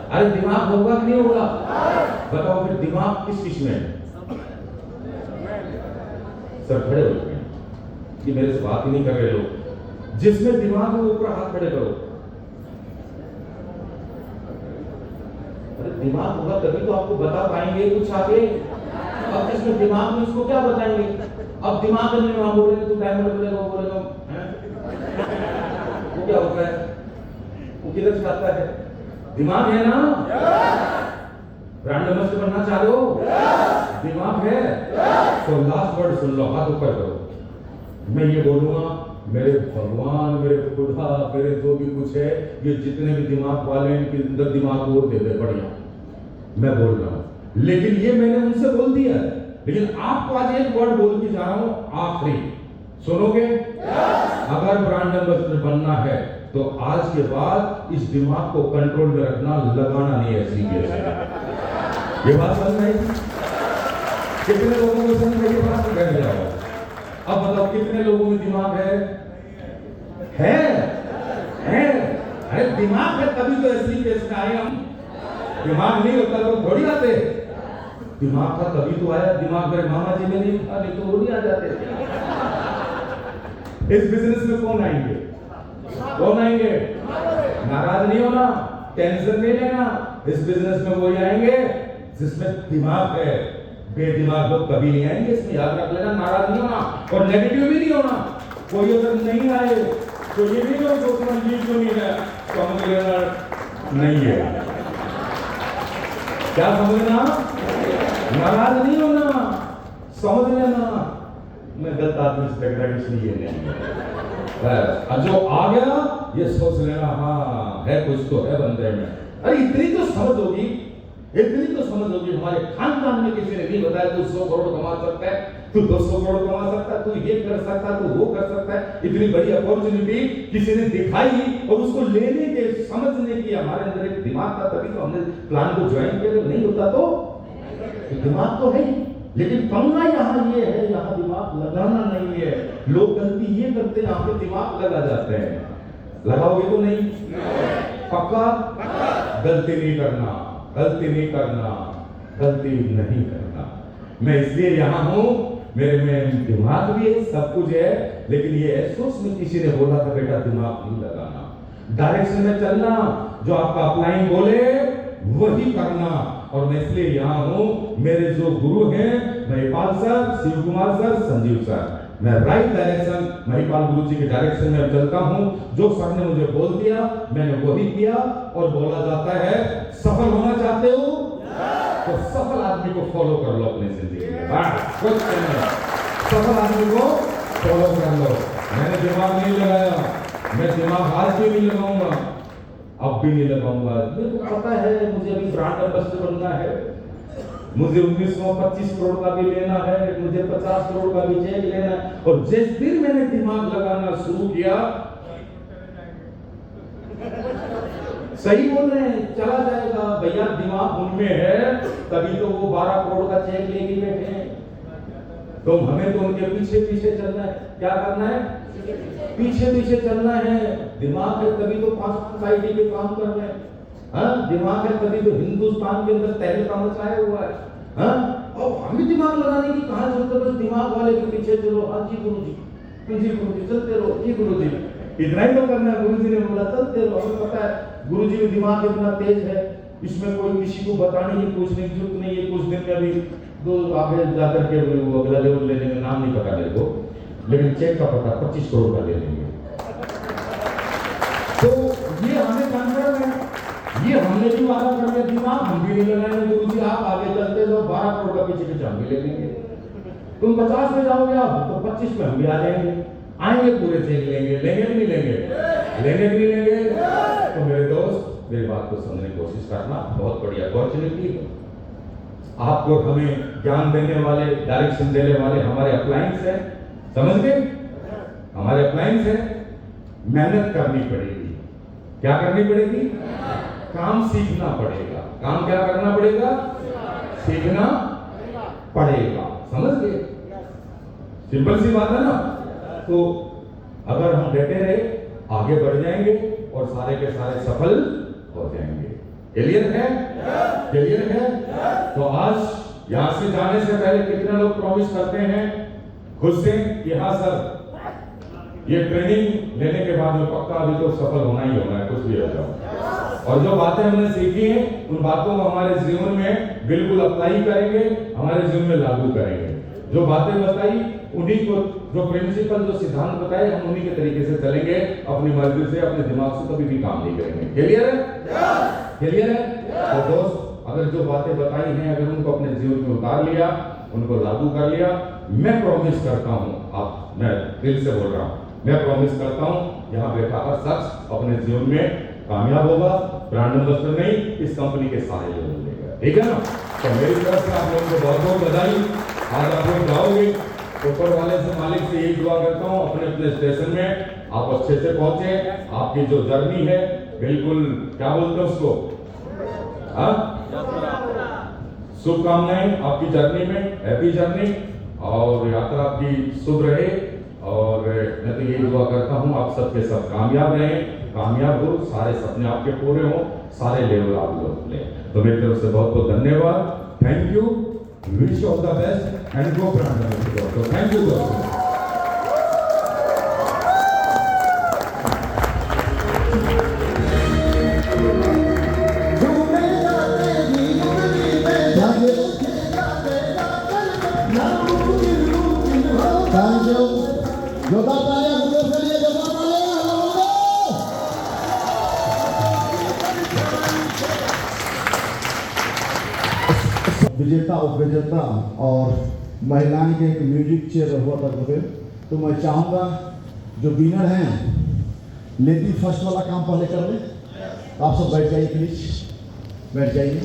अरे दिमाग होगा कि नहीं होगा? बताओ फिर दिमाग किस चीज में है? सर खड़े हो गए, ये मेरे से बात ही नहीं कर रहे लोग। जिसमें दिमाग है ऊपर हाथ खड़े करो। अरे दिमाग होगा तभी तो आपको बता पाएंगे कुछ आगे। अब जिसमें दिमाग में उसको क्या बताएंगे? अब दिमाग में हम बोलेंगे तो डायमंड बोलेगा, वो बोलेगा, वो क्या होता है? वो किधर से आता है? दिमाग है ना? ब्रांड एम्बेसडर बनना चाह रहे हो? दिमाग है? तो लास्ट वर्ड सुन लो, हाथ ऊपर करो। मैं ये बोलूंगा, मेरे भगवान, मेरे खुदा, मेरे जो भी कुछ है, ये जितने भी दिमाग वाले हैं इनके अंदर दिमाग और दे दे, बढ़िया। मैं बोल रहा हूं, लेकिन ये मैंने उनसे बोल दिया, लेकिन आपको आज एक वर्ड बोल के जा रहा हूं, आखिरी सुनोगे? अगर ब्रांड एम्बेसडर बनना है तो आज के बाद इस दिमाग को कंट्रोल में रखना, लगाना नहीं है सीबीएस। ये बात समझ में आई? कितने लोगों को समझ में ये बात कर जाओ? अब बताओ कितने लोगों में दिमाग है? अरे दिमाग है तभी तो असली केस में आए हम। दिमाग नहीं होता तो थोड़ी आते। दिमाग था तभी तो आया। दिमाग मेरे मामा जी में नहीं था, नहीं तो वो नहीं आ जाते। इस बिजनेस में कौन आएंगे? कौन आएंगे? नाराज नहीं होना, टेंशन नहीं लेना। इस बिजनेस में वो आएंगे जिसमें दिमाग है। बेदिमाग लोग कभी नहीं आएंगे, इसमें याद रख लेना। नाराज नहीं होना और नेगेटिव भी नहीं होना। कोई अगर नहीं आए तो ये नहीं हो तो मंजीत क्यों नहीं है, समझ लेना नहीं है। क्या समझना? नाराज नहीं होना, समझ लेना। मैं गलत आदमी से टकरा इसलिए नहीं। अब जो आ गया ये सोच लेना, हाँ है कुछ तो है बंदे में। अरे इतनी तो समझ होगी, इतनी तो समझ होगी। हमारे खानदान में किसी ने नहीं बताया तू 100 करोड़ कमा सकता है, तू 200 करोड़ कमा सकता है, तू ये कर सकता है, तू वो कर सकता है। इतनी बड़ी अपॉर्चुनिटी किसी ने दिखाई और उसको लेने के, समझने की हमारे अंदर एक दिमाग था, तभी तो हमने प्लान को ज्वाइन किया। नहीं होता तो दिमाग तो है ही, लेकिन पंगा यहाँ ये है, यहाँ दिमाग लगाना नहीं है। लोग गलती ये करते हैं, यहाँ पे दिमाग लगा जाते हैं। लगाओगे तो नहीं? पक्का? गलती नहीं करना, गलती नहीं करना, गलती नहीं करना। मैं इसलिए यहाँ हूँ, मेरे में दिमाग भी है, सब कुछ है, लेकिन ये अफसोस में किसी ने बोला था बेटा दिमाग नहीं लगाना, डायरेक्शन में चलना, जो आपका अपलाइन बोले वही करना। और मैं इसलिए यहाँ हूँ, मेरे जो गुरु हैं Mahipal sir, Shiv Kumar sir, Sanjeev sir, मैं राइट डायरेक्शन महिपाल गुरु जी के डायरेक्शन में चलता हूँ। जो सर ने मुझे बोल दिया मैंने वही किया। और बोला जाता है सफल होना चाहते हो तो सफल आदमी को फॉलो कर लो अपनी जिंदगी में, बस कुछ नहीं। सफल आदमी को फॉलो कर लो। मैंने दिमाग नहीं लगाया, मैं दिमाग आज भी नहीं लगाऊंगा, अब भी नहीं लगाऊंगा। मुझे तो पता है मुझे अभी ब्रांड एम्बेसडर बनना है, मुझे 1925 करोड़ का भी लेना है, मुझे 50 करोड़ का भी चेक लेना है। और जिस दिन मैंने दिमाग लगाना शुरू किया, सही बोल रहे हैं, चला जाएगा भैया। दिमाग उनमें है तभी तो वो 12 करोड़ का चेक लेके बैठे हैं। तो हमें तो उनके पीछे पीछे चलना है। क्या करना है? पीछे पीछे चलना है। दिमाग है तभी तो 5 आईडी पे काम कर रहे हैं। हाँ, दिमाग है तभी तो हिंदुस्तान के अंदर तहलका मचाया हुआ है। हाँ, और हमें दिमाग लगाने की कहां जरूरत है? बस दिमाग वाले के पीछे चलो। हाँ जी गुरु जी, जी गुरु जी, चलते रहो जी गुरु जी, इतना ही तो करना है। गुरु जी ने बोला चलते रहो। हमें पता है गुरु जी में दिमाग इतना तेज है, इसमें कोई किसी को बताने की पूछने की जरूरत नहीं है। कुछ दिन में अभी दो आगे जाकर के वो अगला लेवल लेने में, नाम नहीं पता मेरे को, लेकिन चेक का पता 25 करोड़ का ले लेंगे। तो ये हमें कॉन्फिडेंस है, ये हमने भी वादा कर लिया। दिमाग हम भी नहीं लगाएंगे। गुरु जी आप आगे चलते जाओ, 12 करोड़ का पीछे पीछे हम भी ले लेंगे। तुम 50 में जाओगे आप तो 25 में हम भी आ जाएंगे। आएंगे पूरे चेक लेंगे, लेंगे कि नहीं लेंगे, लेंगे कि नहीं लेंगे। तो मेरे दोस्त मेरी बात को समझने की कोशिश करना, बहुत बड़ी अपॉर्चुनिटी है। आपको हमें ज्ञान देने वाले, डायरेक्शन देने वाले हमारे अपलायंस है, समझ गए, हमारे अपलायंस है। मेहनत करनी पड़ेगी, क्या करनी पड़ेगी, काम सीखना पड़ेगा। काम क्या करना पड़ेगा, सीखना पड़ेगा, समझ गए, सिंपल सी बात है ना। तो अगर हम डटे रहे आगे बढ़ जाएंगे और सारे के सारे सफल हो जाएंगे। क्लियर है, क्लियर है। तो आज यहां से जाने से पहले कितने लोग प्रॉमिस करते हैं खुद से कि हाँ सर, ये ट्रेनिंग लेने के बाद में पक्का अभी तो सफल होना ही होना है, कुछ भी हो जाओ। और जो बातें हमने सीखी हैं उन बातों को हमारे जीवन में बिल्कुल अप्लाई करेंगे, हमारे जीवन में लागू करेंगे। जो बातें बताई उन्हीं को, जो प्रिंसिपल, जो सिद्धांत बताए, हम उन्हीं के तरीके से चलेंगे। अपनी मर्जी से, अपने दिमाग से कभी भी काम नहीं करेंगे। क्लियर है, क्लियर है। तो दोस्त, अगर जो बातें बताई हैं अगर उनको अपने जीवन में उतार लिया, उनको लागू कर लिया, मैं प्रॉमिस करता हूं, आप, मैं दिल से बोल रहा हूं, मैं प्रॉमिस करता हूं यहाँ बैठा हर शख्स अपने जीवन में कामयाब होगा। ब्रांड एम्बेसडर नहीं, इस कंपनी के सारे लोग मिलेगा, ठीक है ना। तो मेरी तरफ से आप लोगों को बहुत बहुत बधाई। आज आप लोग जाओगे, ऊपर वाले से, मालिक से यही दुआ करता हूँ अपने अपने स्टेशन में आप अच्छे से पहुंचे। आपकी जो जर्नी है बिल्कुल, क्या बोलते हैं उसको, शुभकामनाएं आपकी जर्नी में, हैप्पी जर्नी, और यात्रा आपकी शुभ रहे। और मैं तो यही दुआ करता हूँ आप सबके सब कामयाब रहें, कामयाब हो, सारे सपने आपके पूरे हों, सारे लेवल आप लोग लें। तो मेरी तरफ से बहुत बहुत धन्यवाद, thank you, wish all the best and go brand ambassador. तो थैंक यू दोस्तों। विजेता, उपविजेता और महिलाएं के एक म्यूजिक चेयर हुआ करते थे। तो मैं चाहूँगा जो विनर हैं, लेडी फर्स्ट वाला काम पहले कर ले। आप सब बैठ जाइए प्लीज, बैठ जाइए।